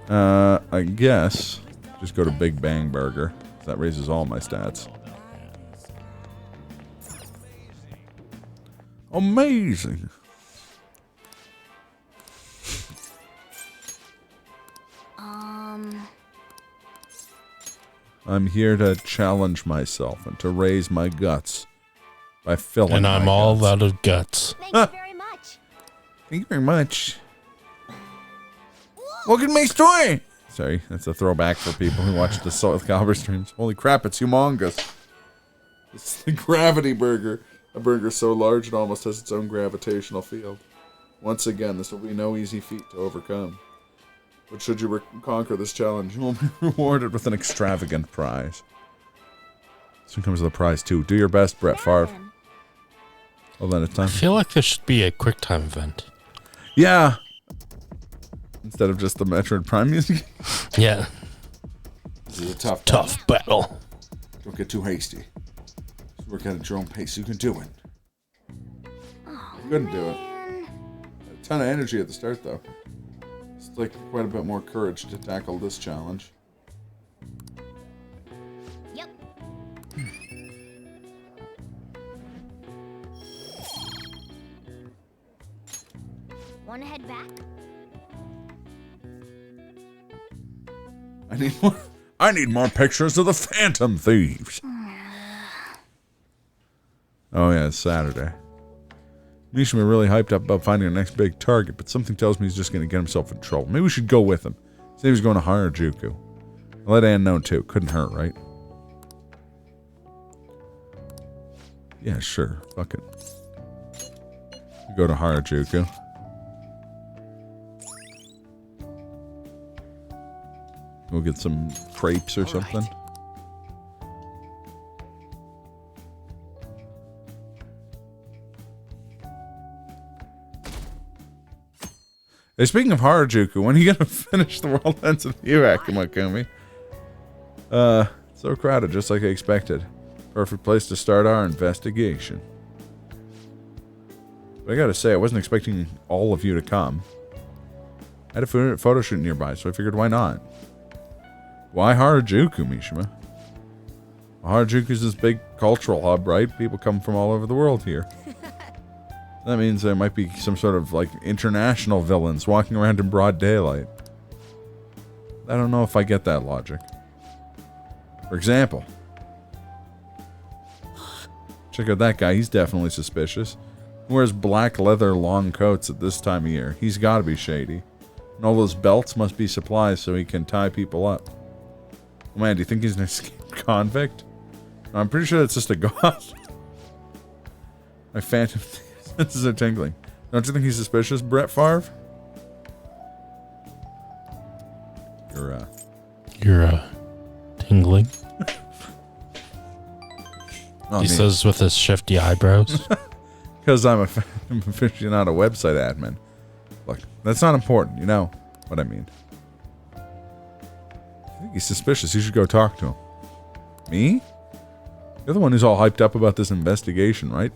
I guess just go to Big Bang Burger. That raises all my stats. Amazing. I'm here to challenge myself and to raise my guts by filling. And I'm my all guts. out of guts. Thank you very much. Thank you very much. Look at my story. Sorry, that's a throwback for people who watch the Salt with Calvary streams. Holy crap, it's humongous. It's the Gravity Burger. A burger so large it almost has its own gravitational field. Once again, this will be no easy feat to overcome. But should you conquer this challenge, you will be rewarded with an extravagant prize. This one comes with a prize too. Do your best, Brett Favre. Well then, it's time. I feel like there should be a quick time event. Yeah. Instead of just the Metroid Prime music. Yeah. This is a tough battle. Don't get too hasty. Just work at your own pace. You can do it. You couldn't do it. A ton of energy at the start, though. It's like quite a bit more courage to tackle this challenge. Yep. Wanna head back? I need more pictures of the Phantom Thieves. Oh yeah, it's Saturday. Mishima really hyped up about finding our next big target, but something tells me he's just going to get himself in trouble. Maybe we should go with him. Say he was going to Harajuku. I'll let Ann know too. Couldn't hurt, right? Yeah, sure. Fuck it. We go to Harajuku. We'll get some crepes or something. Hey, speaking of Harajuku, when are you gonna finish the World Ends with You, Akimakumi? So crowded, just like I expected. Perfect place to start our investigation. But I gotta say, I wasn't expecting all of you to come. I had a photo shoot nearby, so I figured why not? Why Harajuku, Mishima? Well, Harajuku's this big cultural hub, right? People come from all over the world here. That means there might be some sort of, like, international villains walking around in broad daylight. I don't know if I get that logic. For example, check out that guy. He's definitely suspicious. He wears black leather long coats at this time of year. He's gotta be shady. And all those belts must be supplies so he can tie people up. Oh, man, do you think he's an escaped convict? No, I'm pretty sure that's just a ghost. My phantom senses are tingling. Don't you think he's suspicious, Brett Favre? You're tingling. Oh, He says with his shifty eyebrows. Because I'm a aficionado website admin. Look, that's not important. You know what I mean. I think he's suspicious. You should go talk to him. Me? You're the one who's all hyped up about this investigation, right?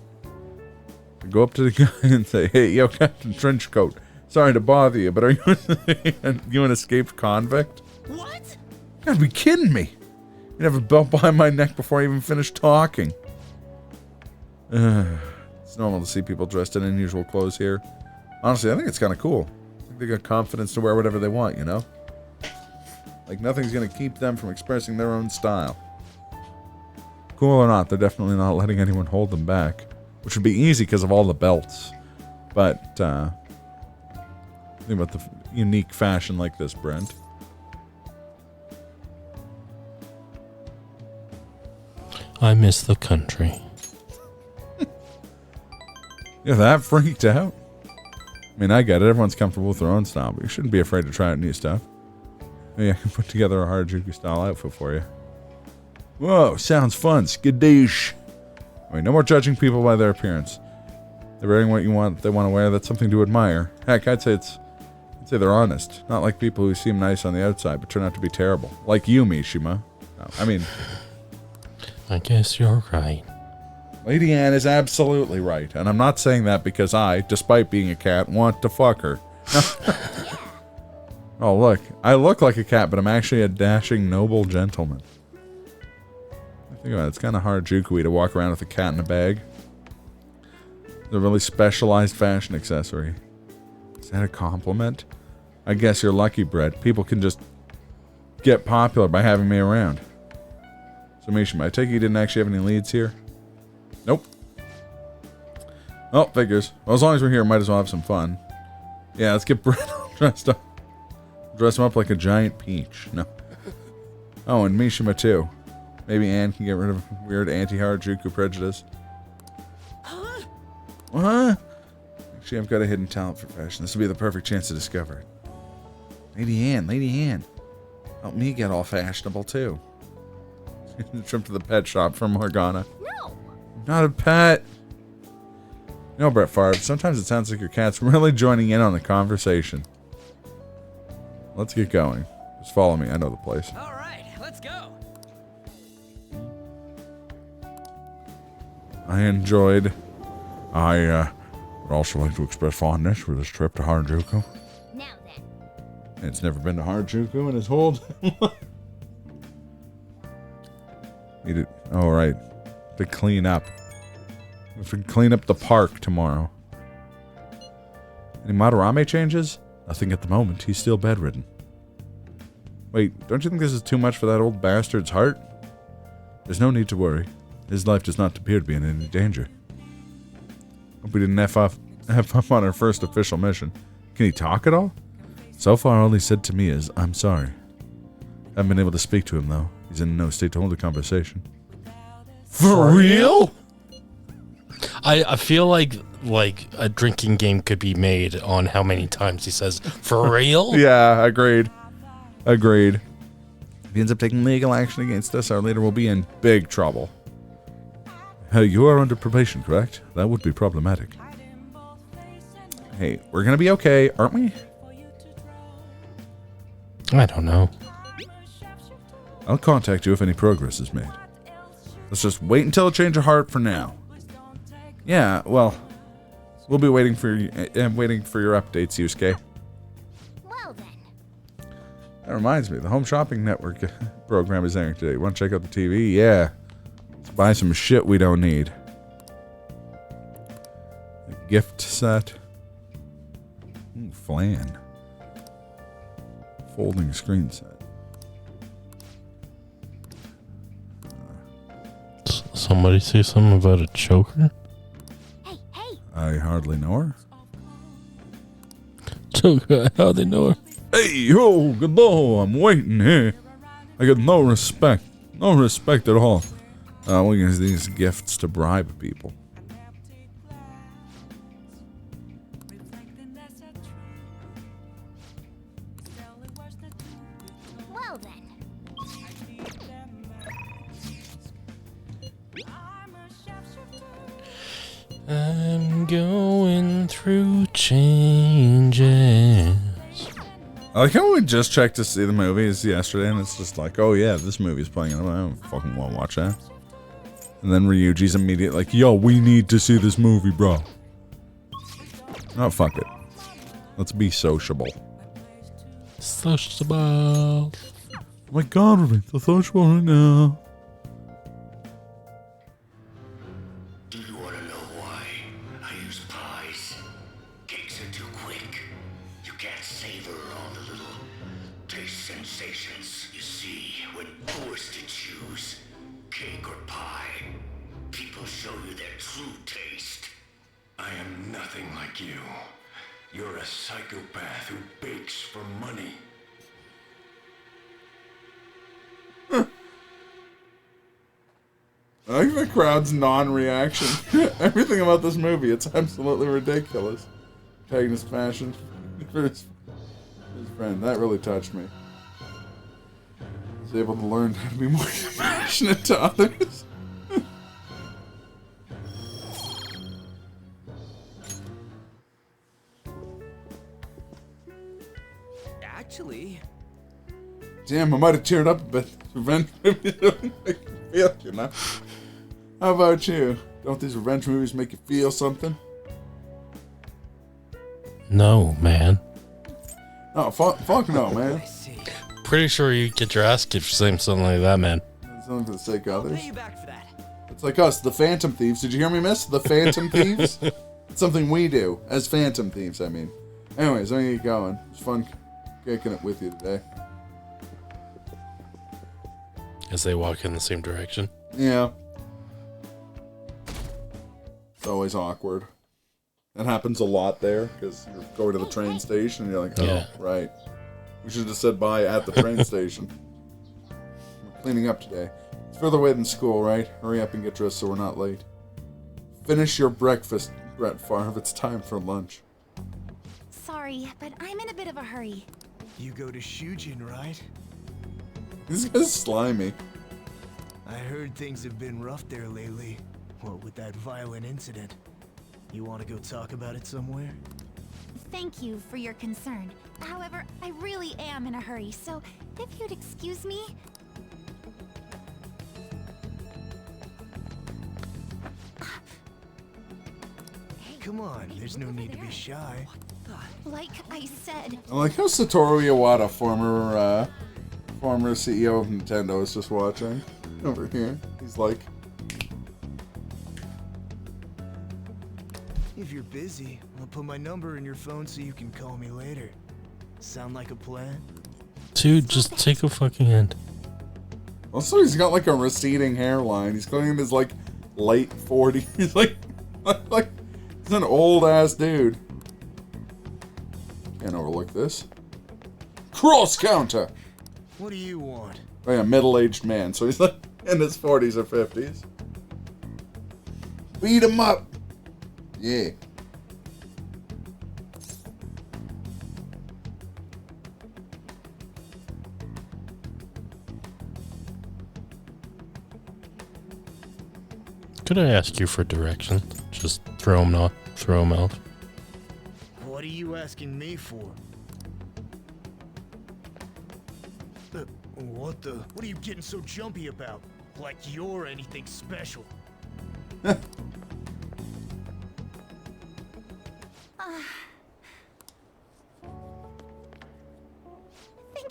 Go up to the guy and say, "Hey, yo, Captain Trenchcoat, sorry to bother you, but are you an escaped convict?" What? You gotta be kidding me. You'd have a belt behind my neck before I even finished talking. It's normal to see people dressed in unusual clothes here. Honestly, I think it's kind of cool. I think they got confidence to wear whatever they want, you know? Like, nothing's gonna keep them from expressing their own style. Cool or not, they're definitely not letting anyone hold them back. Which would be easy because of all the belts. But, think about the unique fashion like this, Brent. I miss the country. You're that freaked out? I mean, I get it. Everyone's comfortable with their own style, but you shouldn't be afraid to try out new stuff. Maybe I can put together a Harajuku style outfit for you. Whoa, sounds fun. Skadoosh. I mean, no more judging people by their appearance. They're wearing what they want to wear. That's something to admire. Heck, I'd say it's I'd say they're honest. Not like people who seem nice on the outside but turn out to be terrible. Like you, Mishima. No, I mean... I guess you're right. Lady Anne is absolutely right. And I'm not saying that because I, despite being a cat, want to fuck her. Oh, look. I look like a cat, but I'm actually a dashing, noble gentleman. Think about it. It's kind of Harajuku-y to walk around with a cat in a bag. It's a really specialized fashion accessory. Is that a compliment? I guess you're lucky, Brett. People can just get popular by having me around. So, Mishima, I take it you didn't actually have any leads here? Nope. Oh, figures. Well, as long as we're here, might as well have some fun. Yeah, let's get Brett all dressed up. Dress him up like a giant peach. No. Oh, and Mishima, too. Maybe Anne can get rid of weird anti-Harajuku prejudice. Huh? What? Actually, I've got a hidden talent for fashion. This will be the perfect chance to discover it. Lady Anne. Help me get all fashionable, too. Trip to the pet shop for Morgana. No! Not a pet. No, Brett Favre, sometimes it sounds like your cat's really joining in on the conversation. Let's get going. Just follow me. I know the place. All right, let's go. I would also like to express fondness for this trip to Harajuku. Now then. It's never been to Harajuku in his whole life. Need it. Oh, right. To clean up. We have to clean up the park tomorrow. Any Madarame changes? Nothing at the moment. He's still bedridden. Wait, don't you think this is too much for that old bastard's heart? There's no need to worry. His life does not appear to be in any danger. Hope we didn't F up on our first official mission. Can he talk at all? So far, all he said to me is, I'm sorry. Haven't been able to speak to him, though. He's in no state to hold a conversation. For real? I feel like a drinking game could be made on how many times he says, for real? Yeah, agreed. If he ends up taking legal action against us, our leader will be in big trouble. You are under probation, correct? That would be problematic. Hey, we're gonna be okay, aren't we? I don't know. I'll contact you if any progress is made. Let's just wait until a change of heart for now. Yeah, well, we'll be waiting for your updates, Yusuke. Well then. That reminds me, the Home Shopping Network program is airing today. Want to check out the TV? Yeah. Let's buy some shit we don't need. A gift set. Ooh, flan. Folding screen set. Somebody say something about a choker? Hey, hey! I hardly know her. Choker, how they know her? Hey, yo, hello, I'm waiting here. I get no respect. No respect at all. We use these gifts to bribe people. Well then. I'm going through changes. I like how we just checked to see the movies yesterday, and it's just like, oh yeah, this movie's playing, and I don't fucking want to watch that. And then Ryuji's immediate like, yo, we need to see this movie, bro. Oh, fuck it. Let's be sociable. Sociable. Oh my god, we're being so sociable right now. Do you want to know why I use pies? Cakes are too quick. You can't savor all the little taste sensations. You see, when forced to choose cake or pie, people show you their true taste. I am nothing like you. You're a psychopath who bakes for money. I like the crowd's non-reaction. Everything about this movie, it's absolutely ridiculous. Protagonist fashion for his friend. That really touched me. He's able to learn how to be more compassionate to others. Damn, I might have teared up a bit. Revenge movies don't make you feel, you know? How about you? Don't these revenge movies make you feel something? No, man. Oh, fuck no, man. Pretty sure you get your ass kicked for saying something like that, man. Something for the sake of I'll others. pay you back for that. It's like us, the Phantom Thieves. Did you hear me, miss? The Phantom Thieves? It's something we do, as Phantom Thieves, I mean. Anyways, I'm gonna get going. It's fun kicking it with you today. As they walk in the same direction. Yeah. It's always awkward. That happens a lot there, because you're going to the train station and you're like, oh, Yeah. right. We should have just said bye at the train station. We're cleaning up today. It's further away than school, right? Hurry up and get dressed so we're not late. Finish your breakfast, Brett Favre. It's time for lunch. Sorry, but I'm in a bit of a hurry. You go to Shujin, right? This guy's slimy. I heard things have been rough there lately. What with that violent incident? You want to go talk about it somewhere? Thank you for your concern. However, I really am in a hurry, so if you'd excuse me... Come on, there's no need to be shy. Like I said, I like how Satoru Iwata, former CEO of Nintendo, is just watching over here. He's like, If you're busy, I'll put my number in your phone so you can call me later. Sound like a plan? Dude, just take a fucking hand. also he's got like a receding hairline. He's going in his like late 40s. He's like he's an old ass dude. Can't overlook this. Cross counter. What do you want? Oh yeah, middle-aged man. So he's like in his 40s or 50s. Beat him up. Yeah. Could I ask you for directions? Just throw them off. What are you asking me for? What are you getting so jumpy about? Like you're anything special. thank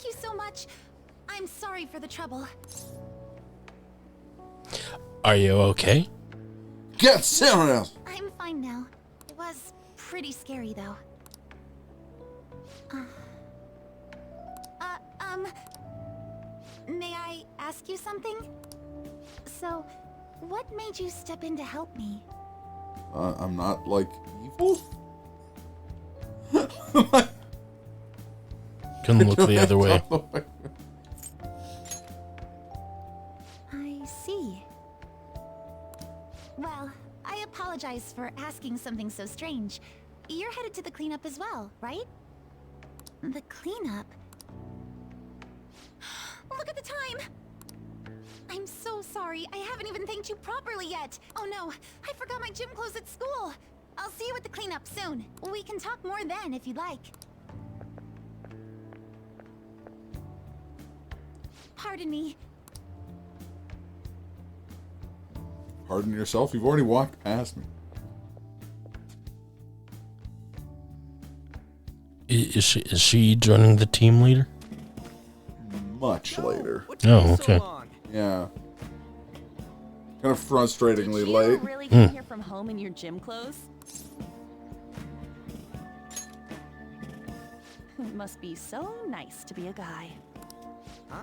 you so much. I'm sorry for the trouble. Are you okay? Get serious. I'm fine now. It was pretty scary, though. May I ask you something? So, what made you step in to help me? I'm not like evil. Couldn't look the other way. I see. Well, I apologize for asking something so strange. You're headed to the cleanup as well, right? The cleanup? Look at the time! I'm so sorry. I haven't even thanked you properly yet. Oh no, I forgot my gym clothes at school. I'll see you at the cleanup soon. We can talk more then if you'd like. Pardon me. Pardon yourself. You've already walked past me. Is she joining the team leader? Much later. Oh, okay. Yeah. Kind of frustratingly late. Really come here from home in your gym clothes? It must be so nice to be a guy. Huh?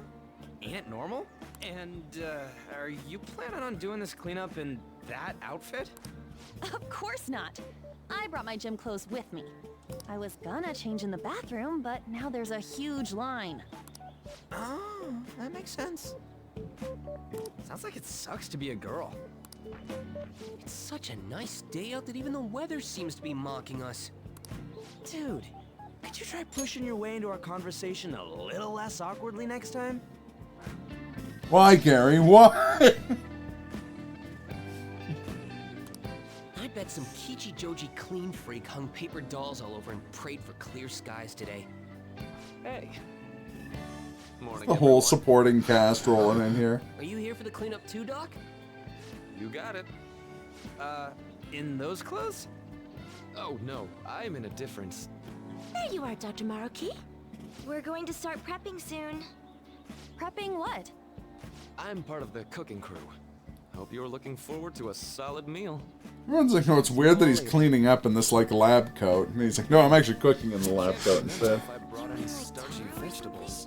Ain't it normal? And, are you planning on doing this cleanup in that outfit? Of course not. I brought my gym clothes with me. I was gonna change in the bathroom, but now there's a huge line. Oh, that makes sense. Sounds like it sucks to be a girl. It's such a nice day out that even the weather seems to be mocking us. Dude, could you try pushing your way into our conversation a little less awkwardly next time? Why, Gary? Why? I bet some Kichi Joji clean freak hung paper dolls all over and prayed for clear skies today. Hey, Morning, The whole supporting cast rolling in here. Are you here for the cleanup too, Doc? You got it. In those clothes? Oh no, I'm in a different. There you are, Dr. Maruki. We're going to start prepping soon. Prepping what? I'm part of the cooking crew. Hope you're looking forward to a solid meal. Everyone's like, no, it's weird that he's cleaning up in this, like, lab coat. And he's like, no, I'm actually cooking in the lab coat instead. If I brought any starchy vegetables.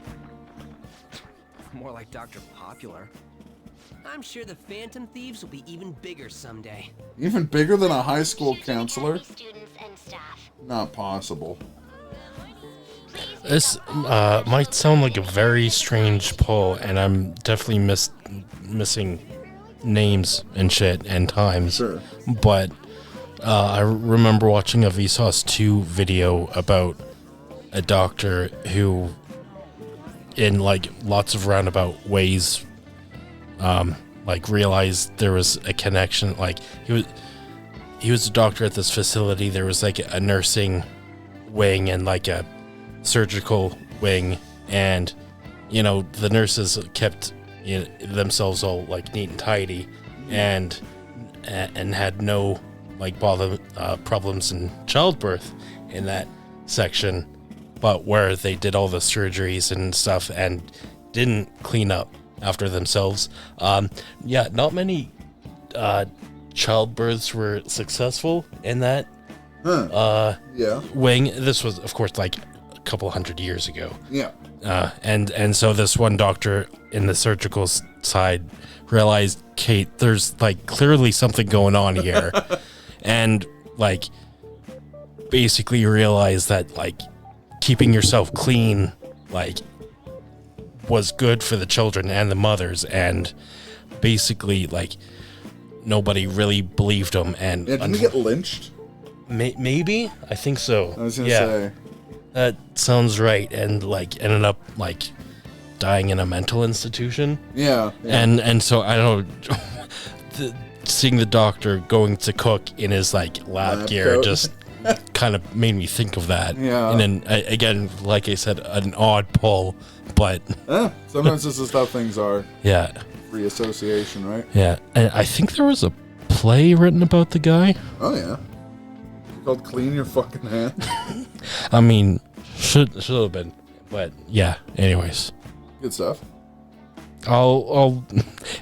More like Dr. Popular. I'm sure the Phantom Thieves will be even bigger someday. Even bigger than a high school counselor? Students and staff. Not possible. This might sound like a very strange poll, and I'm definitely missing names and shit and times. Sure. But I remember watching a Vsauce 2 video about a doctor who, in like lots of roundabout ways, like realized there was a connection. Like he was a doctor at this facility. There was like a nursing wing and like a surgical wing, and you know the nurses kept themselves all like neat and tidy, and had no like problems in childbirth in that section, but where they did all the surgeries and stuff and didn't clean up after themselves. Not many childbirths were successful in that wing. This was, of course, like a couple hundred years ago. Yeah. And so this one doctor in the surgical side realized, Kate, there's like clearly something going on here. And like basically realized that like keeping yourself clean like was good for the children and the mothers, and basically like nobody really believed him. And didn't he get lynched? Maybe, I think so. I was gonna say that sounds right, and like ended up like dying in a mental institution. Yeah. And so I don't know, seeing the doctor going to cook in his like lab gear coat. just kind of made me think of that. Yeah. And then again, like I said, an odd pull, but sometimes this is how things are. Yeah. Free association, right? Yeah. And I think there was a play written about the guy. Oh yeah. It's called Clean Your Fucking Hands. I mean, should have been, but yeah. Anyways, good stuff. I'll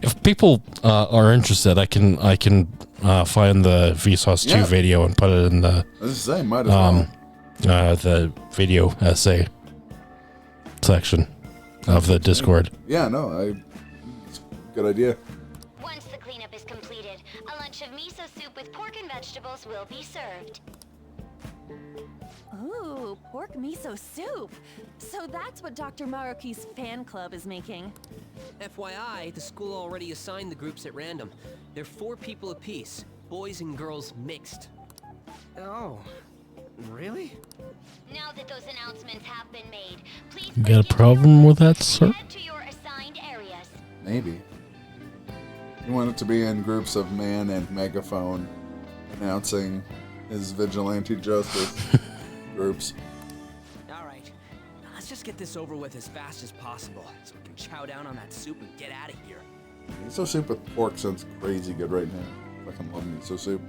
if people are interested, I can find the Vsauce 2 video and put it in the might as well. The video essay section of the Discord. Yeah, no, it's a good idea. Once the cleanup is completed, a lunch of miso soup with pork and vegetables will be served. Ooh, pork miso soup. So that's what Dr. Maruki's fan club is making. FYI, the school already assigned the groups at random. They're 4 people apiece, boys and girls mixed. Oh, really? Now that those announcements have been made, please You got a problem with that, sir? head to your assigned areas. Maybe. You want it to be in groups of man and megaphone announcing his vigilante justice groups. Alright, let's just get this over with as fast as possible so we can chow down on that soup and get out of here. Miso soup with pork sounds crazy good right now. Fucking love miso soup.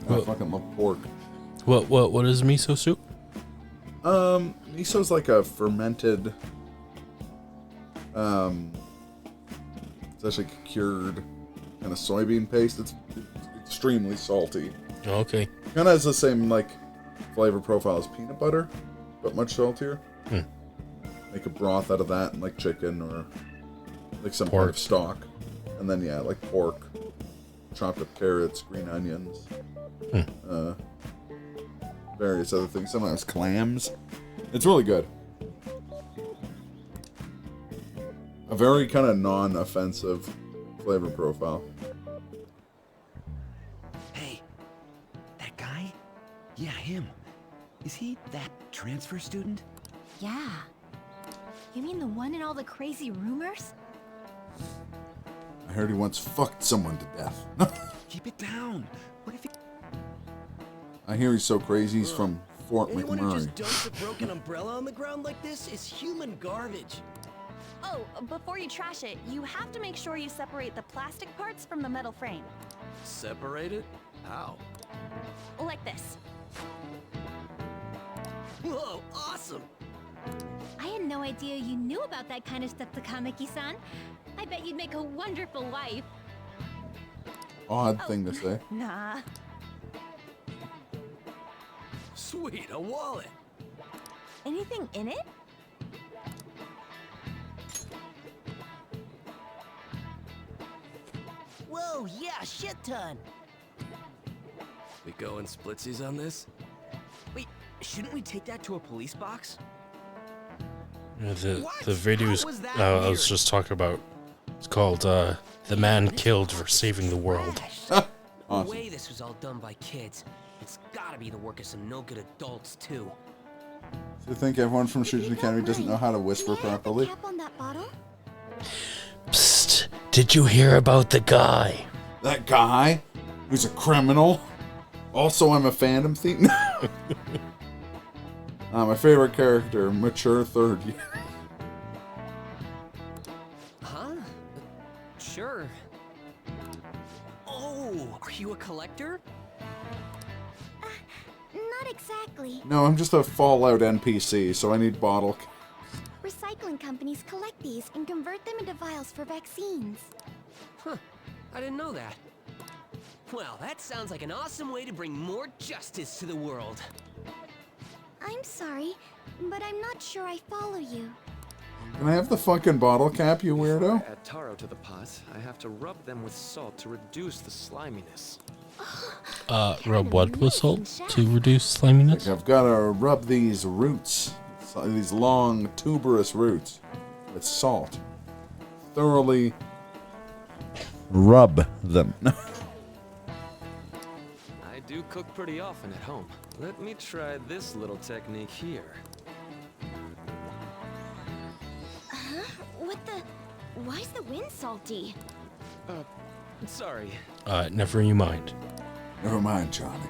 I Well- fucking love pork. What is miso soup? Miso's like a fermented, it's actually cured kind of soybean paste. It's extremely salty. Okay. Kind of has the same like flavor profile as peanut butter, but much saltier. Make a broth out of that and like chicken or like some part of stock, and then like pork, chopped up carrots, green onions, various other things. Sometimes clams. It's really good. A very kind of non-offensive flavor profile. Hey, that guy? Yeah, him. Is he that transfer student? Yeah. You mean the one in all the crazy rumors? I heard he once fucked someone to death. Keep it down. What if it... I hear he's so crazy he's from Fort Anyone who McMurray. just dumps a broken umbrella on the ground like this is human garbage. Oh, before you trash it, you have to make sure you separate the plastic parts from the metal frame. Separate it? How? Like this. Whoa, awesome! I had no idea you knew about that kind of stuff, Takamaki-san. I bet you'd make a wonderful wife. Odd thing to say. Nah. Sweet, a wallet. Anything in it? Whoa, yeah, shit ton. We going splitsies on this? Wait, shouldn't we take that to a police box? The videos I was just talking about. It's called "The Man Killed for Saving the World." No way this was all done by kids. It's gotta be the work of some no-good adults too. So you think everyone from Shujin Academy doesn't know how to whisper properly? Cap on that bottle? Psst! Did you hear about the guy? That guy? Who's a criminal? Also, I'm a Phantom Thief? My favorite character, mature third year. Huh? Sure. Oh, are you a collector? Not exactly. No, I'm just a Fallout NPC, so I need bottle. Recycling companies collect these and convert them into vials for vaccines. Huh, I didn't know that. Well, that sounds like an awesome way to bring more justice to the world. I'm sorry, but I'm not sure I follow you. Can I have the fucking bottle cap, you weirdo? Add taro to the pot. I have to rub them with salt to reduce the sliminess. Rub what with salt to reduce sliminess? Like I've got to rub these roots, these long tuberous roots, with salt. Thoroughly rub them. I do cook pretty often at home. Let me try this little technique here. Huh? What the? Why's the wind salty? Sorry. Never you mind. Never mind, Johnny.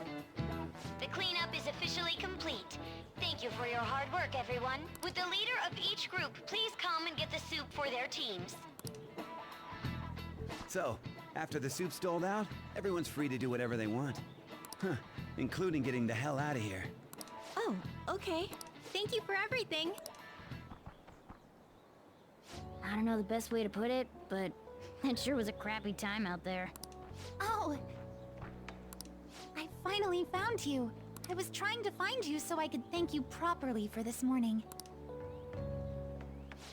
The cleanup is officially complete. Thank you for your hard work, everyone. Would the leader of each group please come and get the soup for their teams? So, after the soup's doled out, everyone's free to do whatever they want. Huh, including getting the hell out of here. Oh, okay. Thank you for everything. I don't know the best way to put it, but it sure was a crappy time out there. Oh! I finally found you. I was trying to find you so I could thank you properly for this morning.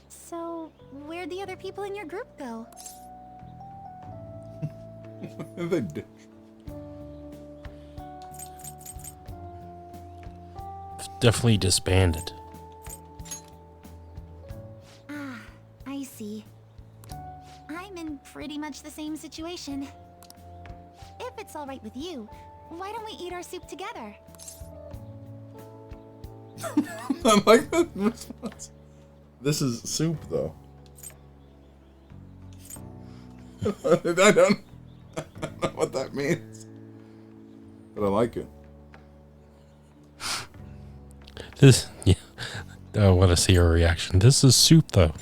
So, where'd the other people in your group go? They did. Definitely disbanded. Ah, I see. I'm in pretty much the same situation. If it's all right with you, why don't we eat our soup together? I like that response. This is soup, though. I don't know what that means, but I like it. Yeah, I want to see her reaction. This is soup, though.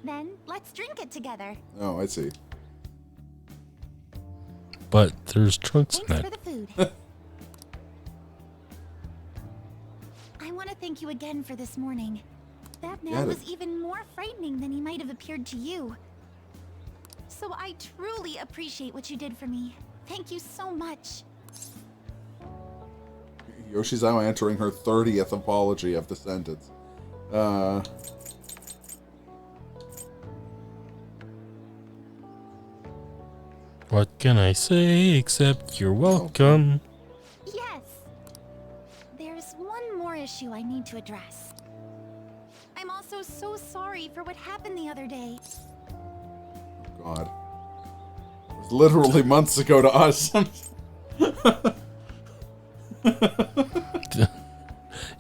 Then, let's drink it together. Oh, I see. But there's chunks in Thanks it. for the food. I want to thank you again for this morning. That man was even more frightening than he might have appeared to you. So I truly appreciate what you did for me. Thank you so much. Yoshizawa entering her 30th apology of the sentence. What can I say except you're welcome? Yes. There's one more issue I need to address. I'm also so sorry for what happened the other day. God. It was literally months ago to us.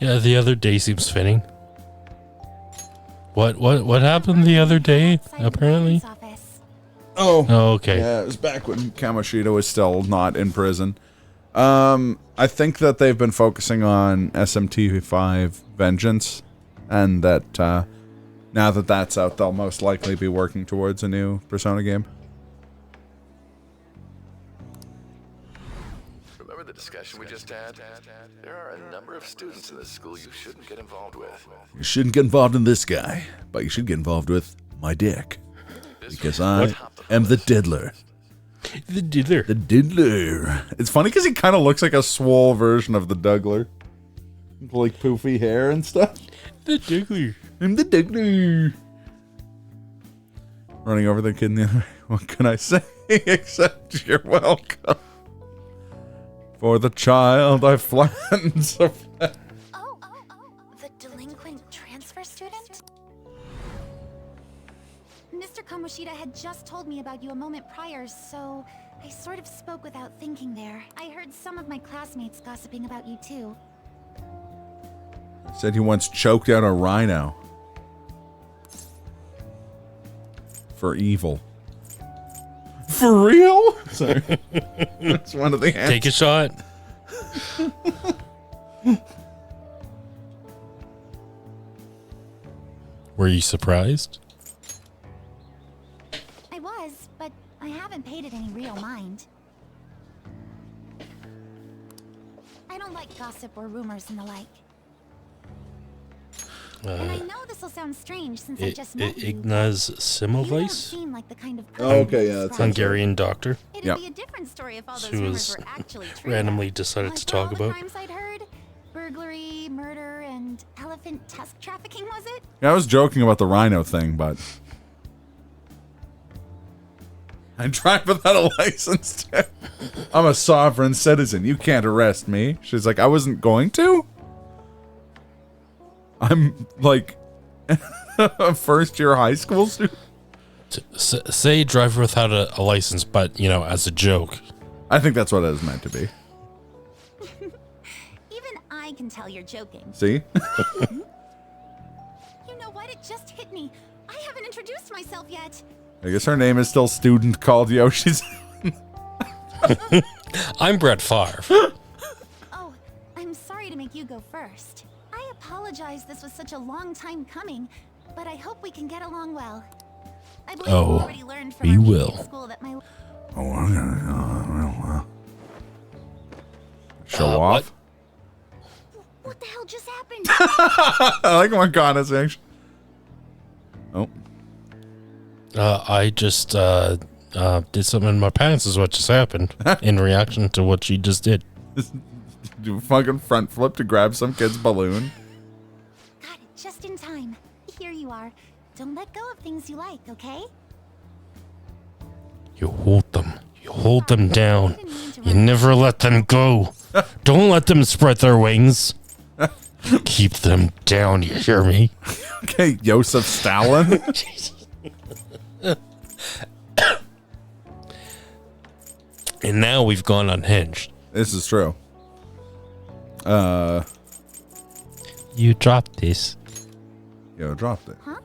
Yeah, the other day seems fitting. What happened the other day, apparently? Oh, okay. Yeah, it was back when Kamoshida was still not in prison. I think that they've been focusing on SMT5 Vengeance, and that Now that that's out, they'll most likely be working towards a new Persona game. Remember the discussion we just had? There are a number of students in this school you shouldn't get involved with. You shouldn't get involved in this guy, but you should get involved with my dick. Because I am the diddler. The diddler. The diddler. It's funny because he kind of looks like a swole version of the Dougler. Like poofy hair and stuff. The diddler. I'm the diddler. Running over the kid in the other way. What can I say except you're welcome? For the child I flattened so fast. The delinquent transfer student? Mr. Kamoshida had just told me about you a moment prior, so I sort of spoke without thinking there. I heard some of my classmates gossiping about you too. Said he once choked out a rhino. For evil. For real? Sorry. That's one of the answers. Take a shot. Were you surprised? I was, but I haven't paid it any real mind. I don't like gossip or rumors and the like. And I know this will sound strange since I just met you. Ignaz You don't Semmelweis? seem like the kind of Oh, person okay, you yeah, that's describe. Hungarian doctor. It'd be a different story if all those Who rumors was were actually true. randomly decided to talk Like all about. the crimes I'd heard, burglary, murder, and elephant tusk trafficking, was it? Yeah, I was joking about the rhino thing, but I drive without a license too. I'm a sovereign citizen. You can't arrest me. She's like, I wasn't going to? I'm like a first-year high school student. Say driver without a license, but, you know, as a joke. I think that's what it was meant to be. Even I can tell you're joking. See? You know what? It just hit me. I haven't introduced myself yet. I guess her name is still Student Called Yoshi's. I'm Brett Favre. Oh, I'm sorry to make you go first. I apologize this was such a long time coming, but I hope we can get along well. I believe you already learned from we our meeting will. at school that my Oh, I'm gonna show off. What the hell just happened? I like Morgana's action. Oh. I just did something in my pants is what just happened in reaction to what she just did. Do a fucking front flip to grab some kid's balloon. Got it, just in time. Here you are. Don't let go of things you like, okay? You hold them. You hold them down. You never let them go. Don't let them spread their wings. Keep them down, you hear me? Okay, Joseph Stalin. And now we've gone unhinged. This is true. You dropped this. Yo, dropped it. Huh?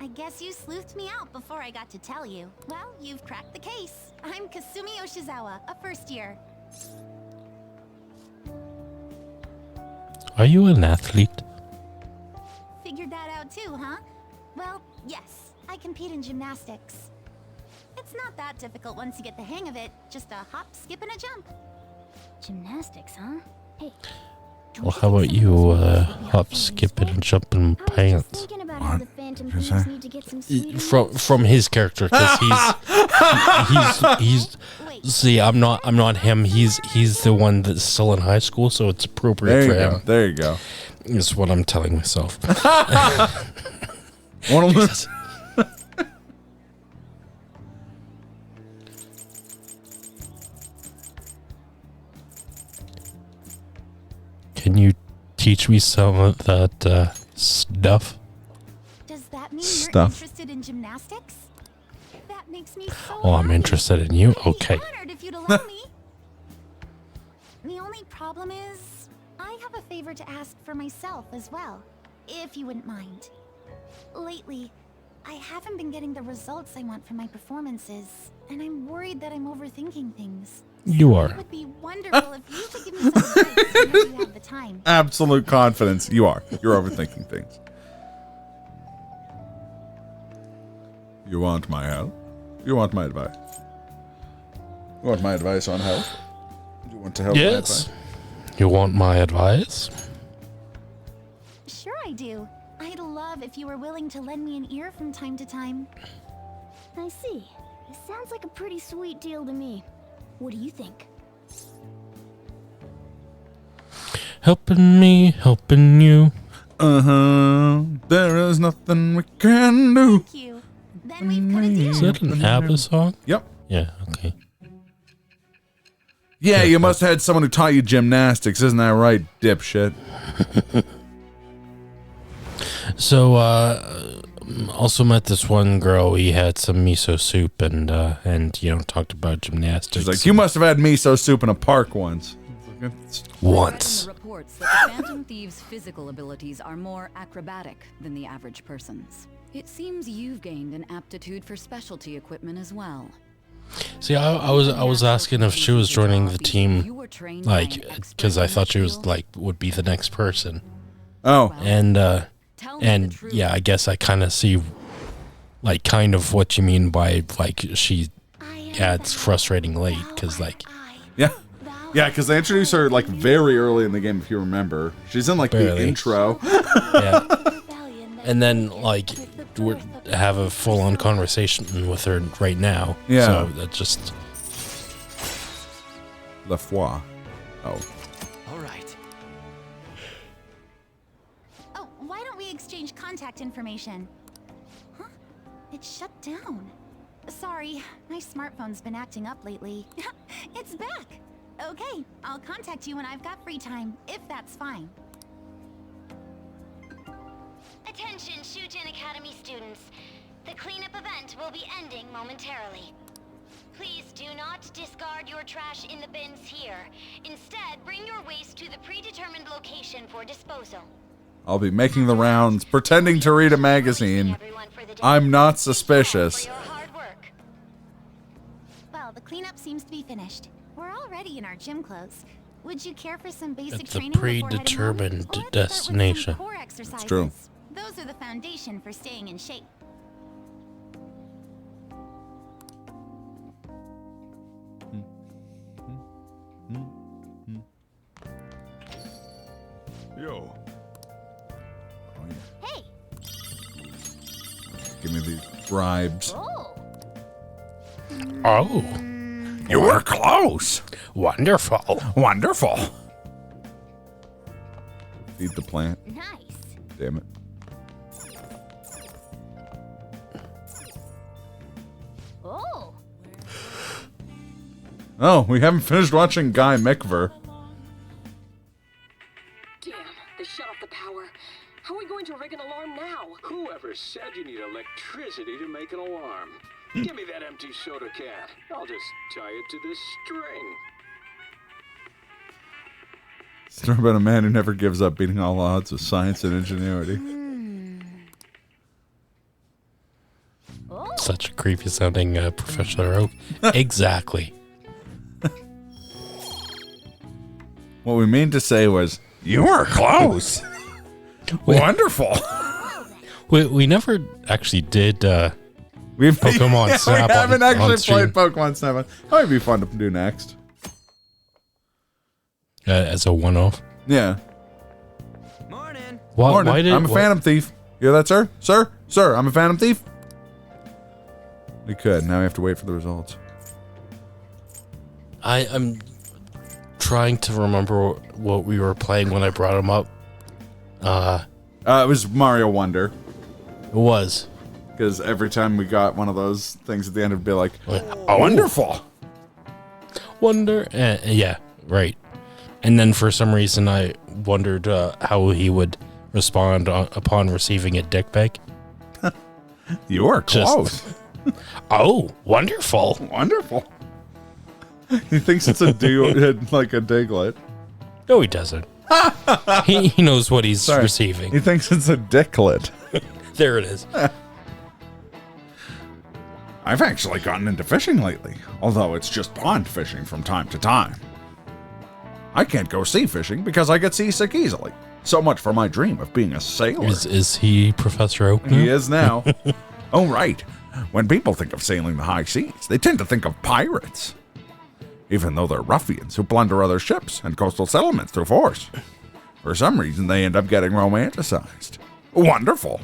I guess you sleuthed me out before I got to tell you. Well, you've cracked the case. I'm Kasumi Yoshizawa, a first year. Are you an athlete? Figured that out too, huh? Well, yes. I compete in gymnastics. It's not that difficult once you get the hang of it. Just a hop, skip, and a jump. Gymnastics, huh? Hey. Well, how about you hop, skip, and jump in pants? Thinking about how the Phantom Thieves need to get some sweet From his character, because he's see, I'm not him. He's the one that's still in high school, so it's appropriate for him. There you go. Is what I'm telling myself. Can you teach me some of that stuff? Does that mean Stuff. you're interested in gymnastics? That makes me so Oh, I'm interested in you? Okay. honored if you'd allow me. The only problem is, I have a favor to ask for myself as well, if you wouldn't mind. Lately, I haven't been getting the results I want from my performances, and I'm worried that I'm overthinking things. You It are. would be wonderful if you could give me some advice whenever you have the time. Absolute confidence. You are. You're overthinking things. You want my help? You want my advice? You want my advice on health? You want to help my Yes. advice? You want my advice? Sure I do. I'd love if you were willing to lend me an ear from time to time. I see. It sounds like a pretty sweet deal to me. What do you think? Helping me, helping you. There is nothing we can do. Thank you. Then we've cut a deal. Is that an ABBA song? Yep. Yeah, okay. Yeah, you must have had someone who taught you gymnastics, isn't that right, dipshit? So, also met this one girl. We had some miso soup and talked about gymnastics. She's like, you must have had miso soup in a park once. Once. Reports that the Phantom Thieves' physical abilities are more acrobatic than the average person's. It seems you've gained an aptitude for specialty equipment as well. See, I was asking if she was joining the team, like, because I thought she was like would be the next person. Oh, and yeah, I guess I kind of see, like, kind of what you mean by like she adds frustrating late, because like, yeah, because they introduced her like very early in the game, if you remember. She's in like the Barely. intro. Yeah. And then like we have a full-on conversation with her right now. Yeah. So that just La foi. Oh. All right. Oh, why don't we exchange contact information? Huh? It shut down. Sorry, my smartphone's been acting up lately. It's back. Okay, I'll contact you when I've got free time, if that's fine. Attention, Shujin Academy students. The cleanup event will be ending momentarily. Please do not discard your trash in the bins here. Instead, bring your waste to the predetermined location for disposal. I'll be making the rounds, pretending to read a magazine. I'm not suspicious. Well, the cleanup seems to be finished. We're already in our gym clothes. Would you care for some basic at the training before heading home? predetermined Or let's start with some destination. core exercises. It's true. Those are the foundation for staying in shape. Yo. Hey. Give me these bribes. Oh. You were close. Wonderful. Wonderful. Feed the plant. Nice. Damn it. Oh. Oh, we haven't finished watching Guy McVer. Damn, they shut off the power. How are we going to rig an alarm now? Whoever said you need electricity to make an alarm? Give me that empty soda can. I'll just tie it to this string. Story about a man who never gives up beating all odds with science and ingenuity. Such a creepy sounding Professor Oak. Exactly. What we mean to say was, you were close. Wonderful. We never actually did We've Pokemon Snap. We haven't on actually stream. played Pokemon Snap. That might be fun to do next. As a one-off. Yeah. Morning. Why Morning. did I'm a Phantom Thief. You hear that, sir? Sir, I'm a Phantom Thief. We could. Now we have to wait for the results. I'm trying to remember what we were playing when I brought him up. It was Mario Wonder. It was. Because every time we got one of those things at the end, it'd be like, Oh. wonderful. Wonder. Yeah, right. And then for some reason, I wondered how he would respond upon receiving a dick pic. You were close. Oh, wonderful. Wonderful. He thinks it's like a Diglett. No, he doesn't. he knows what he's receiving. He thinks it's a Dicklet. There it is. I've actually gotten into fishing lately, although it's just pond fishing from time to time. I can't go sea fishing because I get seasick easily. So much for my dream of being a sailor. Is he Professor Oak now? He is now. Oh, right. When people think of sailing the high seas, they tend to think of pirates. Even though they're ruffians who plunder other ships and coastal settlements through force. For some reason, they end up getting romanticized. Wonderful.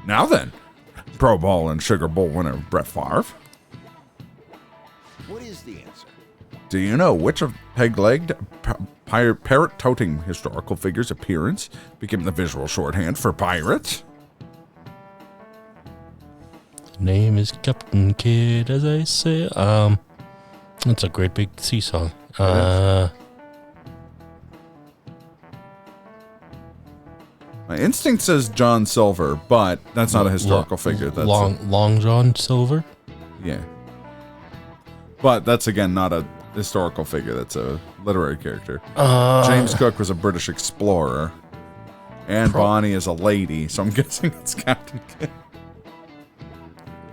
Now then, Pro Bowl and Sugar Bowl winner Brett Favre. What is the answer? Do you know which of peg-legged, parrot-toting historical figures' appearance became the visual shorthand for pirates? Name is Captain Kidd, as I say. That's a great big sea song. My instinct says John Silver, but that's not a historical figure. That's Long John Silver? Yeah. But that's, again, not a historical figure. That's a literary character. James Cook was a British explorer. Anne Bonny is a lady, so I'm guessing it's Captain Kidd.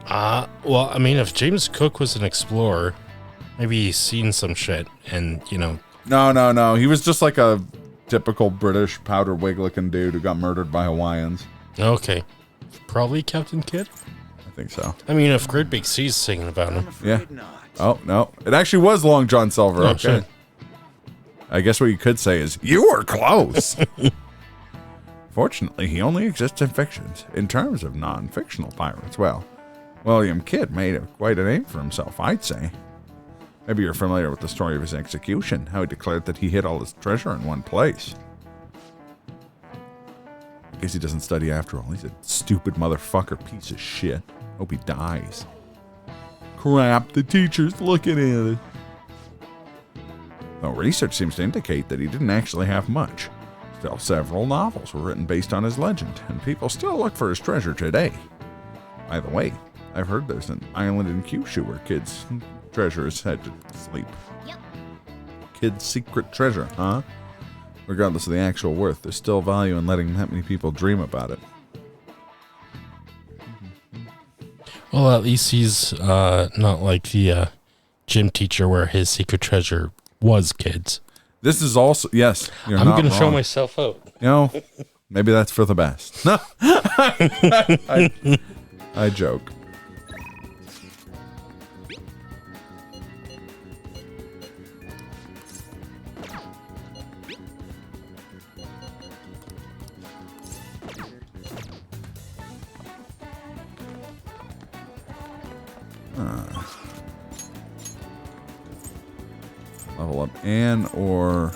Well, I mean, if James Cook was an explorer, maybe he's seen some shit and, you know. No. He was just like a typical British powder wig looking dude who got murdered by Hawaiians. Okay. Probably Captain Kidd? I think so. I mean, if Great Big Sea's singing about him. Yeah. Oh, no. It actually was Long John Silver. Oh, okay. shit. I guess what you could say is, you were close. Fortunately, he only exists in fictions. In terms of non-fictional pirates, well, William Kidd made quite a name for himself, I'd say. Maybe you're familiar with the story of his execution, how he declared that he hid all his treasure in one place. I guess he doesn't study after all. He's a stupid motherfucker piece of shit. Hope he dies. Crap, the teacher's looking at it. Though research seems to indicate that he didn't actually have much. Still, several novels were written based on his legend, and people still look for his treasure today. By the way, I've heard there's an island in Kyushu where kids' treasure is head to sleep. Yep. Kids' secret treasure, huh? Regardless of the actual worth, there's still value in letting that many people dream about it. Well, at least he's not like the gym teacher where his secret treasure was kids. This is also, yes, you're I'm not going to show wrong. myself out. You know, maybe that's for the best. No, I joke. Level up Anne or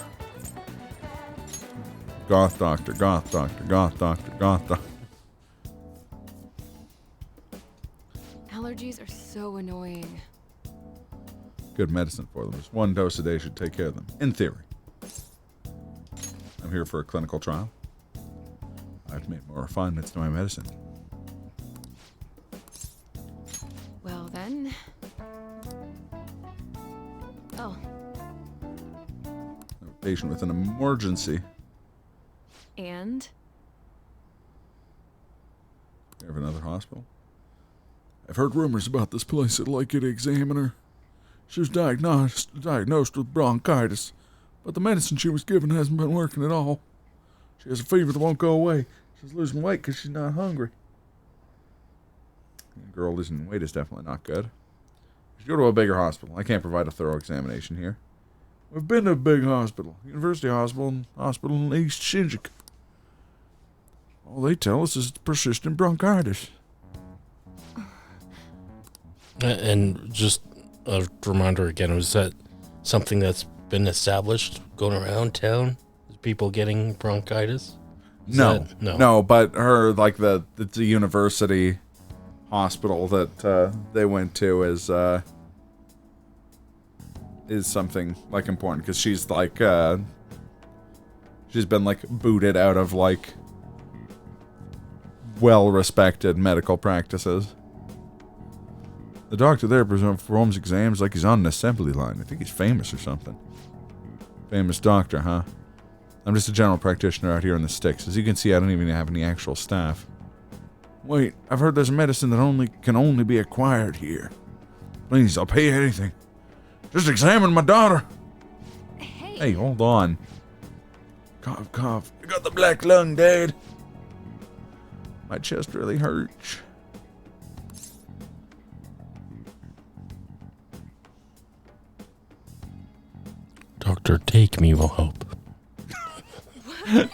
Goth Doctor, Goth Doctor, Goth Doctor, Goth Doctor. Allergies are so annoying. Good medicine for them. Just one dose a day should take care of them, in theory. I'm here for a clinical trial. I've made more refinements to my medicine. Well then. Oh. A patient with an emergency. And? You have another hospital? I've heard rumors about this place at Lake City Examiner. She was diagnosed with bronchitis, but the medicine she was given hasn't been working at all. She has a fever that won't go away. She's losing weight because she's not hungry. A girl losing weight is definitely not good. You should go to a bigger hospital. I can't provide a thorough examination here. We've been to a big hospital, University Hospital and Hospital in East Shinjuku. All they tell us is persistent bronchitis. And just a reminder again, was that something that's been established going around town? Is people getting bronchitis? No, but her, like, it's a university hospital that they went to is something, like, important, because she's, like, she's been, like, booted out of, like, well-respected medical practices. The doctor there performs exams like he's on an assembly line. I think he's famous or something. Famous doctor, huh? I'm just a general practitioner out here in the sticks. As you can see, I don't even have any actual staff. Wait, I've heard there's a medicine that can only be acquired here. Please, I'll pay anything. Just examine my daughter. Hey, hold on. Cough, cough. I got the black lung, Dad. My chest really hurts. Dr. Take Me will help.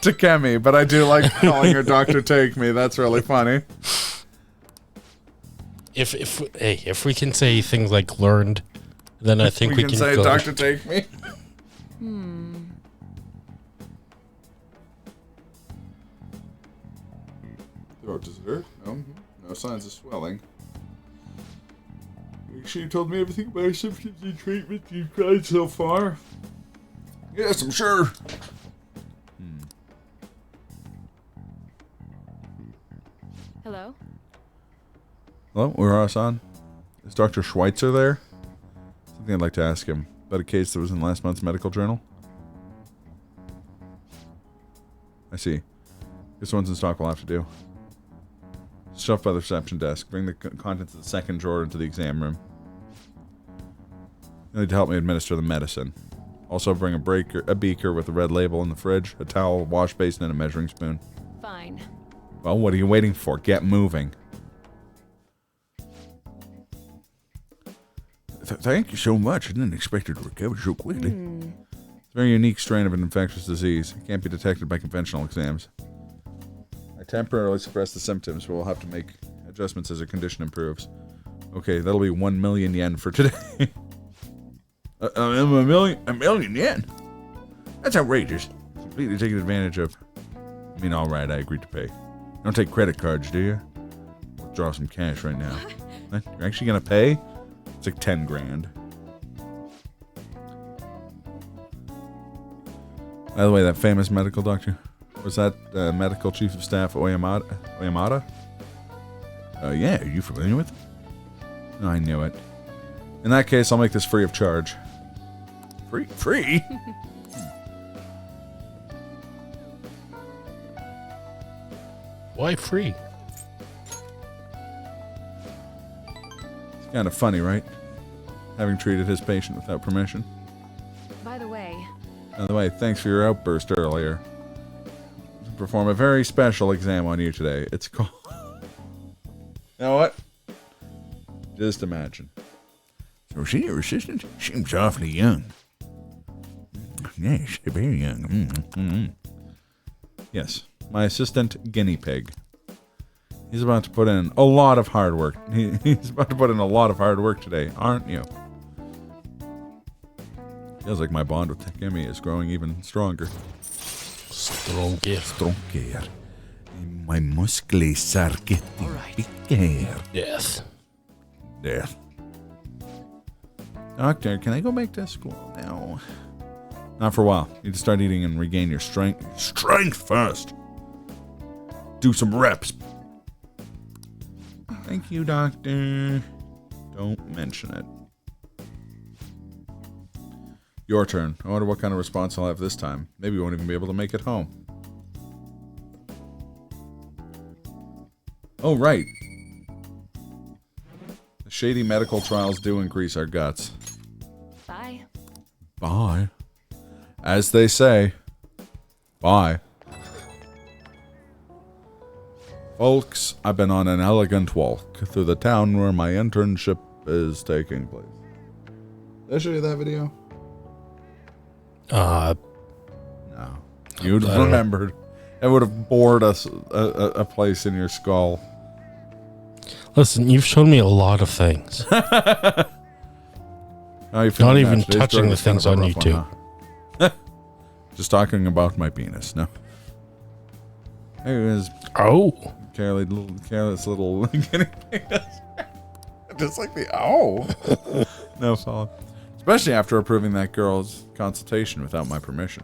Takemi, but I do like calling her Dr. Take Me. That's really funny. If we can say things like learned, then I think we can say go. Dr. Take Me. Throat dessert? No signs of swelling. Make sure you told me everything about our symptoms and treatment you've tried so far. Yes, I'm sure. Hello? Hello, Urasan? Is Dr. Schweitzer there? Something I'd like to ask him about a case that was in last month's medical journal. I see. Guess the ones in stock will have to do. Stuff by the reception desk. Bring the contents of the second drawer into the exam room. You need to help me administer the medicine. Also bring a beaker with a red label in the fridge, a towel, a wash basin, and a measuring spoon. Fine. Well, what are you waiting for? Get moving. Thank you so much. I didn't expect her to recover so quickly. It's a very unique strain of an infectious disease. It can't be detected by conventional exams. I temporarily suppress the symptoms, but we'll have to make adjustments as her condition improves. Okay, that'll be 1 million yen for today. A million yen? That's outrageous. Completely taken advantage of. I mean, alright, I agreed to pay. You don't take credit cards, do you? Withdraw some cash right now. What? You're actually gonna pay? It's like 10 grand. By the way, that famous medical doctor, was that medical chief of staff Oyamada? Yeah, are you familiar with him? No, I knew it. In that case, I'll make this free of charge. Free? Why free? It's kind of funny, right? Having treated his patient without permission. By the way, thanks for your outburst earlier. To perform a very special exam on you today. It's called... You know what? Just imagine. So she your assistant? Seems awfully young. Yes, very young. Yes, my assistant guinea pig. He's about to put in a lot of hard work. He's about to put in a lot of hard work today, aren't you? Feels like my bond with Takemi is growing even stronger. Stronger. My muscles are getting bigger. Death. Doctor, can I go back to school now? Not for a while. You need to start eating and regain your strength. Strength first. Do some reps. Thank you, doctor. Don't mention it. Your turn. I wonder what kind of response I'll have this time. Maybe we won't even be able to make it home. Oh, right. The shady medical trials do increase our guts. Bye. As they say. Bye. Folks, I've been on an elegant walk through the town where my internship is taking place. Did I show you that video? No. You'd have remembered. It would have bored us a place in your skull. Listen, you've shown me a lot of things. Not even touching the things on YouTube. Just talking about my penis. No. It was careless little guinea pigs. Just like the no solid. Especially after approving that girl's consultation without my permission.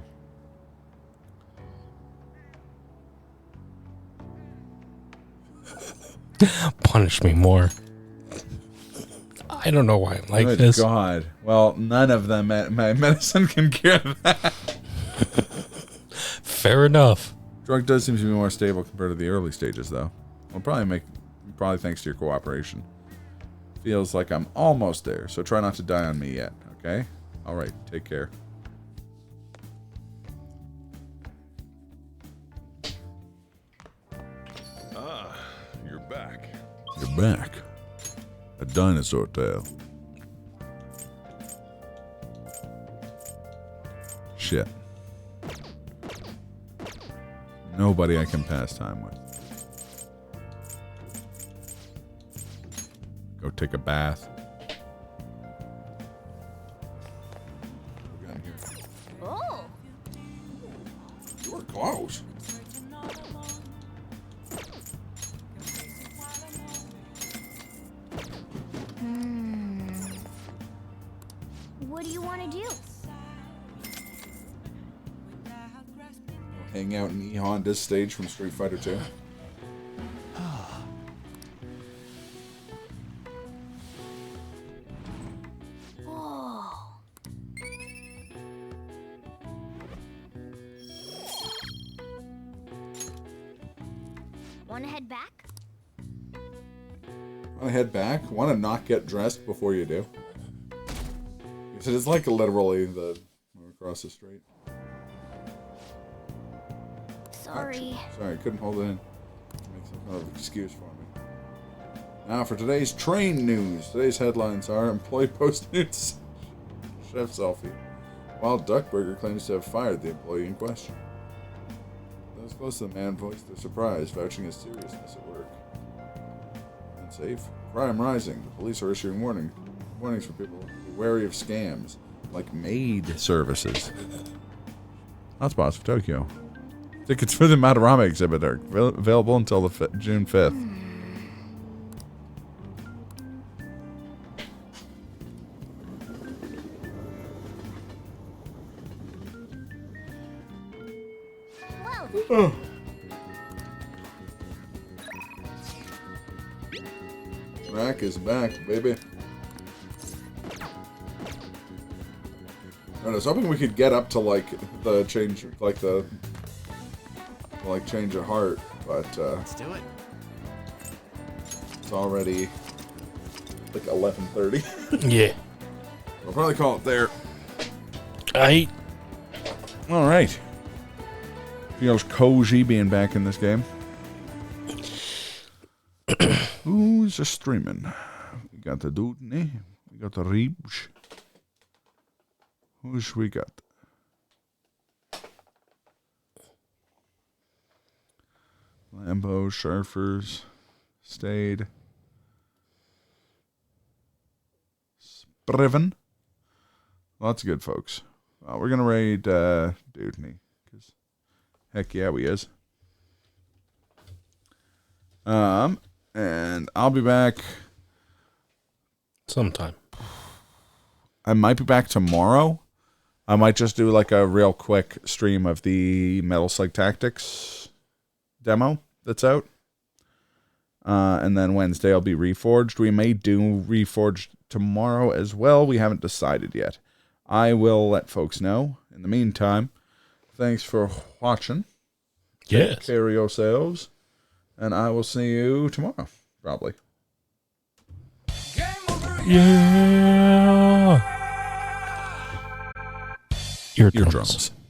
Punish me more. I don't know why I'm like Good this. God. Well, none of them my medicine can cure that. Fair enough. Drug does seem to be more stable compared to the early stages, though. Well, probably thanks to your cooperation. Feels like I'm almost there, so try not to die on me yet, okay? Alright, take care. Ah, you're back. You're back. A dinosaur tail. shit. Nobody I can pass time with. Go take a bath. Oh. You were close. What do you want to do? Hang out in E Honda's stage from Street Fighter 2. Oh. Want to head back? Want to head back? Want to not get dressed before you do? Because it is like literally the across the street. Sorry. Sorry, couldn't hold it in. Make some kind of excuse for me. Now for today's train news. Today's headlines are: employee post nudes, chef selfie, while Duckburger claims to have fired the employee in question. Those close to the man voiced their surprise, vouching his seriousness at work. Unsafe. Crime rising. The police are issuing warnings for people wary of scams like maid services. Hotspots for Tokyo. Tickets for the Madarame exhibit are available until the June 5th. Oh. Rack is back, baby. I was hoping we could get up to like the change, like the change of heart, but let's do it. It's already like 11:30. Yeah. We'll probably call it there. All right. Feels cozy being back in this game. Who's a streaming? We got the Dudney. We got the Reebs. Who's we got? Lambo, Surfers, Stayed, Spriven. Lots of good folks. We're gonna raid Dudney, because heck yeah, we is. And I'll be back sometime. I might be back tomorrow. I might just do like a real quick stream of the Metal Slug Tactics demo that's out. And then Wednesday I'll be Reforged. We may do Reforged tomorrow as well. We haven't decided yet. I will let folks know. In the meantime, thanks for watching. Yes. Take care of yourselves. And I will see you tomorrow, probably. Yeah. Eardrums.